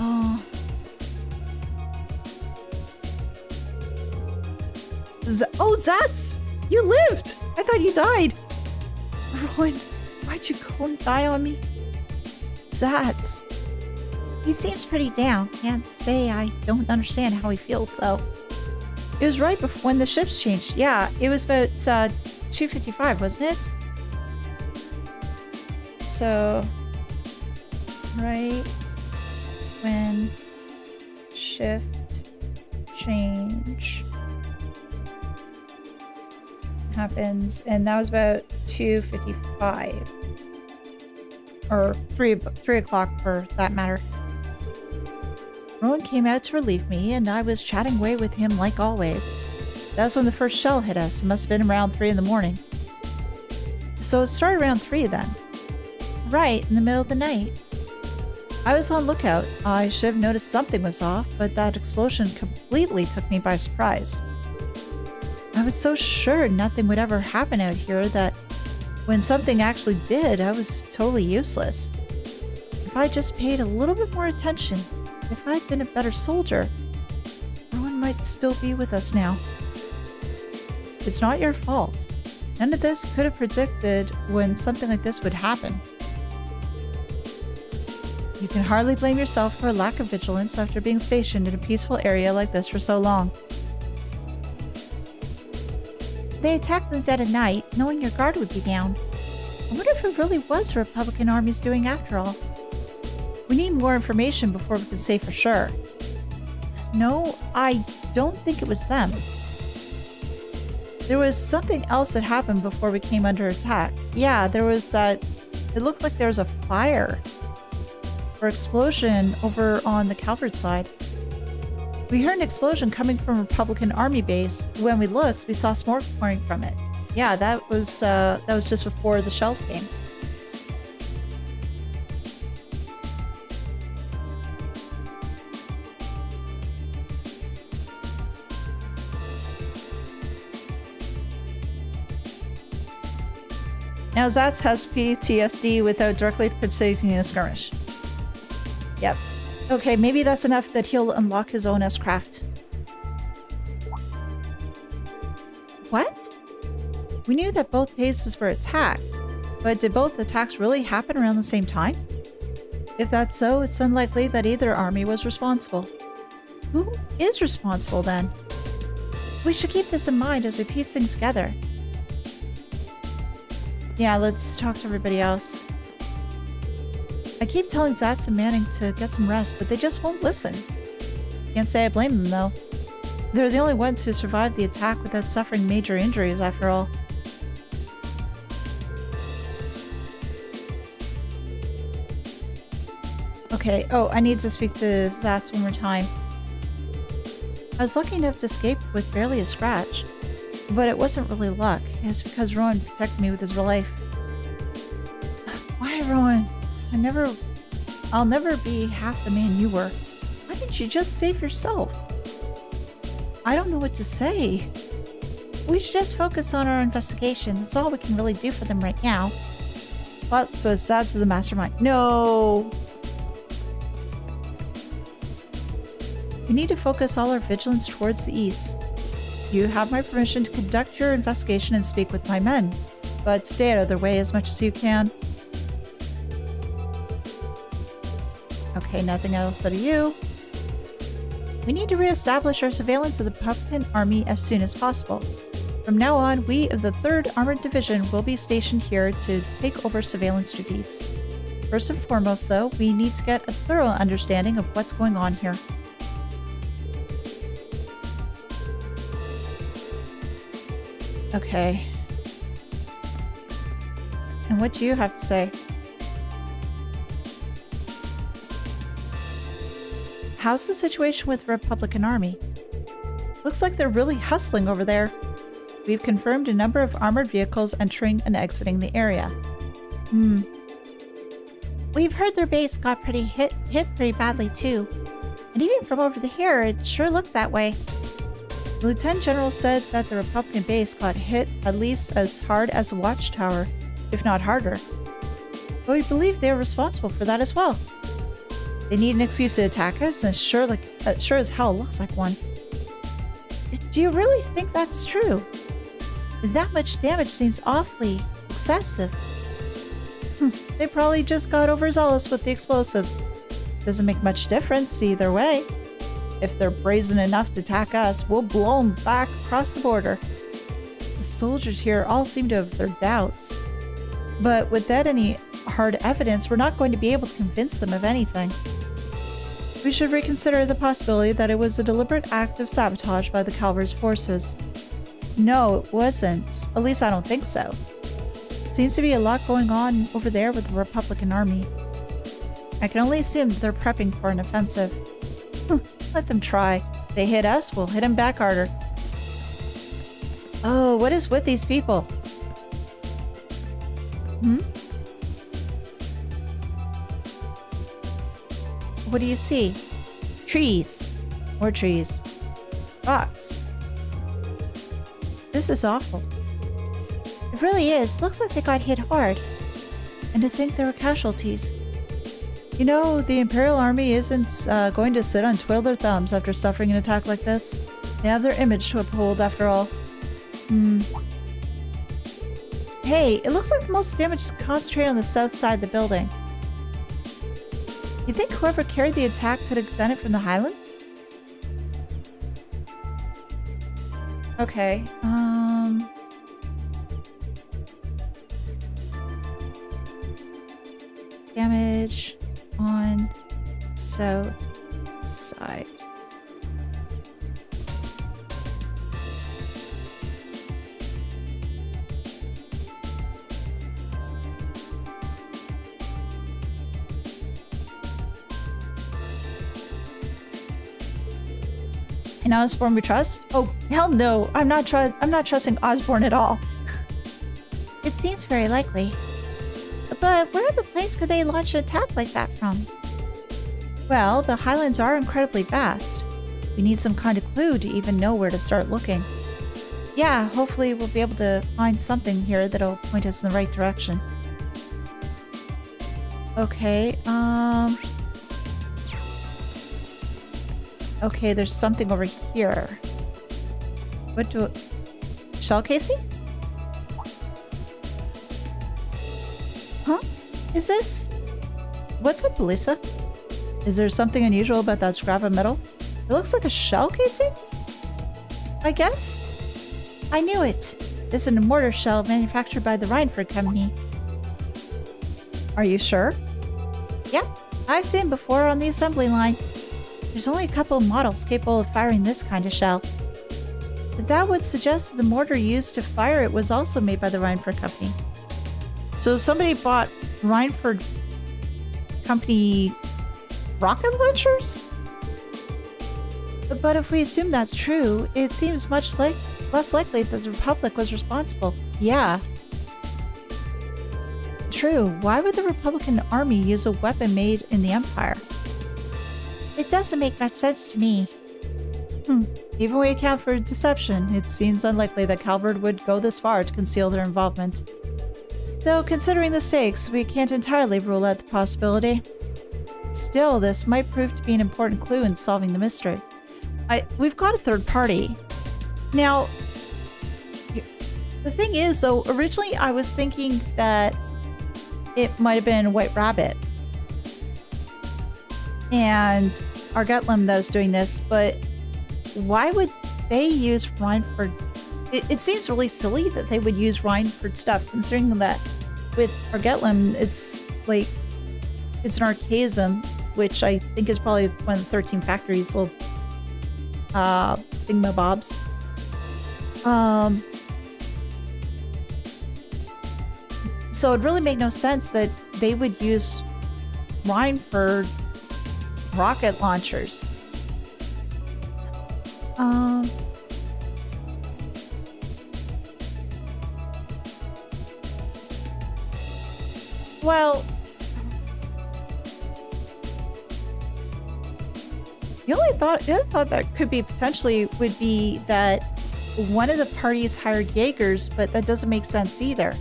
Oh. Oh, Zats! You lived! I thought you died! Rowan, why'd you go and die on me? Zats. He seems pretty down. Can't say I don't understand how he feels, though. It was right before when the shifts changed. Yeah, it was about 2:55, wasn't it? So, right when shift change happens, and that was about 2:55, or 3 o'clock for that matter. Rowan came out to relieve me, and I was chatting away with him like always. That was when the first shell hit us. It must have been around 3 in the morning. So it started around 3 then. Right in the middle of the night. I was on lookout. I should have noticed something was off, but that explosion completely took me by surprise. I was so sure nothing would ever happen out here that when something actually did, I was totally useless. If I just paid a little bit more attention, if I'd been a better soldier, Rowan might still be with us now. It's not your fault. None of this could have predicted when something like this would happen. You can hardly blame yourself for a lack of vigilance after being stationed in a peaceful area like this for so long. They attacked in the dead of night, knowing your guard would be down. I wonder if it really was the Republican army's doing after all. We need more information before we can say for sure. No, I don't think it was them. There was something else that happened before we came under attack. Yeah, there was that... It looked like there was a fire or explosion over on the Calvert side. We heard an explosion coming from a Republican army base. When we looked, we saw smoke pouring from it. Yeah, that was just before the shells came. Now Zats has PTSD without directly participating in a skirmish. Yep. Okay, maybe that's enough that he'll unlock his own S-craft. What? We knew that both bases were attacked, but did both attacks really happen around the same time? If that's so, it's unlikely that either army was responsible. Who is responsible then? We should keep this in mind as we piece things together. Yeah, let's talk to everybody else. I keep telling Zats and Manning to get some rest, but they just won't listen. Can't say I blame them, though. They're the only ones who survived the attack without suffering major injuries, after all. Okay, oh, I need to speak to Zats one more time. I was lucky enough to escape with barely a scratch, but it wasn't really luck. It's because Rowan protected me with his real life. Why, Rowan? I'll never be half the man you were. Why didn't you just save yourself? I don't know what to say. We should just focus on our investigation. That's all we can really do for them right now. But so Zats is the mastermind. No! We need to focus all our vigilance towards the east. You have my permission to conduct your investigation and speak with my men, but stay out of their way as much as you can. Okay, nothing else out of you. We need to re-establish our surveillance of the Republican Army as soon as possible. From now on, we of the 3rd Armored Division will be stationed here to take over surveillance duties. First and foremost, though, we need to get a thorough understanding of what's going on here. Okay. And what do you have to say? How's the situation with the Republican Army? Looks like they're really hustling over there. We've confirmed a number of armored vehicles entering and exiting the area. We've heard their base got hit pretty badly too. And even from over here, it sure looks that way. The Lieutenant General said that the Republican base got hit at least as hard as a watchtower, if not harder. But we believe they are responsible for that as well. They need an excuse to attack us, and sure as hell looks like one. Do you really think that's true? That much damage seems awfully excessive. They probably just got overzealous with the explosives. Doesn't make much difference either way. If they're brazen enough to attack us, we'll blow them back across the border. The soldiers here all seem to have their doubts. But without any hard evidence, we're not going to be able to convince them of anything. We should reconsider the possibility that it was a deliberate act of sabotage by the Calver's forces. No, it wasn't. At least I don't think so. Seems to be a lot going on over there with the Republican Army. I can only assume that they're prepping for an offensive. Let them try. If they hit us, we'll hit them back harder. Oh, what is with these people? Hmm? What do you see? Trees. More trees. Rocks. This is awful. It really is. Looks like they got hit hard. And to think there were casualties. You know, the Imperial Army isn't going to sit and twiddle their thumbs after suffering an attack like this. They have their image to uphold, after all. Hey, it looks like the most damage is concentrated on the south side of the building. You think whoever carried the attack could have done it from the Highland? Okay, damage on south side. And Osborne we trust? Oh, hell no. I'm not trusting Osborne at all. It seems very likely. But where in the place could they launch an attack like that from? Well, the Highlands are incredibly vast. We need some kind of clue to even know where to start looking. Yeah, hopefully we'll be able to find something here that'll point us in the right direction. Okay, okay, there's something over here. What do... Shell casing? Huh? Is this... What's up, Alisa? Is there something unusual about that scrap of metal? It looks like a shell casing? I guess? I knew it. This is a mortar shell manufactured by the Reinford Company. Are you sure? Yep. I've seen before on the assembly line. There's only a couple of models capable of firing this kind of shell. That would suggest that the mortar used to fire it was also made by the Reinford Company. So somebody bought Reinford Company rocket launchers? But if we assume that's true, it seems much less likely that the Republic was responsible. Yeah. True. Why would the Republican Army use a weapon made in the Empire? It doesn't make much sense to me. Even when we account for deception, it seems unlikely that Calvert would go this far to conceal their involvement. Though, considering the stakes, we can't entirely rule out the possibility. Still, this might prove to be an important clue in solving the mystery. We've got a third party. Now, the thing is, though, originally I was thinking that it might have been White Rabbit and Argetlum that was doing this, but why would they use Reinford? It seems really silly that they would use Reinford stuff, considering that with Argetlum, it's like, it's an archaism, which I think is probably one of the 13 factories, little thingamabobs. So it'd really make no sense that they would use Reinford rocket launchers. Well, the other thought that could be potentially would be that one of the parties hired Jaegers, but that doesn't make sense either.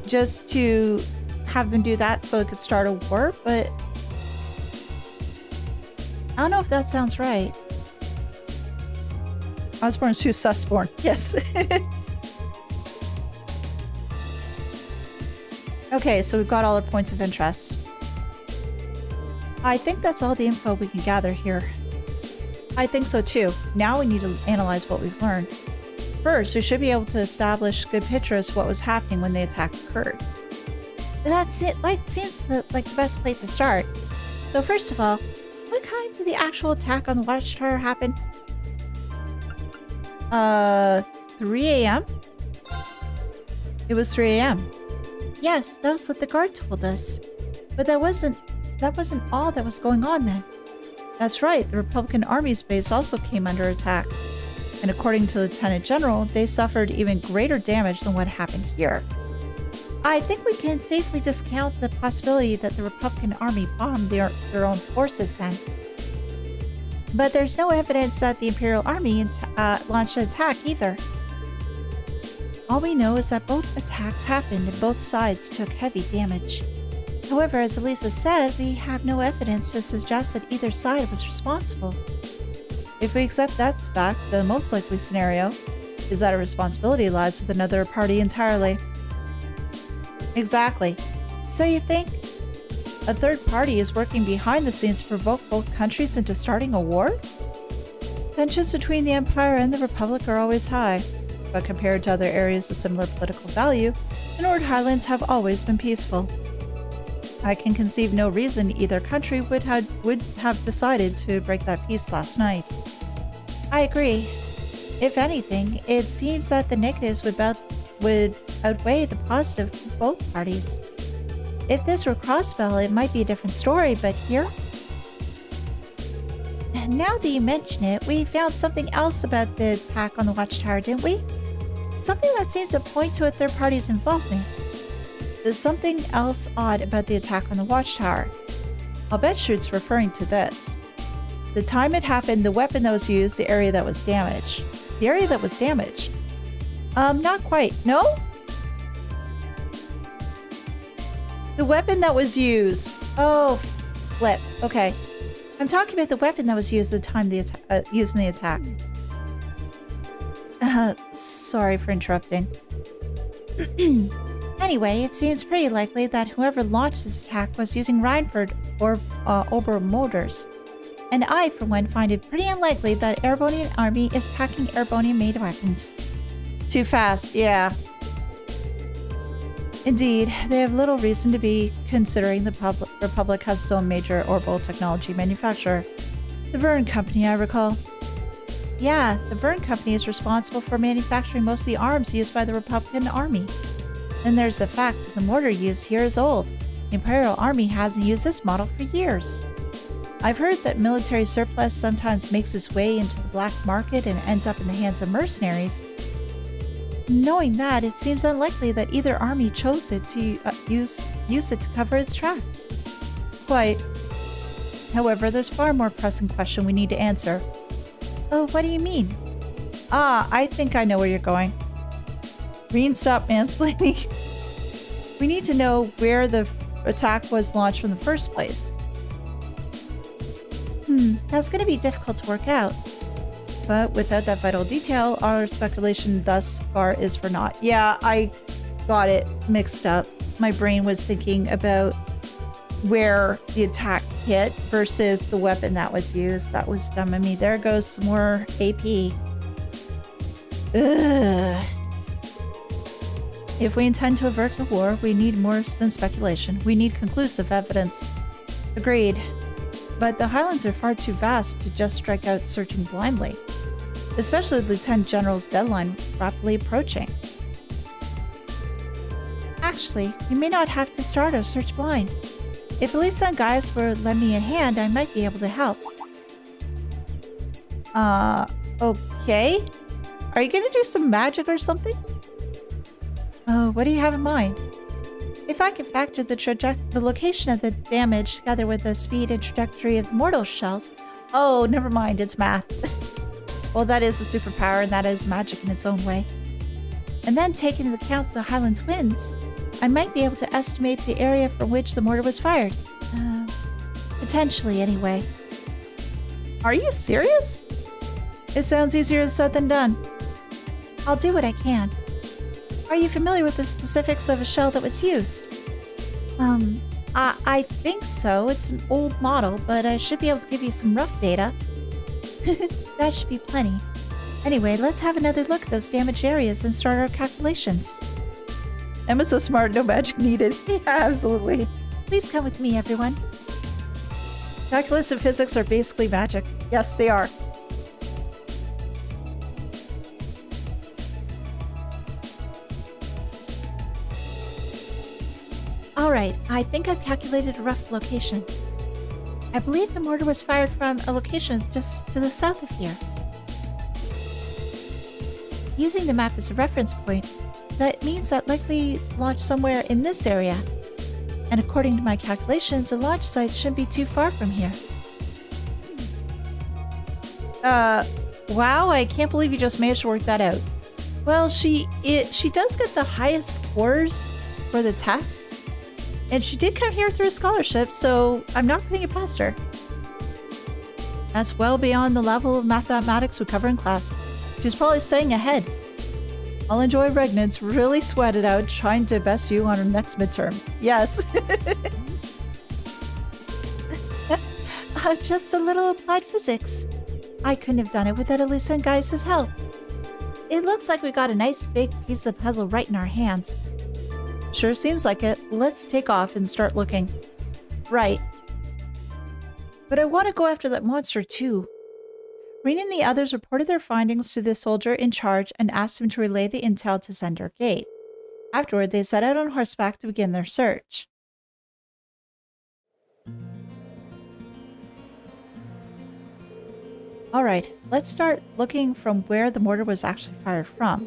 Just to have them do that so it could start a war, but I don't know if that sounds right. Osborne's too susborn. Yes. Okay, so we've got all our points of interest. I think that's all the info we can gather here. I think so too. Now we need to analyze what we've learned. First, we should be able to establish a good picture as to what was happening when the attack occurred. That's it. Seems like the best place to start. So first of all, what time did the actual attack on the Watchtower happen? 3 a.m.? It was 3 a.m. Yes, that was what the guard told us. But that wasn't all that was going on then. That's right, the Republican Army's base also came under attack. And according to Lieutenant General, they suffered even greater damage than what happened here. I think we can safely discount the possibility that the Republican Army bombed their own forces then. But there's no evidence that the Imperial Army launched an attack either. All we know is that both attacks happened and both sides took heavy damage. However, as Alisa said, we have no evidence to suggest that either side was responsible. If we accept that fact, the most likely scenario is that a responsibility lies with another party entirely. Exactly. So you think a third party is working behind the scenes to provoke both countries into starting a war? Tensions between the Empire and the Republic are always high, but compared to other areas of similar political value, the Nord Highlands have always been peaceful. I can conceive no reason either country would have decided to break that peace last night. I agree. If anything, it seems that the negatives would outweigh the positive for both parties. If this were Crossbell, it might be a different story, but here? Now that you mention it, we found something else about the attack on the Watchtower, didn't we? Something that seems to point to a third party's involvement. There's something else odd about the attack on the Watchtower. I'll bet Shrewd's referring to this. The time it happened, the weapon that was used, the area that was damaged. The area that was damaged? Not quite. No? The weapon that was used. Oh, flip. Okay. I'm talking about the weapon that was used at the time used in the attack. Sorry for interrupting. Anyway, it seems pretty likely that whoever launched this attack was using Reinford or Ober motors. And I, for one, find it pretty unlikely that Erebonian army is packing Erebonian-made weapons. Too fast, yeah. Indeed, they have little reason to be, considering the Republic has its own major orbital technology manufacturer. The Verne Company, I recall. Yeah, the Verne Company is responsible for manufacturing most of the arms used by the Republican Army. Then there's the fact that the mortar used here is old. The Imperial Army hasn't used this model for years. I've heard that military surplus sometimes makes its way into the black market and ends up in the hands of mercenaries. Knowing that, it seems unlikely that either army chose it to use it to cover its tracks. Quite. However, there's far more pressing question we need to answer. Oh, what do you mean? I think I know where you're going. Rean, stop mansplaining. We need to know where the attack was launched from the first place. That's going to be difficult to work out. But without that vital detail, our speculation thus far is for naught. Yeah, I got it mixed up. My brain was thinking about where the attack hit versus the weapon that was used. That was dumb of me. There goes some more AP. Ugh. If we intend to avert the war, we need more than speculation. We need conclusive evidence. Agreed. But the Highlands are far too vast to just strike out searching blindly, especially with Lieutenant General's deadline rapidly approaching. Actually, we may not have to start our search blind. If Alisa and guys would lend me a hand, I might be able to help. Okay. Are you gonna do some magic or something? Oh, what do you have in mind? If I can factor the location of the damage together with the speed and trajectory of the mortal shells... Oh, never mind, it's math. Well, that is a superpower, and that is magic in its own way. And then, taking into account the Highlands winds, I might be able to estimate the area from which the mortar was fired. Potentially, anyway. Are you serious? It sounds easier said than done. I'll do what I can. Are you familiar with the specifics of a shell that was used? I think so. It's an old model, but I should be able to give you some rough data. That should be plenty. Anyway, let's have another look at those damaged areas and start our calculations. Emma's so smart, no magic needed. Yeah, absolutely. Please come with me, everyone. Calculus and physics are basically magic. Yes, they are. Alright, I think I've calculated a rough location. I believe the mortar was fired from a location just to the south of here. Using the map as a reference point, that means that likely launched somewhere in this area. And according to my calculations, the launch site shouldn't be too far from here. Wow, I can't believe you just managed to work that out. Well, she does get the highest scores for the tests. And she did come here through a scholarship, so I'm not putting it past her. That's well beyond the level of mathematics we cover in class. She's probably staying ahead. I'll enjoy Regnant's really sweated out trying to best you on her next midterms. Yes. Just a little applied physics. I couldn't have done it without Alisa and Gaius' help. It looks like we got a nice big piece of the puzzle right in our hands. Sure seems like it. Let's take off and start looking. Right. But I want to go after that monster too. Rean and the others reported their findings to the soldier in charge and asked him to relay the intel to Zender Gate. Afterward, they set out on horseback to begin their search. Alright, let's start looking from where the mortar was actually fired from.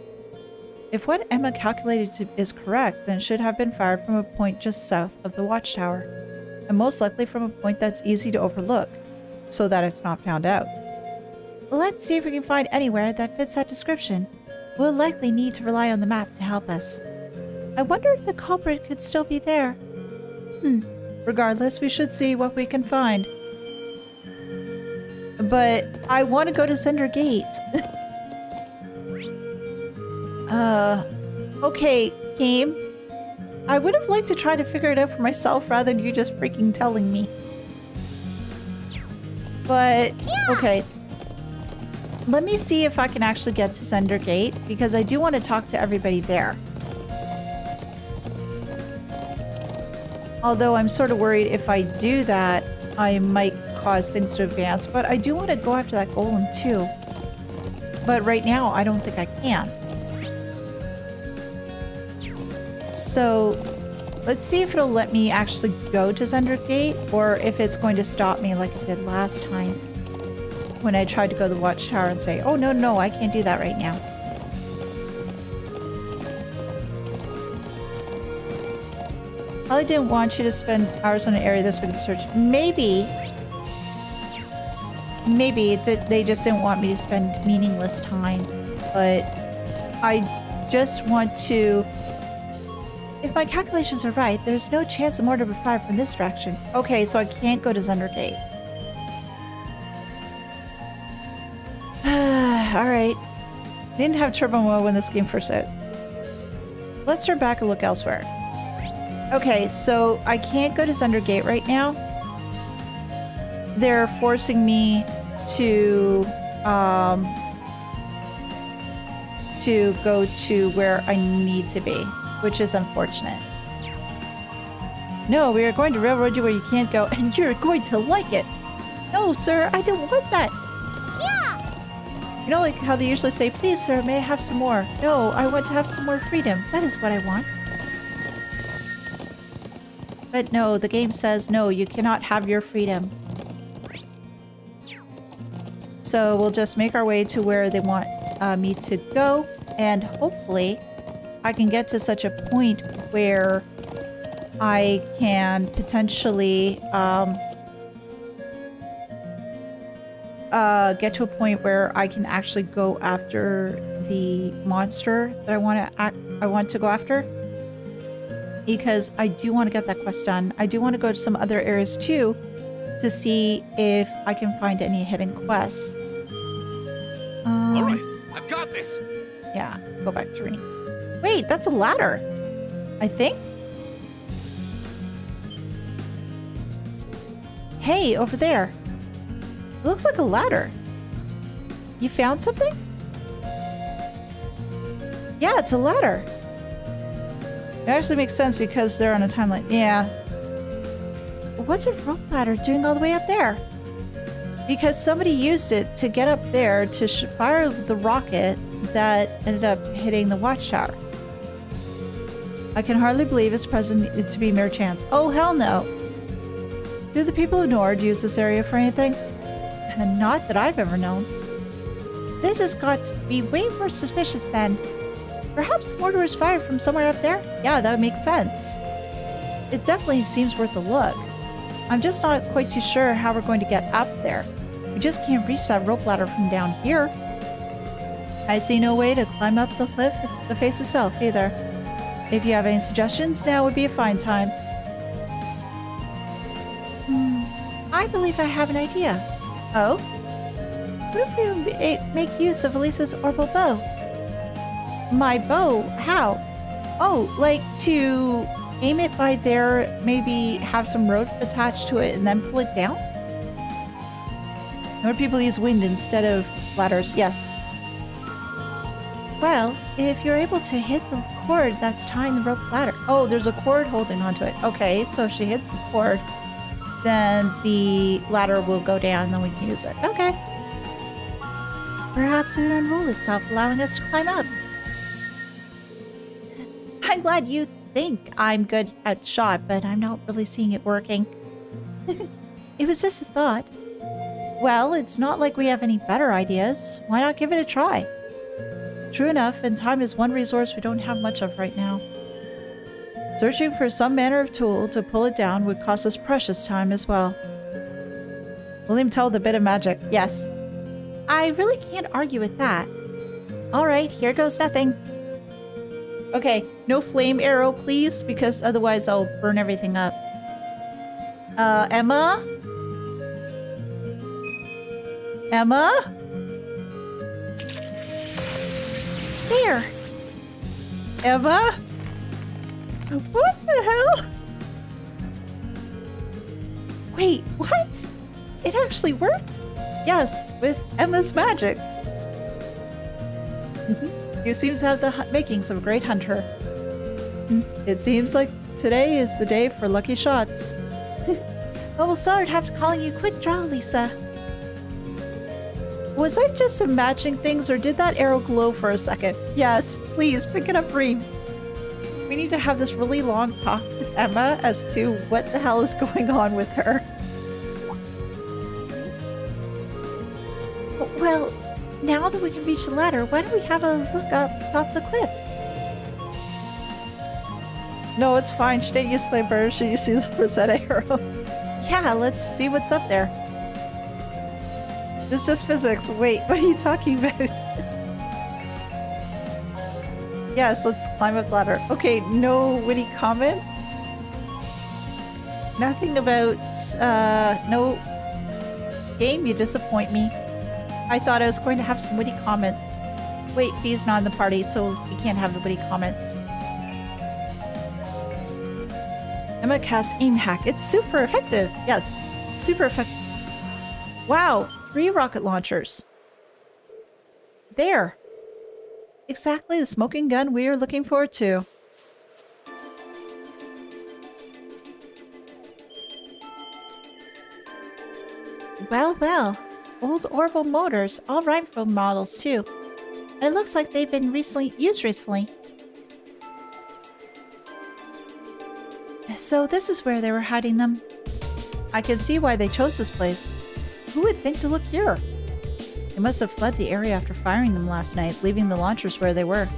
If what Emma calculated is correct, then it should have been fired from a point just south of the watchtower, and most likely from a point that's easy to overlook, so that it's not found out. Let's see if we can find anywhere that fits that description. We'll likely need to rely on the map to help us. I wonder if the culprit could still be there. Regardless, we should see what we can find. But I want to go to Zender Gate. Okay, game. I would have liked to try to figure it out for myself rather than you just freaking telling me. But, okay. Let me see if I can actually get to Zender Gate, because I do want to talk to everybody there. Although I'm sort of worried if I do that, I might cause things to advance. But I do want to go after that golem too. But right now, I don't think I can. So, let's see if it'll let me actually go to Zender Gate, or if it's going to stop me like it did last time. When I tried to go to the watchtower and say, oh no, I can't do that right now. I didn't want you to spend hours on an area this big to search. Maybe they just didn't want me to spend meaningless time. But I just want to... If my calculations are right, there's no chance the mortar will be fired from this direction. Okay, so I can't go to Zender Gate. Alright. Didn't have turbo mode when this game first out. Let's turn back and look elsewhere. Okay, so I can't go to Zender Gate right now. They're forcing me to go to where I need to be, which is unfortunate. No, we are going to railroad you where you can't go, and you're going to like it. No, sir, I don't want that. You know, like how they usually say, please, sir, may I have some more? No, I want to have some more freedom. That is what I want. But no, the game says, no, you cannot have your freedom. So we'll just make our way to where they want me to go. And hopefully I can get to such a point where I can potentially get to a point where I can actually go after the monster that I want to go after, because I do want to get that quest done. I do want to go to some other areas too to see if I can find any hidden quests. All right, I've got this. Yeah, go back to Rean. Wait, that's a ladder, I think. Hey, over there. It looks like a ladder. You found something? Yeah, it's a ladder. It actually makes sense because they're on a timeline. Yeah. What's a rope ladder doing all the way up there? Because somebody used it to get up there to fire the rocket that ended up hitting the watchtower. I can hardly believe it's present to be mere chance. Oh, hell no. Do the people of Nord use this area for anything? And not that I've ever known. This has got to be way more suspicious than... Perhaps mortar was fired from somewhere up there? Yeah, that would make sense. It definitely seems worth a look. I'm just not quite too sure how we're going to get up there. We just can't reach that rope ladder from down here. I see no way to climb up the cliff with the face itself either. If you have any suggestions, now would be a fine time. I believe I have an idea. Oh? What if we make use of Alisa's orbital bow? My bow? How? Oh, like to aim it by there, maybe have some rope attached to it and then pull it down? More people use wind instead of ladders, yes. Well, if you're able to hit the cord that's tying the rope ladder. Oh, there's a cord holding onto it. Okay, so if she hits the cord, then the ladder will go down and then we can use it. Okay. Perhaps it will unroll itself, allowing us to climb up. I'm glad you think I'm good at shot, but I'm not really seeing it working. It was just a thought. Well, it's not like we have any better ideas. Why not give it a try? True enough, and time is one resource we don't have much of right now. Searching for some manner of tool to pull it down would cost us precious time as well. William told the bit of magic. Yes. I really can't argue with that. Alright, here goes nothing. Okay, no flame arrow, please, because otherwise I'll burn everything up. Emma? Emma? There! Emma? What the hell? Wait, what? It actually worked? Yes, with Emma's magic. You seem to have the makings of a great hunter. It seems like today is the day for lucky shots. Well, we'll start after calling you Quick Draw, Lisa. Was I just imagining things, or did that arrow glow for a second? Yes, please, pick it up, Rean. We need to have this really long talk with Emma as to what the hell is going on with her. Well, now that we can reach the ladder, why don't we have a look up top the cliff? No, it's fine. She didn't use flame burner. She just used Rosetta arrow. Yeah, let's see what's up there. It's just physics. Wait, what are you talking about? Yes, let's climb up the ladder. Okay, no witty comment. Nothing about, no game, you disappoint me. I thought I was going to have some witty comments. Wait, B's not in the party, so we can't have the witty comments. Emma casts aim hack. It's super effective. Yes, super effective. Wow, 3 rocket launchers. There. Exactly the smoking gun we are looking forward to. Well, well. Old orbital motors, all rifle models too. And it looks like they've been used recently. So this is where they were hiding them. I can see why they chose this place. Who would think to look here? They must have fled the area after firing them last night, leaving the launchers where they were.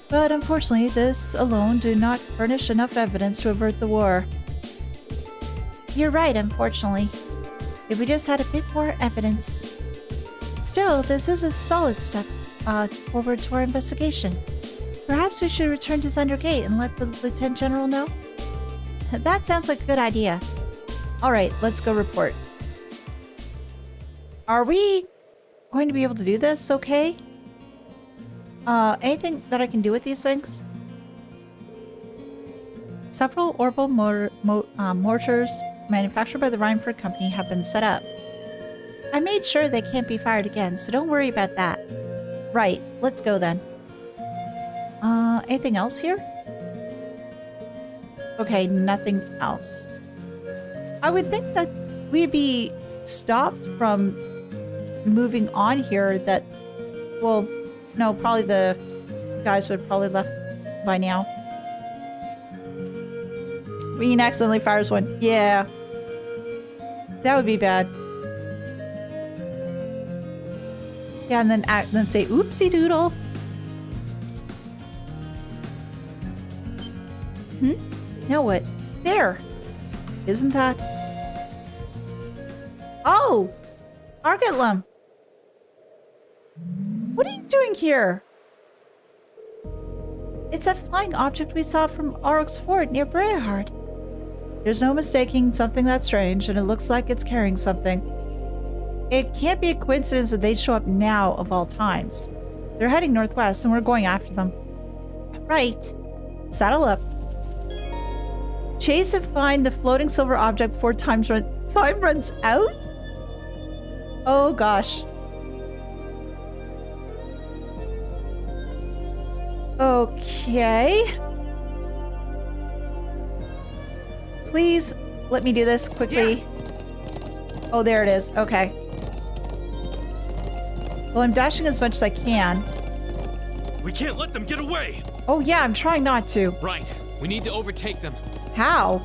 But unfortunately, this alone do not furnish enough evidence to avert the war. You're right, unfortunately. If we just had a bit more evidence. Still, this is a solid step forward to our investigation. Perhaps we should return to Zunder Gate and let the Lieutenant General know? That sounds like a good idea. Alright, let's go report. Are we going to be able to do this okay? Anything that I can do with these things? Several orbital mortars manufactured by the Rhineford Company have been set up. I made sure they can't be fired again, so don't worry about that. Right, let's go then. Anything else here? Okay, nothing else. I would think that we'd be stopped from moving on here that, well, no, probably the guys would have probably left by now. Rean accidentally fires one. Yeah. That would be bad. Yeah, and then say, oopsie doodle. Now what? There! Isn't that... Oh! Argatlum! What are you doing here? It's that flying object we saw from Auroch's fort near Brehard. There's no mistaking something that's strange, and it looks like it's carrying something. It can't be a coincidence that they'd show up now of all times. They're heading northwest, and we're going after them. Right. Saddle up. Chase and find the floating silver object before time runs out? Oh gosh. Okay. Please let me do this quickly. Yeah. Oh, there it is. Okay. Well, I'm dashing as much as I can. We can't let them get away! Oh yeah, I'm trying not to. Right. We need to overtake them. How?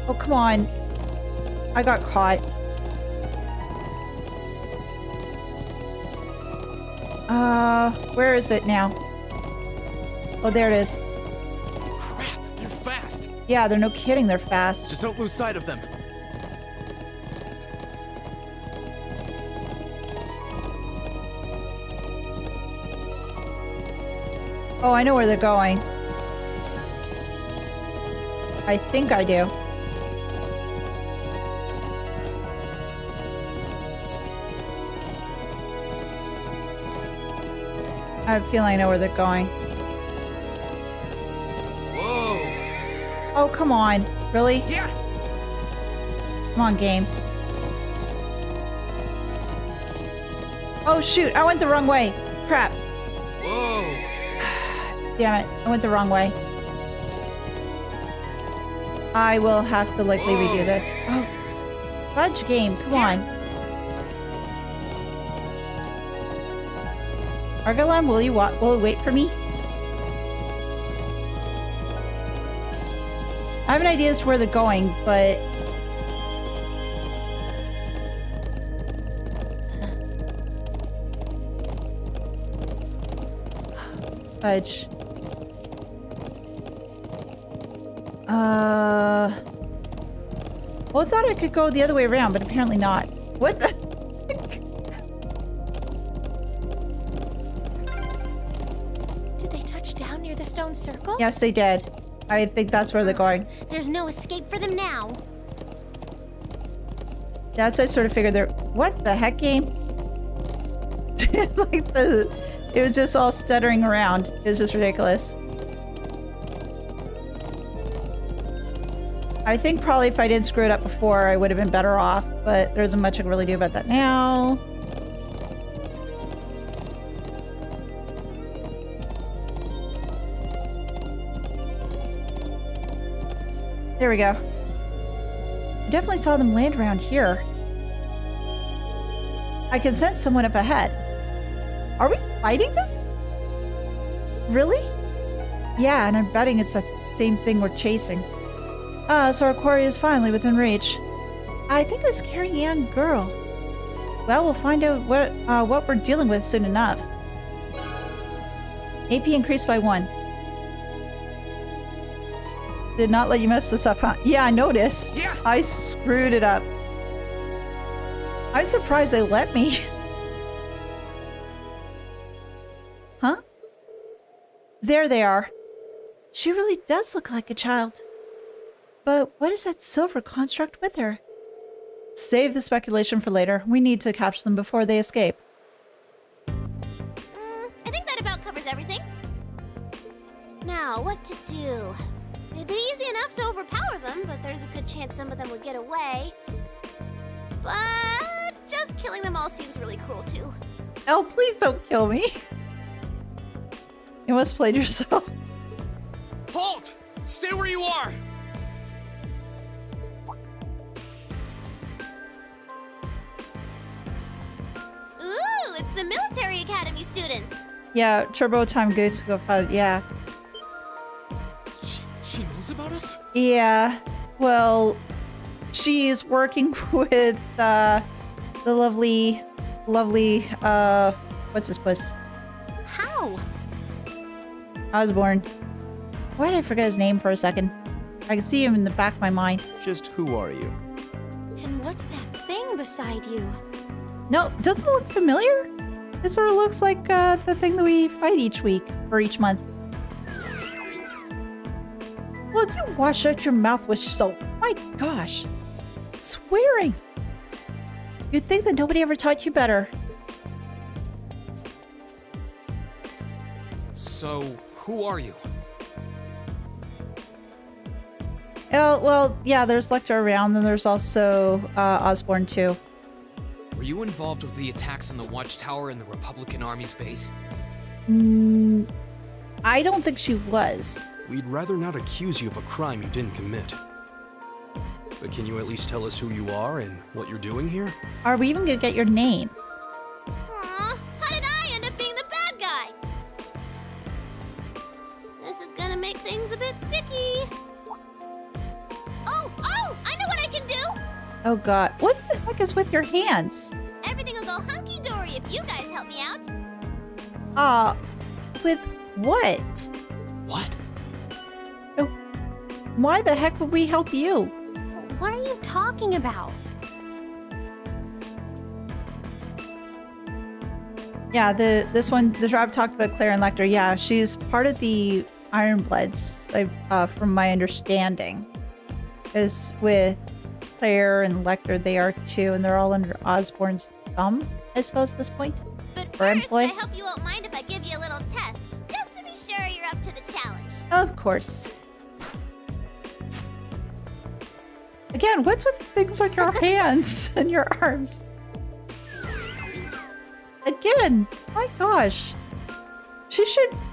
Oh, come on. I got caught. Where is it now? Oh, there it is. Crap, they're fast! Yeah, they're no kidding, they're fast. Just don't lose sight of them. Oh, I know where they're going. I think I do. I have a feeling I know where they're going. Whoa! Oh, come on. Really? Yeah! Come on, game. Oh, shoot. I went the wrong way. Crap. Whoa! Damn it. I went the wrong way. I will have to likely redo this. Oh. Fudge game. Come on. Argalam, will you wait for me? I have an idea as to where they're going, but... Fudge. Well, I thought I could go the other way around, but apparently not. What the? Did they touch down near the stone circle? Yes, they did. I think that's where they're going. There's no escape for them now. That's what I sort of figured they're... What the heck, game? It's like it was just all stuttering around. It was just ridiculous. I think probably if I didn't screw it up before, I would have been better off, but there isn't much I can really do about that now. There we go. I definitely saw them land around here. I can sense someone up ahead. Are we fighting them? Really? Yeah, and I'm betting it's the same thing we're chasing. So our quarry is finally within reach. I think it was carrying a young girl. Well, we'll find out what we're dealing with soon enough. AP increased by 1. Did not let you mess this up, huh? Yeah, I noticed. Yeah. I screwed it up. I'm surprised they let me. Huh? There they are. She really does look like a child. But what is that silver construct with her? Save the speculation for later. We need to capture them before they escape. I think that about covers everything. Now, what to do? It'd be easy enough to overpower them, but there's a good chance some of them would get away. But just killing them all seems really cruel, too. Oh, please don't kill me. You must played yourself. Halt! Stay where you are! Ooh, it's the military academy students. Yeah, Turbo Time Goose go fight. Yeah. She knows about us? Yeah. Well, she's working with the lovely, what's his puss? How? Osborne. Why did I forget his name for a second? I can see him in the back of my mind. Just who are you? And what's that thing beside you? No, doesn't it look familiar? It sort of looks like the thing that we fight each week or each month. Will you wash out your mouth with soap? My gosh. Swearing. You'd think that nobody ever taught you better. So, who are you? Oh, well, yeah, there's Lecter around, and there's also Osborne too. Were you involved with the attacks on the Watchtower and the Republican Army's base? I don't think she was. We'd rather not accuse you of a crime you didn't commit. But can you at least tell us who you are and what you're doing here? Are we even gonna get your name? Aw, how did I end up being the bad guy? This is gonna make things a bit sticky. Oh, I know what I can do! Oh god, what the heck is with your hands? Everything will go hunky-dory if you guys help me out. With what? What? Why the heck would we help you? What are you talking about? Yeah, this one, the tribe talked about Claire and Lecter. Yeah, she's part of the Ironbloods, from my understanding. Because with Claire and Lecter, they are too, and they're all under Osborne's thumb, I suppose, at this point. But Or first, employ? I hope you won't mind if I give you a little test, just to be sure you're up to the challenge. Of course. Again, what's with things like your hands and your arms? Again, my gosh.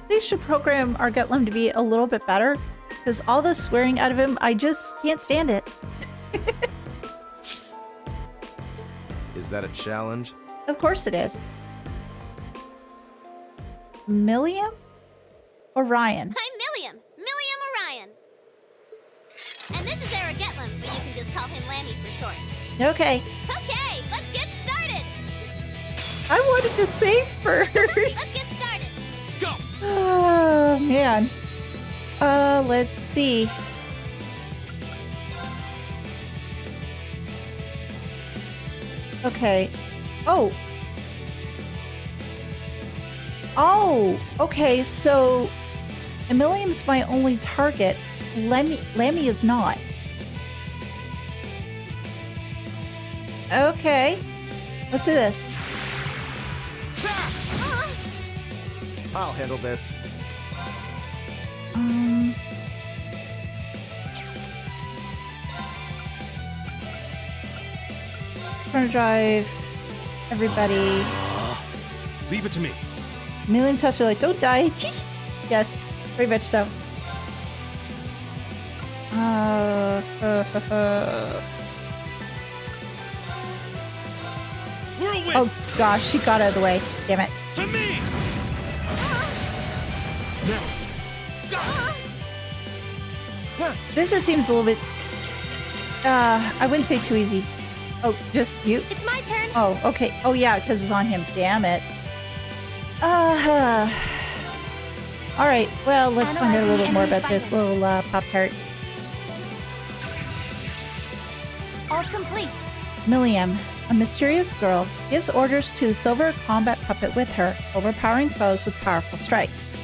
They should program our Gutlum to be a little bit better, because all the swearing out of him, I just can't stand it. Is that a challenge? Of course it is. Milliam? Orion. I'm Milliam Orion. And this is Eric Getlum, but you can just call him Lammy for short. Okay. Okay, let's get started. I wanted to save Let's first. get started. Go! Oh, man. Let's see. Okay. Oh. Oh, okay, so Emilium's my only target. Lammy is not. Okay. Let's do this. I'll handle this. Trying to drive everybody. Leave it to me. Million tests be like, don't die. Yes, very much so. Whirlwind! Oh gosh, she got out of the way. Damn it. To me! Now, This just seems a little bit, I wouldn't say too easy. Oh, just you? It's my turn. Oh, okay. Oh yeah, because it's on him. Damn it. All right, well, let's find out a little bit more about this little Pop-Tart. All complete. Milliam, a mysterious girl, gives orders to the silver combat puppet with her, overpowering foes with powerful strikes.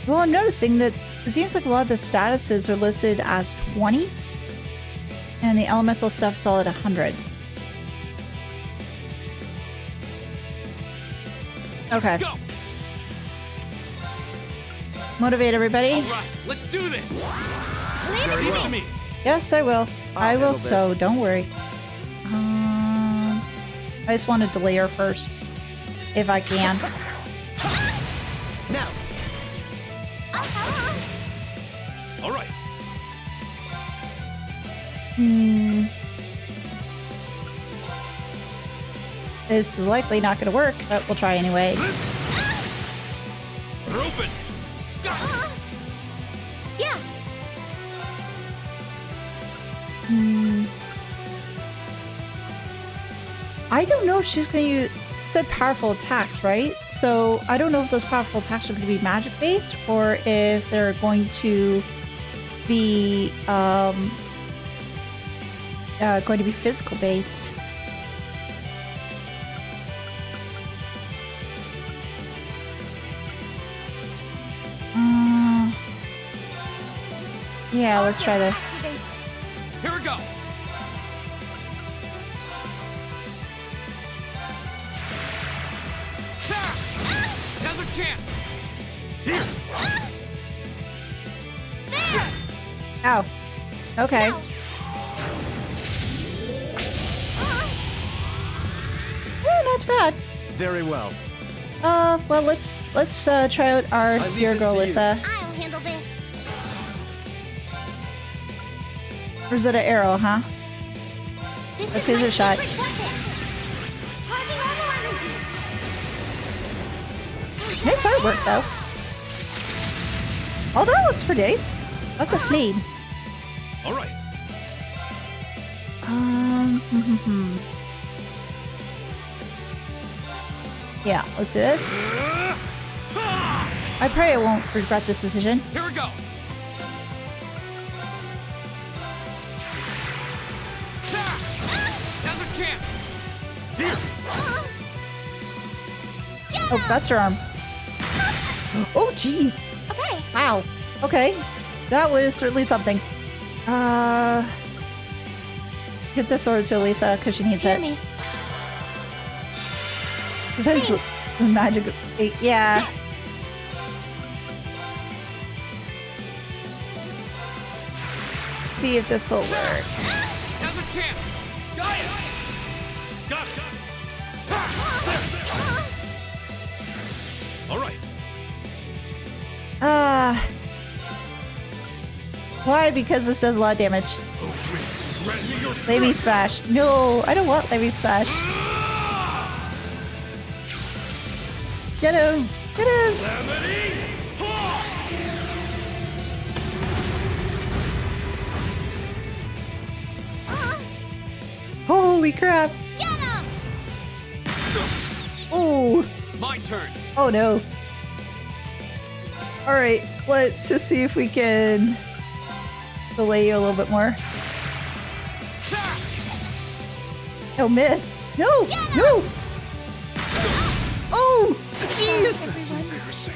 Well, I'm noticing that it seems like a lot of the statuses are listed as 20, and the elemental stuff's all at 100. Okay. Go! Motivate everybody. All right, let's do this! very well. Me. Yes, I will. I will, handle so this. don't worry. I just want to delay her first, if I can. Now! All right. This is likely not going to work, but we'll try anyway. We're open. Yeah. I don't know if she's going to said powerful attacks, right? So I don't know if those powerful attacks are going to be magic based or if they're going to be physical based. Yeah, let's try this. Here we go. Now's our chance. Here. Ow. Okay. Yeah, not bad. Very well. Well, let's try out our I leave dear this girl, to you. Alisa. I'll handle this. Or is it an arrow, huh? This Let's is give it my a shot. secret weapon. Charging normal energy. Nice artwork, though. Oh, that looks pretty nice. Lots of flames. All right. Yeah, let's do this. I pray I won't regret this decision. Here we go. Now's our chance. Here. Oh, that's her arm. Oh, jeez. Okay. Wow. Okay. That was certainly something. Hit the sword to Alisa because she needs Hear it. me. That's magic. Yeah. See if this will work. Now's our chance. Gaius. Got it. All right. Why? Because this does a lot of damage. Levy Smash. No, I don't want Levy Smash. Get him! Get him! Holy crap! Get him! Oh! My turn. Oh no. Alright, let's just see if we can delay you a little bit more. Oh, miss! No! No! Oh! Jeez! That's embarrassing.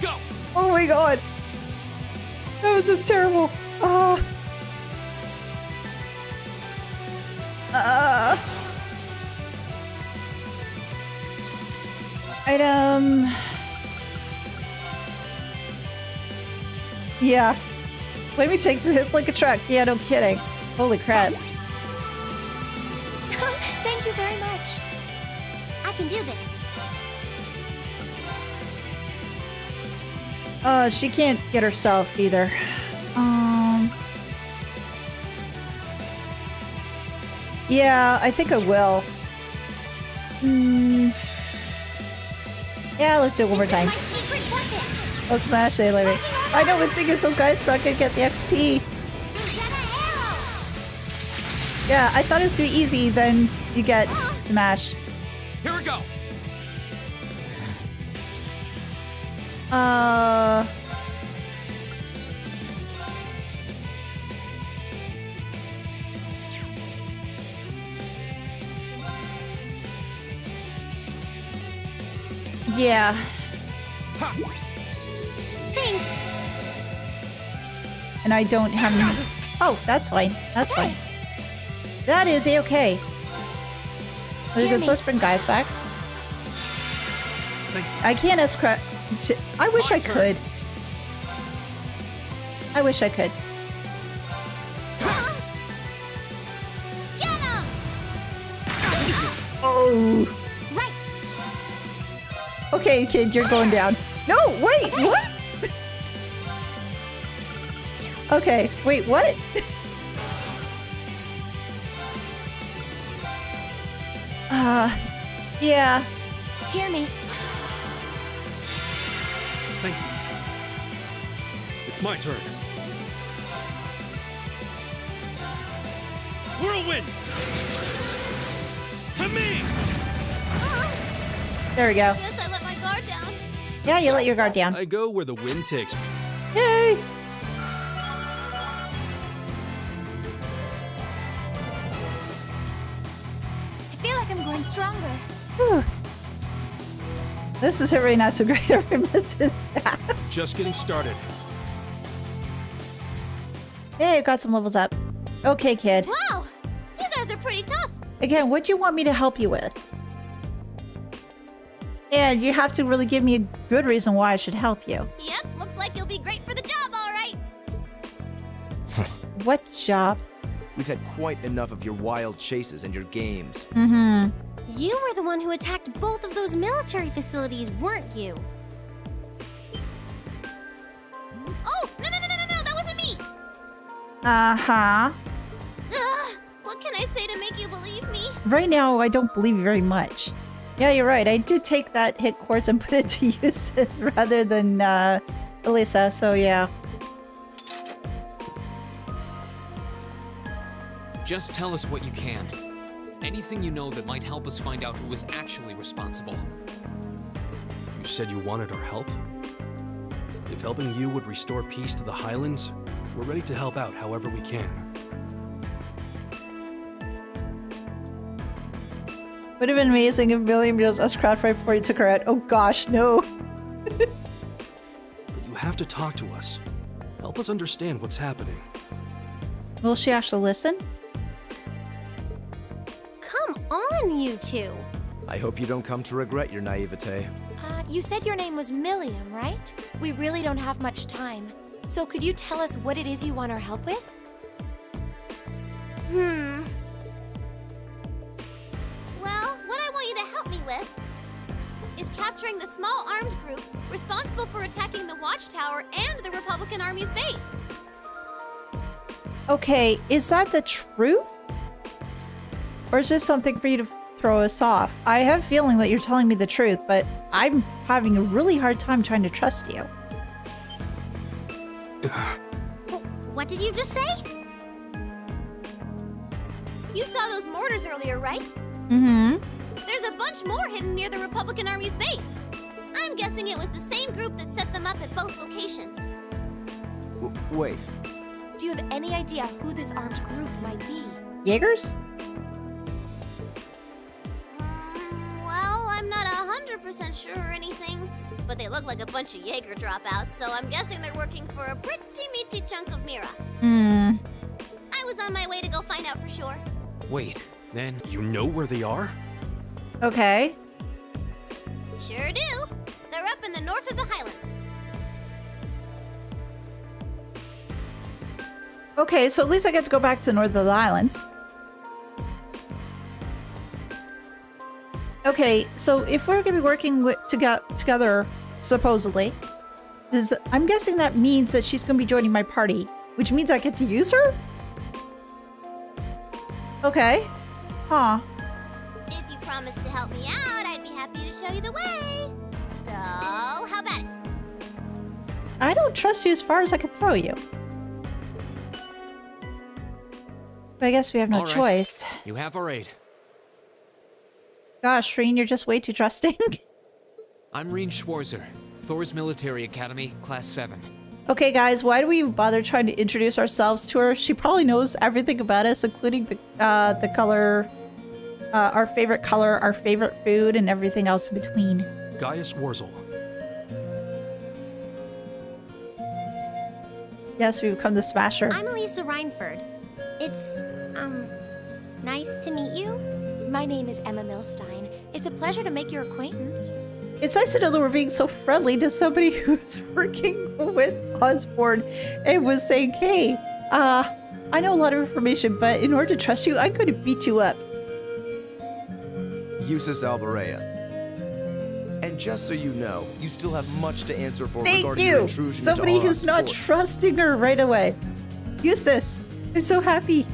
Go. Oh my god! That was just terrible. Item. Yeah. Let me take the hits like a truck. Yeah, no kidding. Holy crap. Thank you very much. I can do this. She can't get herself either. Yeah, I think I will. Yeah, let's do it one more time. My secret weapon. Let's smash it, Larry. I know, but thing is, some guy's not gonna get the XP. Yeah, I thought it was gonna be easy, then you get smash. Here we go. Yeah. Thanks. And I don't have any... Oh, that's fine. That's fine. That is a-okay. Let's bring guys back. I can't ask I wish My I turn. could. I wish I could. Get him! Oh. Right. Okay, kid, you're going down. No, wait, what? Okay, wait, what? Yeah. Hear me. Thank you. It's my turn. Whirlwind! To me! There we go. Guess I let my guard down. Yeah, you let your guard down. I go where the wind takes me. Yay! I feel like I'm growing stronger. Whew. This is really not so great. I missed his staff. Just getting started. Hey, got some levels up. Okay, kid. Wow, you guys are pretty tough. Again, what do you want me to help you with? And you have to really give me a good reason why I should help you. Yep, looks like you'll be great for the job, all right. What job? We've had quite enough of your wild chases and your games. Mm-hmm. You were the one who attacked both of those military facilities, weren't you? Oh, no, that wasn't me. Uh-huh. Ugh, what can I say to make you believe me? Right now, I don't believe you very much. Yeah, you're right. I did take that hit quartz and put it to uses rather than Alisa, so yeah. Just tell us what you can. Anything you know that might help us find out who was actually responsible. You said you wanted our help? If helping you would restore peace to the Highlands, we're ready to help out however we can. Would have been amazing if William just us crowd right before he took her out. Oh gosh, no. But you have to talk to us. Help us understand what's happening. Will she actually listen? Come on, you two. I hope you don't come to regret your naivete. You said your name was Milliam, right? We really don't have much time. So could you tell us what it is you want our help with? Well, what I want you to help me with is capturing the small armed group responsible for attacking the Watchtower and the Republican Army's base. Okay, is that the truth? Or is this something for you to throw us off? I have a feeling that you're telling me the truth, but I'm having a really hard time trying to trust you. What did you just say? You saw those mortars earlier, right? Mm-hmm. There's a bunch more hidden near the Republican Army's base. I'm guessing it was the same group that set them up at both locations. Wait. Do you have any idea who this armed group might be? Jaegers? Well, I'm not 100% sure or anything, but they look like a bunch of Jaeger dropouts, so I'm guessing they're working for a pretty meaty chunk of Mira. Hmm. I was on my way to go find out for sure. Wait, then You know where they are? Okay. Sure do. They're up in the north of the Highlands. Okay, so at least I get to go back to the north of the islands. Okay, so if we're going to be working together, supposedly, I'm guessing that means that she's going to be joining my party, which means I get to use her? Okay. Huh. If you promise to help me out, I'd be happy to show you the way. So, how about it? I don't trust you as far as I could throw you. But I guess we have no All right. choice. you have our aid. Gosh, Rean, you're just way too trusting. I'm Rean Schwarzer, Thor's Military Academy, Class 7. Okay, guys, why do we bother trying to introduce ourselves to her? She probably knows everything about us, including the color, our favorite color, our favorite food, and everything else in between. Gaius Wurzel. Yes, we've come to smash her. I'm Alisa Reinford. It's, nice to meet you. My name is Emma Milstein. It's a pleasure to make your acquaintance. It's nice to know that we're being so friendly to somebody who's working with Osborne and was saying, hey, I know a lot of information, but in order to trust you, I'm going to beat you up. Eustace Alberea. And just so you know, you still have much to answer for Thank regarding your you! intrusion Somebody into who's Aharon's not fort. trusting her right away. Eustace, I'm so happy.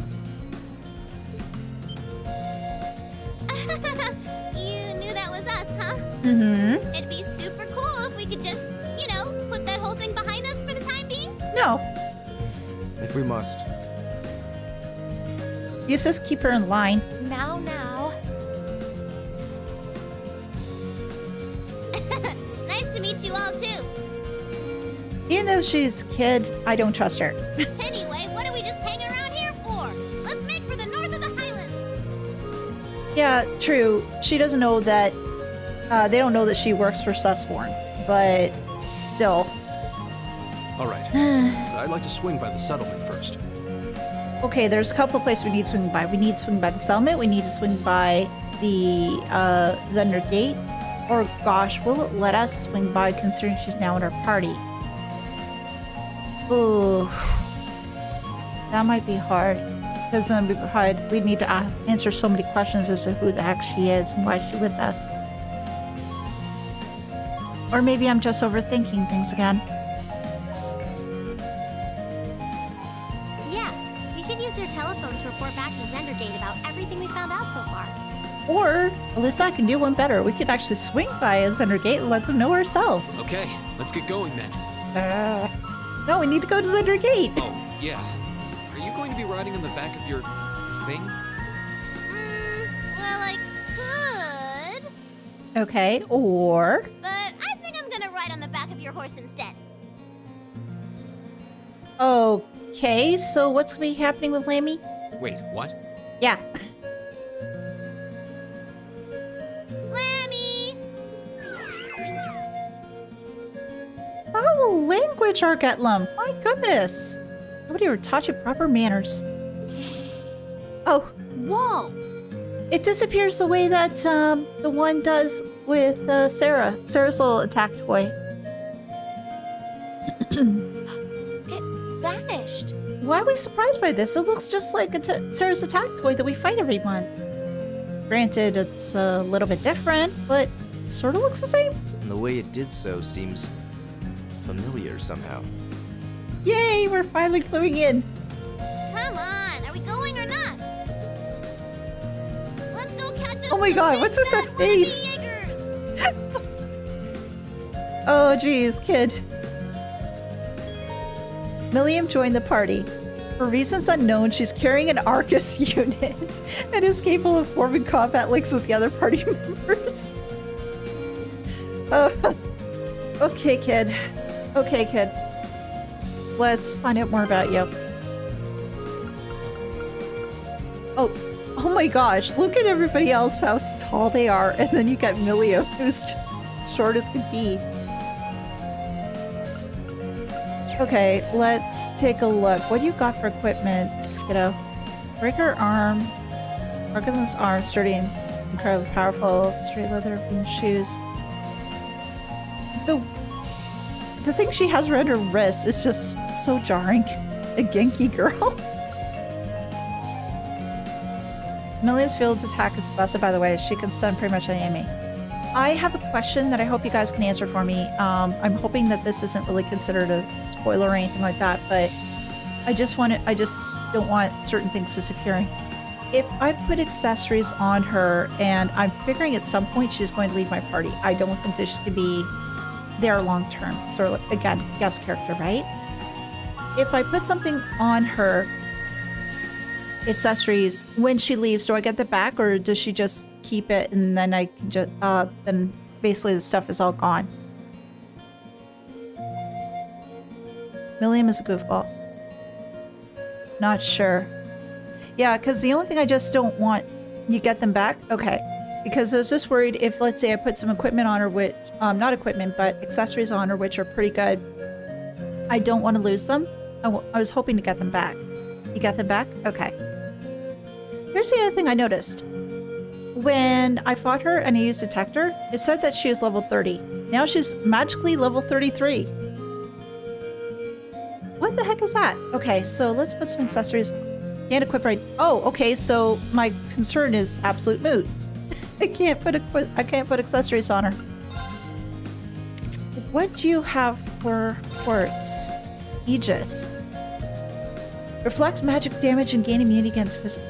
You knew that was us, huh? Mm-hmm. It'd be super cool if we could just, put that whole thing behind us for the time being. No. If we must. Eustace, keep her in line. Now. you all too. Even though she's kid, I don't trust her. Anyway, what are we just hanging around here for? Let's make for the north of the Highlands. Yeah, true. She doesn't know that, they don't know that she works for Susborn, but still. All right. I'd like to swing by the settlement first. Okay, there's a couple of places we need to swing by. We need to swing by the settlement. We need to swing by the Zender Gate. Or gosh, will it let us swing by considering she's now in our party? Ooh, that might be hard. Because then we'd need to answer so many questions as to who the heck she is and why she's with us. Or maybe I'm just overthinking things again. Yeah, you should use your telephone to report back to Zendergate about everything we found out so far. Or, Alisa can do one better. We could actually swing by a Zender Gate and let them know ourselves. Okay, let's get going then. No, we need to go to Zender Gate. Oh, yeah. Are you going to be riding on the back of your thing? Well, I could, Okay, or... but I think I'm gonna ride on the back of your horse instead. Okay, so what's going to be happening with Lammy? Wait, what? Yeah. Lammy! Foul language, Argetlum. My goodness. Nobody ever taught you proper manners. Oh, Whoa! it disappears the way that the one does with Sarah. Sarah's little attack toy. It vanished. Why are we surprised by this? It looks just like Sarah's attack toy that we fight every month. Granted, it's a little bit different, but sort of looks the same. And the way it did so seems familiar somehow. Yay, we're finally cluing in. Come on, are we going or not? Let's go catch us Oh my God, some what's with big that fat wannabe face? Jaegers. Oh, geez, kid. Milliam joined the party. For reasons unknown, she's carrying an Arcus unit and is capable of forming combat links with the other party members. Okay, kid. Okay, kid. Let's find out more about you. Oh my gosh, look at everybody else, how tall they are, and then you got Milliam, who's just short as could be. Okay, let's take a look. What do you got for equipment, Skiddo? Breaker arm, Arcan's arm, sturdy and incredibly powerful, straight leather beam shoes. The thing she has around her wrist is just so jarring. A Genki girl. Milliam's field's attack is busted, by the way. She can stun pretty much any enemy. I have a question that I hope you guys can answer for me. I'm hoping that this isn't really considered a spoiler or anything like that, but I just don't want certain things disappearing. If I put accessories on her and I'm figuring at some point she's going to leave my party, I don't think this should be there long term. So again, guest character, right? If I put something on her, accessories, when she leaves, do I get the back or does she just keep it and then I can just, then basically the stuff is all gone? Milliam is a goofball. Not sure. Yeah, because the only thing I just don't want, you get them back? Okay. Because I was just worried if, let's say I put some equipment on her, which, not equipment, but accessories on her, which are pretty good. I don't want to lose them. I was hoping to get them back. You got them back? Okay. Here's the other thing I noticed. When I fought her and I used Detector, it said that she was level 30. Now she's magically level 33. What the heck is that? Okay, so let's put some accessories. Can't equip right. Oh, okay, so my concern is absolute moot. I can't put accessories on her. What do you have for quartz? Aegis. Reflect magic damage and gain immunity against physical.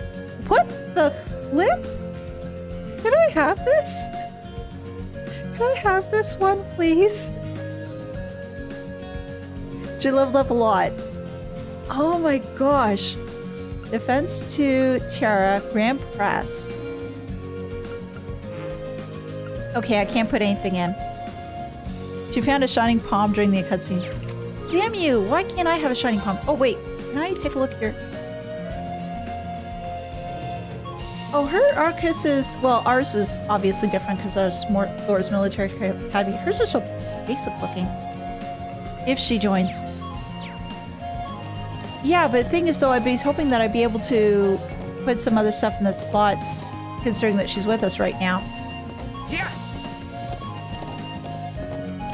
What the flip? Can I have this? Can I have this one, please? She leveled up a lot. Oh my gosh. Defense 2, Tiara, Grand Press. Okay, I can't put anything in. She found a shining palm during the cutscene. Damn you! Why can't I have a shining palm? Oh wait, can I take a look here? Oh, her Arcus is, well, ours is obviously different because ours is more Thor's military academy. Hers is so basic looking. If she joins. Yeah, but the thing is though, I'd be hoping that I'd be able to put some other stuff in the slots, considering that she's with us right now. Yeah.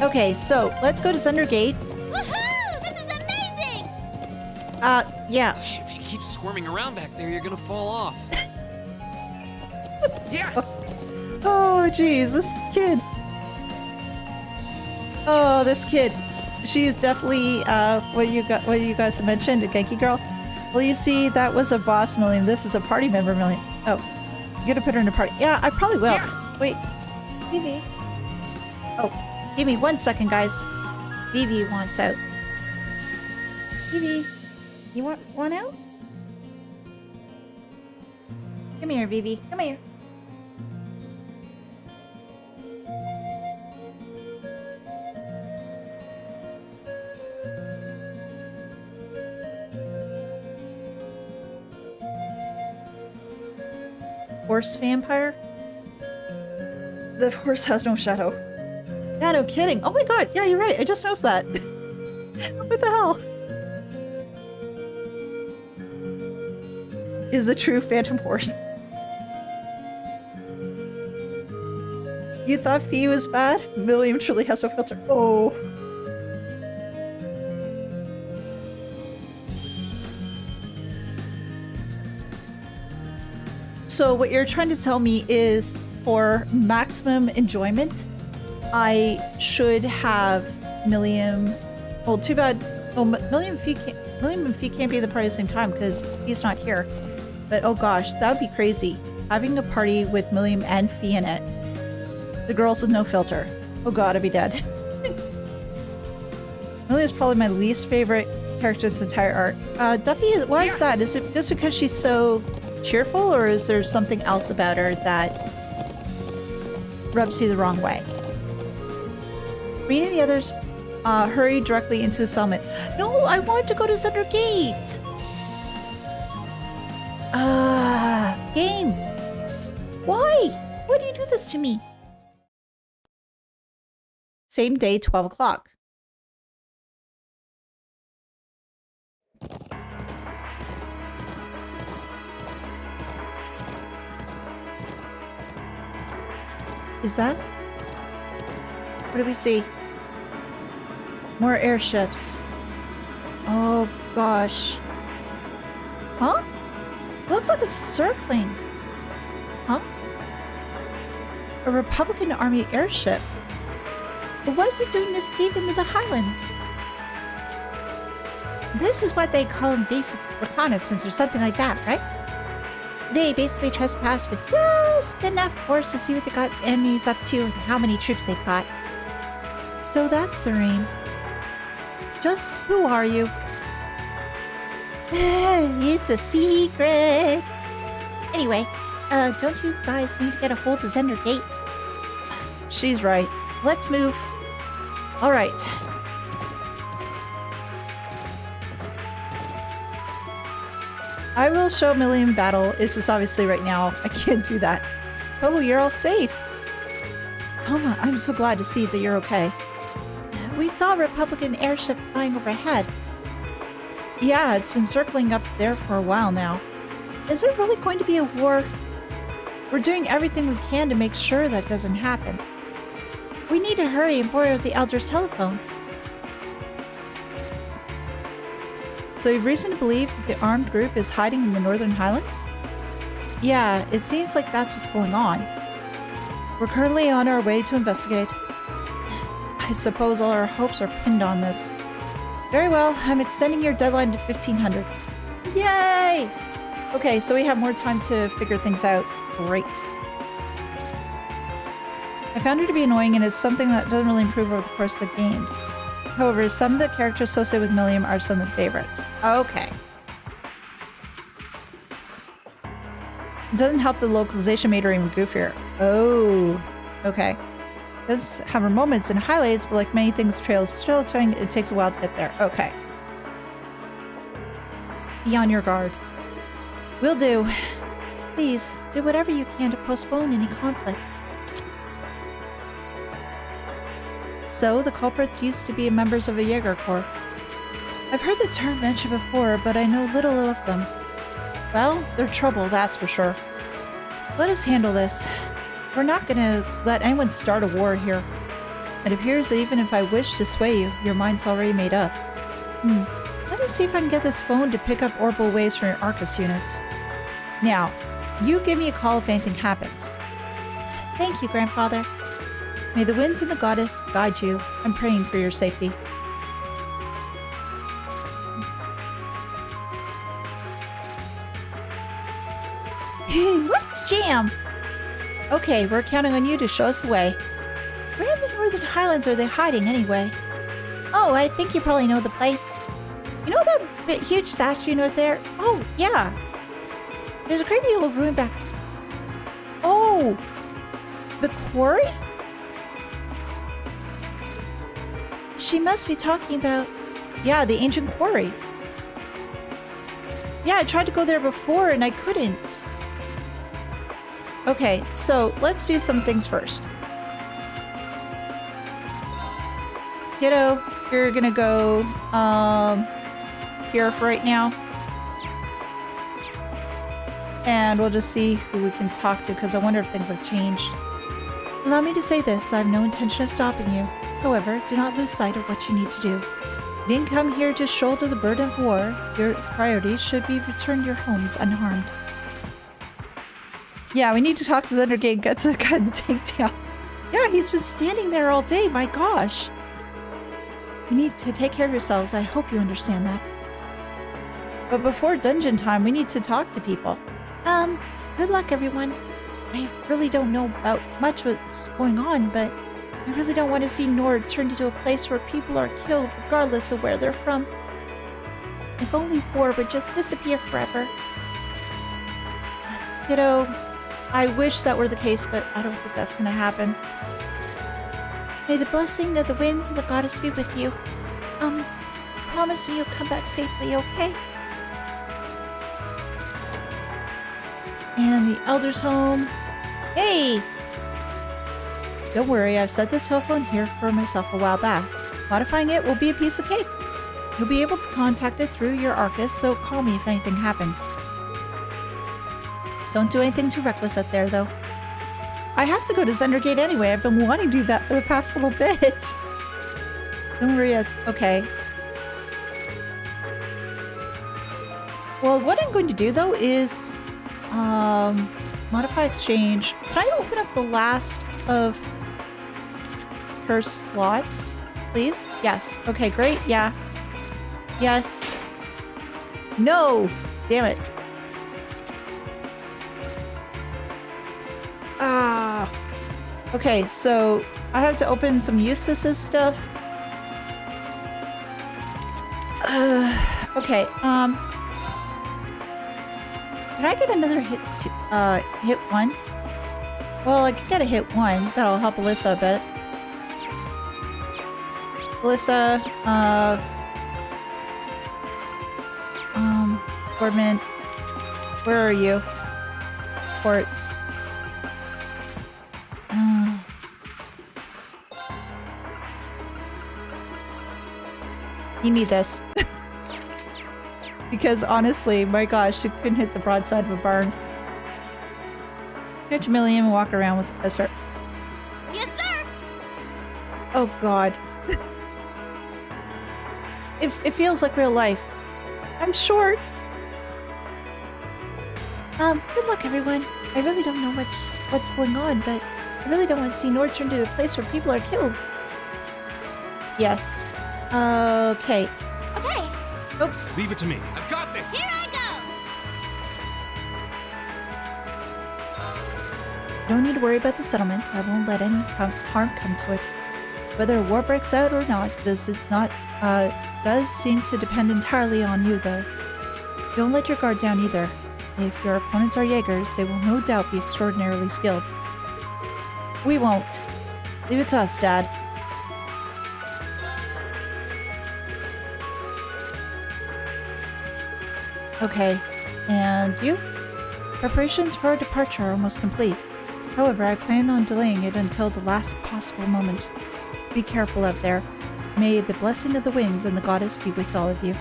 Okay, so let's go to Zunder Gate. Woohoo! This is amazing! Yeah. If you keep squirming around back there, you're gonna fall off. Yeah. Oh, geez, this kid. Oh, this kid. She is definitely what you guys have mentioned, a Genki girl. Well, you see, that was a boss million. This is a party member million. Oh, you gotta put her in a party. Yeah, I probably will. Yeah. Wait, Vivi. Oh, give me 1 second, guys. Vivi wants out. Vivi, you want out? Come here, Vivi. Come here. Horse vampire? The horse has no shadow. Yeah, no kidding. Oh my god, yeah, you're right. I just noticed that. What the hell? Is a true phantom horse. You thought Fee was bad? William truly has no filter. Oh. So what you're trying to tell me is for maximum enjoyment, I should have Milliam. Well, too bad. Oh, Milliam and Fee can't be at the party at the same time because he's not here. But oh gosh, that would be crazy. Having a party with Milliam and Fee in it. The girls with no filter. Oh god, I'd be dead. Milliam's probably my least favorite character in this entire arc. Duffy, why is that? Is it just because she's so cheerful, or is there something else about her that rubs you the wrong way? Rean and the others hurried directly into the settlement. No, I want to go to Zunder Gate! Game! Why? Why do you do this to me? Same day, 12 o'clock. Is that? What do we see? More airships. Oh gosh. Huh? Looks like it's circling. Huh? A Republican Army airship. But what is it doing this deep into the Highlands? This is what they call invasive reconnaissance or something like that, right? They basically trespass with just enough force to see what the enemy's up to and how many troops they've got. So that's Serene. Just who are you? It's a secret. Anyway, don't you guys need to get a hold of Zunder Gate? She's right. Let's move. All right. I will show Milliam battle. It's just obviously right now I can't do that. Oh, you're all safe. Homa, I'm so glad to see that you're okay. We saw a Republican airship flying overhead. Yeah, it's been circling up there for a while now. Is there really going to be a war? We're doing everything we can to make sure that doesn't happen. We need to hurry and borrow the Elder's telephone. So you've reason to believe that the armed group is hiding in the Northern Highlands? Yeah, it seems like that's what's going on. We're currently on our way to investigate. I suppose all our hopes are pinned on this. Very well, I'm extending your deadline to 1500. Yay! Okay, so we have more time to figure things out. Great. I found her to be annoying, and it's something that doesn't really improve over the course of the games. However, some of the characters associated with Milliam are some of the favorites. Okay. It doesn't help the localization made her even goofier. Oh, okay. Does have her moments and highlights, but like many things, trails still towing, it takes a while to get there. Okay. Be on your guard. Will do. Please, do whatever you can to postpone any conflict. So, the culprits used to be members of a Jaeger Corps. I've heard the term mentioned before, but I know little of them. Well, they're trouble, that's for sure. Let us handle this. We're not gonna let anyone start a war here. It appears that even if I wish to sway you, your mind's already made up. Let me see if I can get this phone to pick up orbital waves from your Arcus units. Now, you give me a call if anything happens. Thank you, Grandfather. May the winds and the goddess guide you. I'm praying for your safety. Let's jam! Okay, we're counting on you to show us the way. Where in the Northern Highlands are they hiding anyway? Oh, I think you probably know the place. You know that huge statue north there? Oh, yeah. There's a creepy old ruin back. Oh! The quarry? She must be talking about... Yeah, the ancient quarry. Yeah, I tried to go there before and I couldn't. Okay, so let's do some things first. Kiddo, you're gonna go here for right now. And we'll just see who we can talk to, because I wonder if things have changed. Allow me to say this, I have no intention of stopping you. However, do not lose sight of what you need to do. You didn't come here to shoulder the burden of war. Your priorities should be return to your homes unharmed. Yeah, we need to talk to Zendergate and get to the guy to take down. Yeah, he's been standing there all day, my gosh. You need to take care of yourselves, I hope you understand that. But before dungeon time, we need to talk to people. Good luck everyone. I really don't know about much what's going on, but I really don't want to see Nord turned into a place where people are killed regardless of where they're from. If only war would just disappear forever. Kiddo, I wish that were the case, but I don't think that's going to happen. May the blessing of the winds and the goddess be with you. Promise me you'll come back safely, okay? And the Elder's home. Hey! Don't worry, I've set this telephone here for myself a while back. Modifying it will be a piece of cake. You'll be able to contact it through your Arcus, so call me if anything happens. Don't do anything too reckless out there, though. I have to go to Zendergate anyway. I've been wanting to do that for the past little bit. Don't worry, okay. Well, what I'm going to do, though, is modify exchange. Can I open up the last of her slots, please? Yes. Okay, great. Yeah. Yes. No! Damn it. Okay, so I have to open some Eustace's stuff. Okay, can I get another hit one? Well, I could get a hit one. That'll help Alisa a bit. Alisa, Boardman, where are you? Ports. You need this. Because honestly, my gosh, she couldn't hit the broadside of a barn. Catch a million and walk around with a start. Yes, sir! Oh god. It feels like real life. I'm short. Good luck everyone. I really don't know much what's going on, but I really don't want to see Nord turned into a place where people are killed. Yes. Okay. Okay. Oops. Leave it to me. I've got this! Here I go! Don't need to worry about the settlement. I won't let any harm come to it. Whether a war breaks out or not does seem to depend entirely on you, though. Don't let your guard down either. If your opponents are Jaegers, they will no doubt be extraordinarily skilled. We won't. Leave it to us, Dad. Okay, and you? Preparations for our departure are almost complete. However, I plan on delaying it until the last possible moment. Be careful out there. May the blessing of the winds and the goddess be with all of you.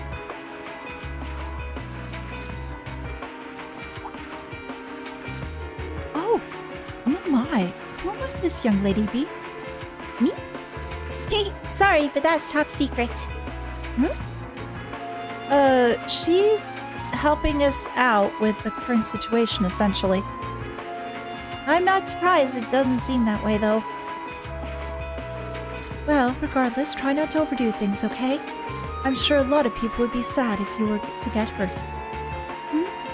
Oh my. Who might this young lady be? Me? Hey, sorry, but that's top secret. She's helping us out with the current situation, essentially. I'm not surprised it doesn't seem that way, though. Well, regardless, try not to overdo things, okay? I'm sure a lot of people would be sad if you were to get hurt.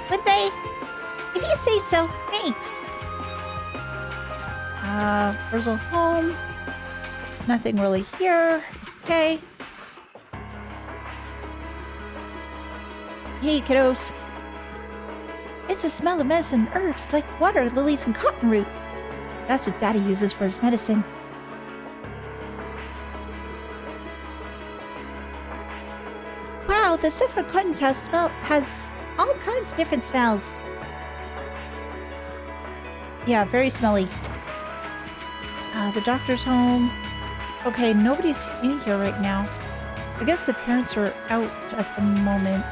Would they? If you say so, thanks. Where's our home? Nothing really here. Okay. Hey, kiddos. It's a smell of medicine herbs like water, lilies, and cottonroot. That's what Daddy uses for his medicine. Wow, the Saffron Cotton's house has all kinds of different smells. Yeah, very smelly. The doctor's home. Okay, nobody's in here right now. I guess the parents are out at the moment.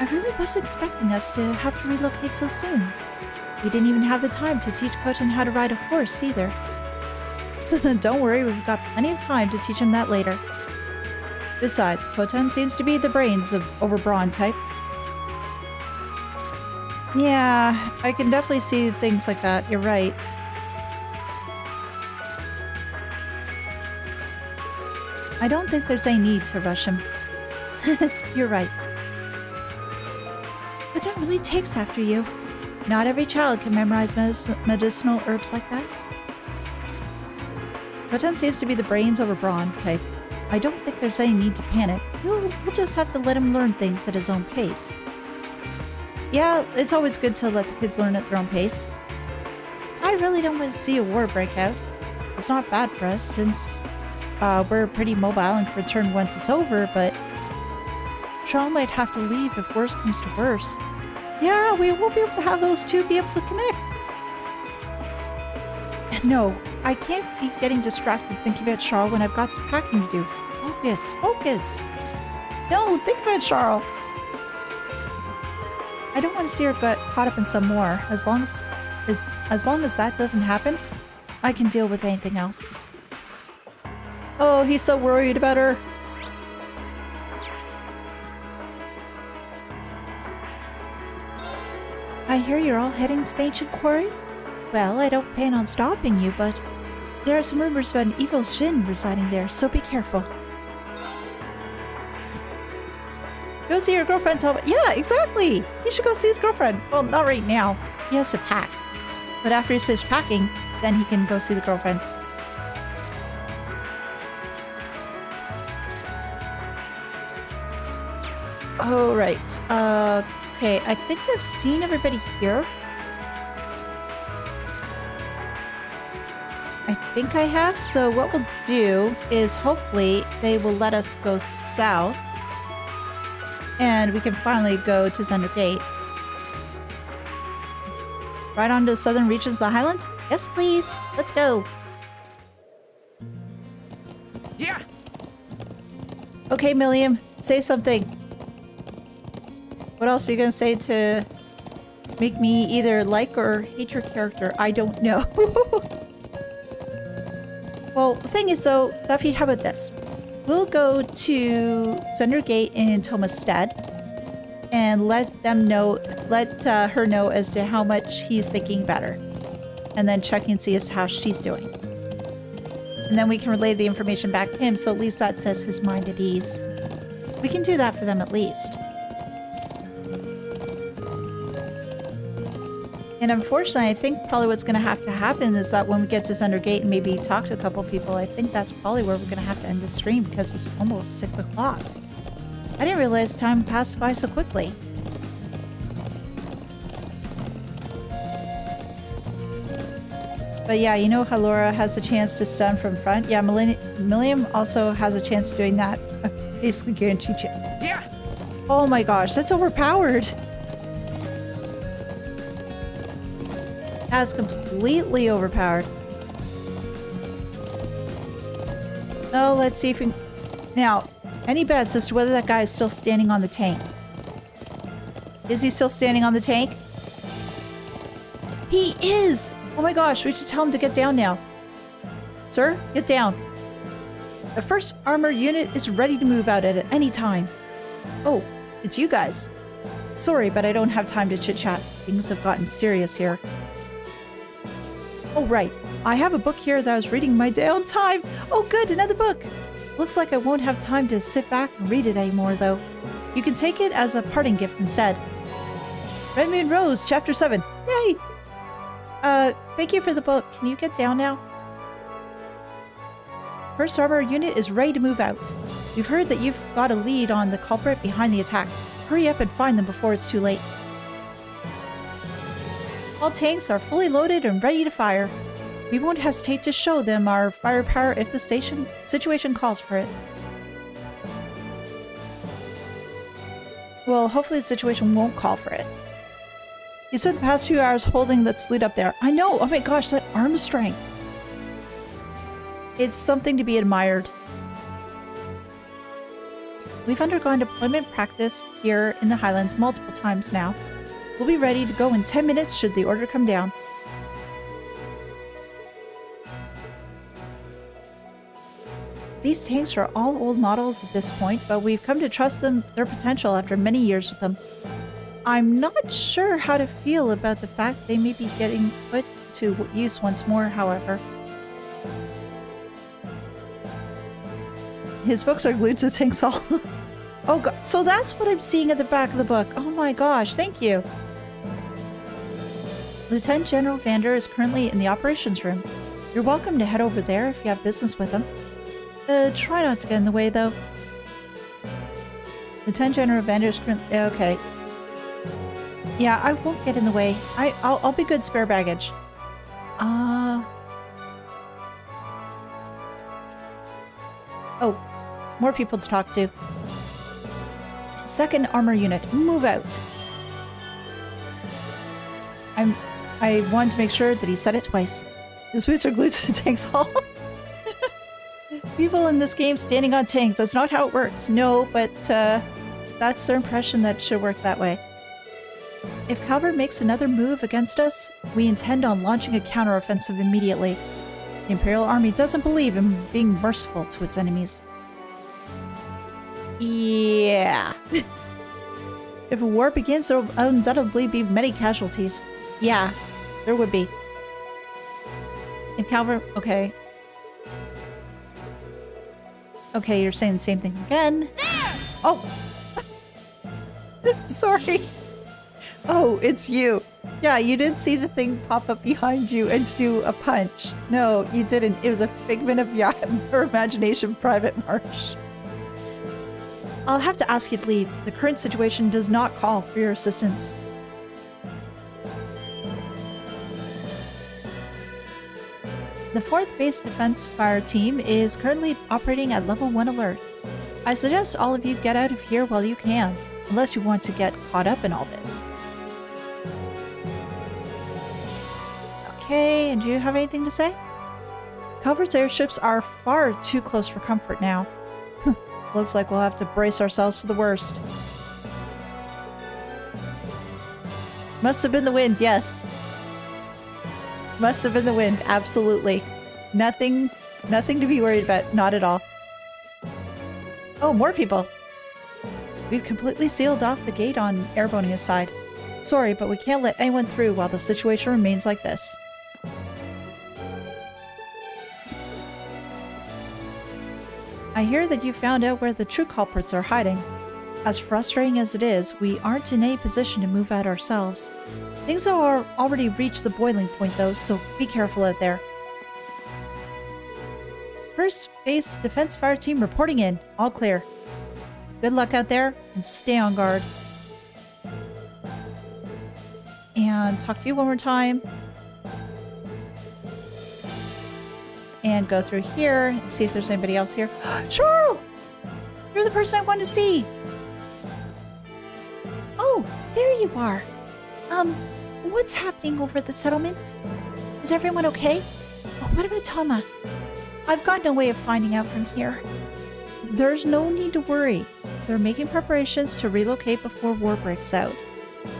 I really wasn't expecting us to have to relocate so soon. We didn't even have the time to teach Kotan how to ride a horse either. Don't worry, we've got plenty of time to teach him that later. Besides, Kotan seems to be the brains of Overbrawn type. Yeah, I can definitely see things like that. You're right. I don't think there's any need to rush him. You're right. But that really takes after you. Not every child can memorize medicinal herbs like that. Kotan seems to be the brains over brawn type. I don't think there's any need to panic. We'll just have to let him learn things at his own pace. Yeah, it's always good to let the kids learn at their own pace. I really don't want to see a war break out. It's not bad for us since we're pretty mobile and can return once it's over, but Shaw might have to leave if worse comes to worse. Yeah, we won't be able to have those two be able to connect. No, I can't be getting distracted thinking about Charles when I've got packing to do. Focus, focus. No, think about Charles. I don't want to see her get caught up in some more. As long as that doesn't happen, I can deal with anything else. Oh, he's so worried about her. I hear you're all heading to the ancient quarry? Well, I don't plan on stopping you, but there are some rumors about an evil Jinn residing there, so be careful. Go see your girlfriend, Tom. Yeah, exactly! He should go see his girlfriend. Well, not right now. He has to pack. But after he's finished packing, then he can go see the girlfriend. Oh, right. Okay, I think I've seen everybody here. I think I have, so what we'll do is hopefully they will let us go south. And we can finally go to Center Gate. Right on to the southern reaches of the Highlands? Yes, please. Let's go. Yeah. Okay, Milliam, say something. What else are you going to say to make me either like or hate your character? I don't know. Well, the thing is though, Duffy, how about this? We'll go to Center Gate in Thomas stead and let her know as to how much he's thinking about her. And then check and see as to how she's doing. And then we can relay the information back to him, so at least that sets his mind at ease. We can do that for them at least. And unfortunately, I think probably what's going to have to happen is that when we get to Center Gate and maybe talk to a couple people, I think that's probably where we're going to have to end the stream because it's almost 6 o'clock. I didn't realize time passed by so quickly. But yeah, you know how Laura has a chance to stun from front? Yeah, Millennium also has a chance of doing that. I basically guarantee you. Yeah. Oh my gosh, that's overpowered. That's completely overpowered. Oh, let's see if we can... Now, any bets as to whether that guy is still standing on the tank? Is he still standing on the tank? He is! Oh my gosh, we should tell him to get down now. Sir, get down. The first armor unit is ready to move out at any time. Oh, it's you guys. Sorry, but I don't have time to chit-chat. Things have gotten serious here. Oh, right. I have a book here that I was reading my downtime. Oh, good, another book. Looks like I won't have time to sit back and read it anymore, though. You can take it as a parting gift instead. Red Moon Rose, Chapter 7. Yay! Thank you for the book. Can you get down now? First armor unit is ready to move out. We've heard that you've got a lead on the culprit behind the attacks. Hurry up and find them before it's too late. All tanks are fully loaded and ready to fire. We won't hesitate to show them our firepower if the situation calls for it. Well, hopefully the situation won't call for it. You spent the past few hours holding that sled up there. I know! Oh my gosh, that arm strength! It's something to be admired. We've undergone deployment practice here in the Highlands multiple times now. We'll be ready to go in 10 minutes should the order come down. These tanks are all old models at this point, but we've come to trust their potential after many years with them. I'm not sure how to feel about the fact they may be getting put to use once more, however. His books are glued to the tanks all. Oh god, so that's what I'm seeing at the back of the book. Oh my gosh, thank you. Lieutenant General Vander is currently in the operations room. You're welcome to head over there if you have business with him. Try not to get in the way, though. Lieutenant General Vander is currently... Okay. Yeah, I won't get in the way. I'll be good spare baggage. Oh, more people to talk to. Second armor unit, move out. I wanted to make sure that he said it twice. His boots are glued to the tank's hull. People in this game standing on tanks. That's not how it works. No, but that's their impression that it should work that way. If Calvert makes another move against us, we intend on launching a counteroffensive immediately. The Imperial Army doesn't believe in being merciful to its enemies. Yeah. If a war begins, there will undoubtedly be many casualties. Yeah, there would be. If Calvert... Okay. Okay, you're saying the same thing again. There! Oh! Sorry. Oh, it's you. Yeah, you did see the thing pop up behind you and do a punch. No, you didn't. It was a figment of your imagination, Private Marsh. I'll have to ask you to leave. The current situation does not call for your assistance. The 4th Base Defense Fire Team is currently operating at level 1 alert. I suggest all of you get out of here while you can, unless you want to get caught up in all this. Okay, and do you have anything to say? Calvert's airships are far too close for comfort now. Looks like we'll have to brace ourselves for the worst. Must have been the wind, yes. Must have been the wind, absolutely. Nothing to be worried about, not at all. Oh, more people. We've completely sealed off the gate on Airbonia's side. Sorry, but we can't let anyone through while the situation remains like this. I hear that you found out where the true culprits are hiding. As frustrating as it is, we aren't in a position to move out ourselves. Things have already reached the boiling point though, so be careful out there. First Base Defense Fire Team reporting in. All clear. Good luck out there, and stay on guard. And talk to you one more time. and go through here, see if there's anybody else here. Charles! You're the person I wanted to see! Oh, there you are. What's happening over at the settlement? Is everyone okay? Oh, what about Toma? I've got no way of finding out from here. There's no need to worry. They're making preparations to relocate before war breaks out.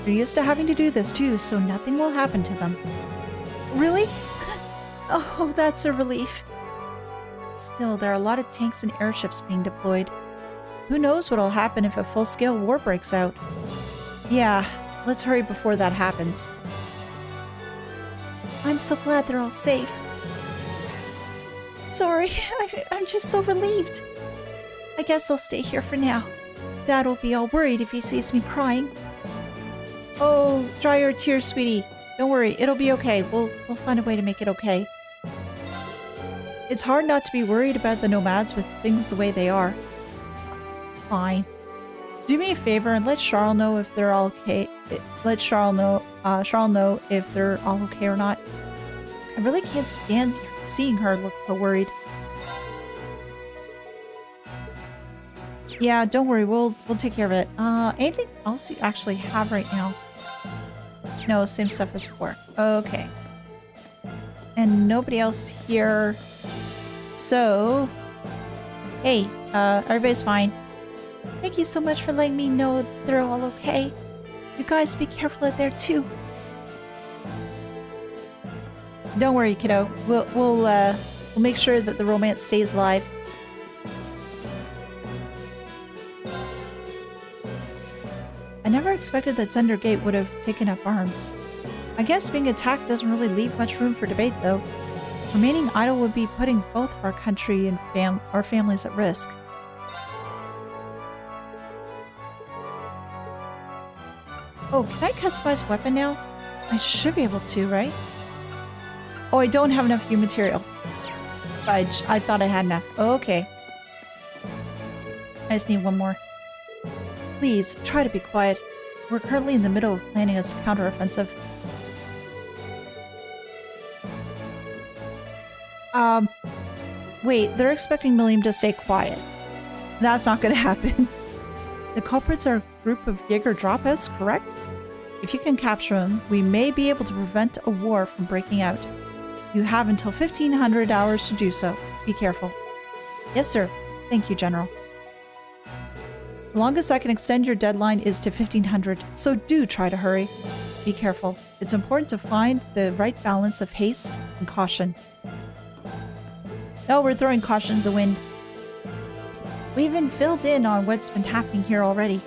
They're used to having to do this too, so nothing will happen to them. Really? Oh, that's a relief. Still, there are a lot of tanks and airships being deployed. Who knows what'll happen if a full-scale war breaks out? Yeah, let's hurry before that happens. I'm so glad they're all safe. Sorry, I'm just so relieved. I guess I'll stay here for now. Dad will be all worried if he sees me crying. Oh, dry your tears, sweetie. Don't worry, it'll be okay. We'll find a way to make it okay. It's hard not to be worried about the nomads with things the way they are. Fine. Do me a favor and let Charles know if they're all okay. Let Charles know if they're all okay or not. I really can't stand seeing her look so worried. Yeah, don't worry. We'll take care of it. Anything else you actually have right now? No, same stuff as before. Okay. And nobody else here. So, hey, everybody's fine. Thank you so much for letting me know they're all okay. You guys be careful out there too. Don't worry, kiddo. We'll make sure that the romance stays alive. I never expected that Zender Gate would have taken up arms. I guess being attacked doesn't really leave much room for debate, though. Remaining idle would be putting both of our country and our families at risk. Oh, can I customize weapon now? I should be able to, right? Oh, I don't have enough human material. Fudge, I thought I had enough. Okay. I just need one more. Please, try to be quiet. We're currently in the middle of planning a counteroffensive. Wait, they're expecting Milliam to stay quiet. That's not gonna happen. The culprits are a group of Jaeger dropouts, correct? If you can capture them, we may be able to prevent a war from breaking out. You have until 1500 hours to do so. Be careful. Yes, sir. Thank you, General. The longest I can extend your deadline is to 1500, so do try to hurry. Be careful. It's important to find the right balance of haste and caution. Oh, we're throwing caution to the wind. We've been filled in on what's been happening here already.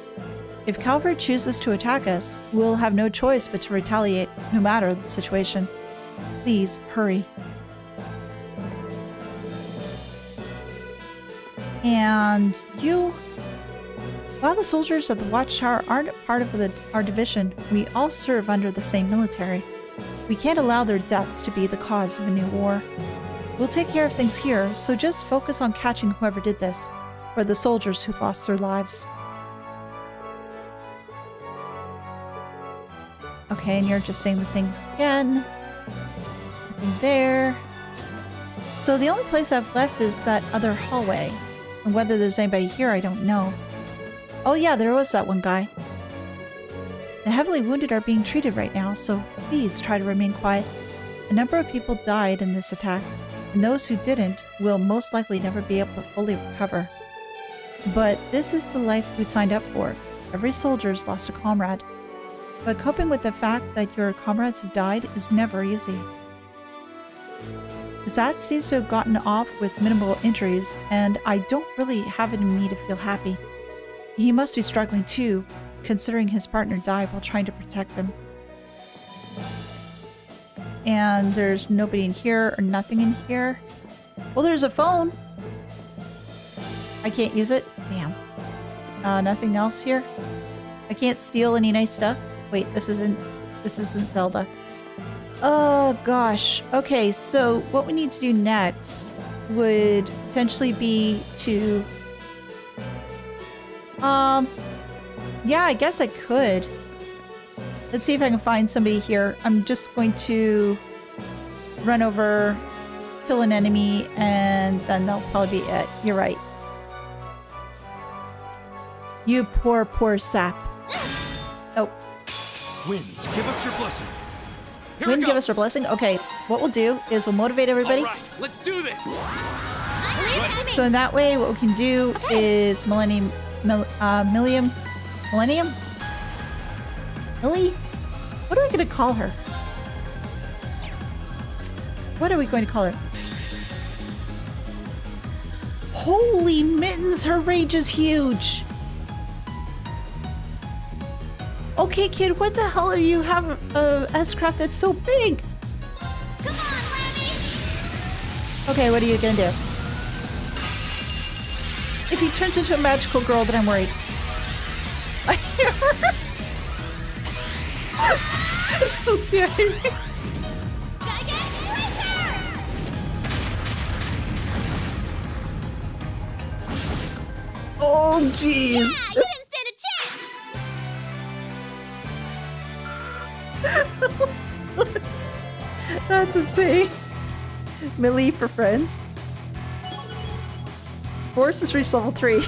If Calvert chooses to attack us, we'll have no choice but to retaliate, no matter the situation. Please, hurry. And you... While the soldiers of the Watchtower aren't part of our division, we all serve under the same military. We can't allow their deaths to be the cause of a new war. We'll take care of things here, so just focus on catching whoever did this, or the soldiers who lost their lives. Okay, and you're just saying the things again. Nothing there. So the only place I've left is that other hallway. And whether there's anybody here, I don't know. Oh yeah, there was that one guy. The heavily wounded are being treated right now, so please try to remain quiet. A number of people died in this attack, and those who didn't will most likely never be able to fully recover. But this is the life we signed up for. Every soldier's lost a comrade. But coping with the fact that your comrades have died is never easy. Zat seems to have gotten off with minimal injuries, and I don't really have it in me to feel happy. He must be struggling too, considering his partner died while trying to protect him. And there's nobody in here or nothing in here. Well, there's a phone. I can't use it. Damn. Nothing else here. I can't steal any nice stuff. Wait, this isn't Zelda. Oh gosh. Okay, so what we need to do next would potentially be to yeah, I guess I could. Let's see if I can find somebody here. I'm just going to run over kill an enemy, and then they'll probably be it. You're right. You poor, poor sap. Oh. Winds, give us your blessing. Here Wind, we go. give us your blessing. Okay, what we'll do is we'll motivate everybody. All right, let's do this. So in that way, what we can do is Millennium? Millie? What are we going to call her? What are we going to call her? Holy mittens, her rage is huge. Okay, kid, what the hell are you have a S-craft that's so big? Come on, Lammy! Okay, what are you gonna do? If he turns into a magical girl, then I'm worried. I hear her. Okay. Gotta get quicker! Oh, jeez. Yeah, you didn't stand a chance! That's insane. Millie for friends. Force has reached level 3.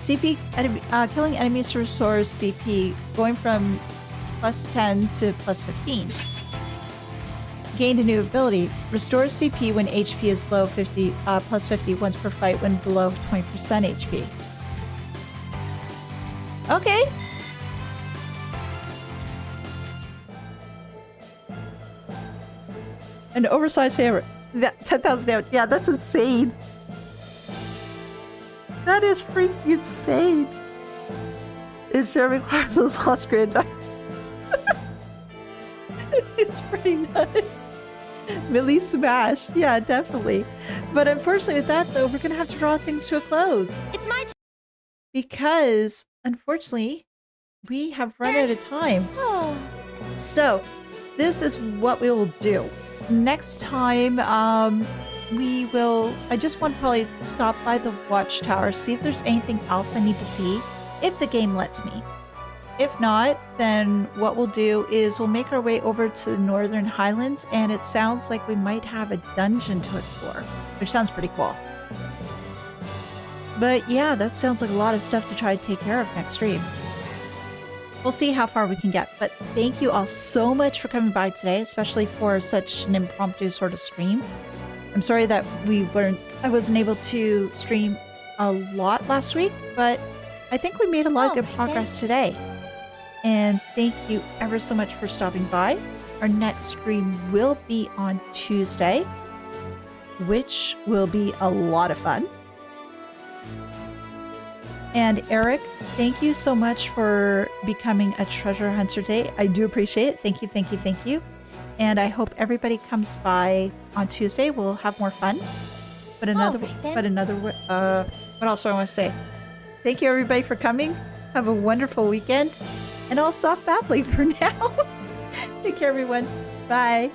CP, killing enemies restores CP, going from plus 10 to plus 15. Gained a new ability. Restores CP when HP is low 50, plus 50 once per fight when below 20% HP. Okay. An oversized hammer. That 10,000 damage. Yeah, that's insane. That is freaking insane. It's Jeremy Clarkson's lost granddaughter. It's pretty nuts. Millie smash. Yeah, definitely. But unfortunately with that though, we're gonna have to draw things to a close. It's my turn. Because unfortunately, we have run out of time. Oh. So, this is what we will do. Next time, I just want to probably stop by the watchtower, see if there's anything else I need to see, if the game lets me. If not, then what we'll do is we'll make our way over to the Northern Highlands, and it sounds like we might have a dungeon to explore, which sounds pretty cool. But yeah, that sounds like a lot of stuff to try to take care of next stream. We'll see how far we can get, but thank you all so much for coming by today, especially for such an impromptu sort of stream. I'm sorry that I wasn't able to stream a lot last week, but I think we made a lot of good progress today. And thank you ever so much for stopping by. Our next stream will be on Tuesday, which will be a lot of fun. And Eric, thank you so much for becoming a treasure hunter today. I do appreciate it. Thank you, thank you, thank you. And I hope everybody comes by on Tuesday. We'll have more fun. What else do I want to say? Thank you everybody for coming. Have a wonderful weekend. And I'll stop babbling for now. Take care everyone. Bye.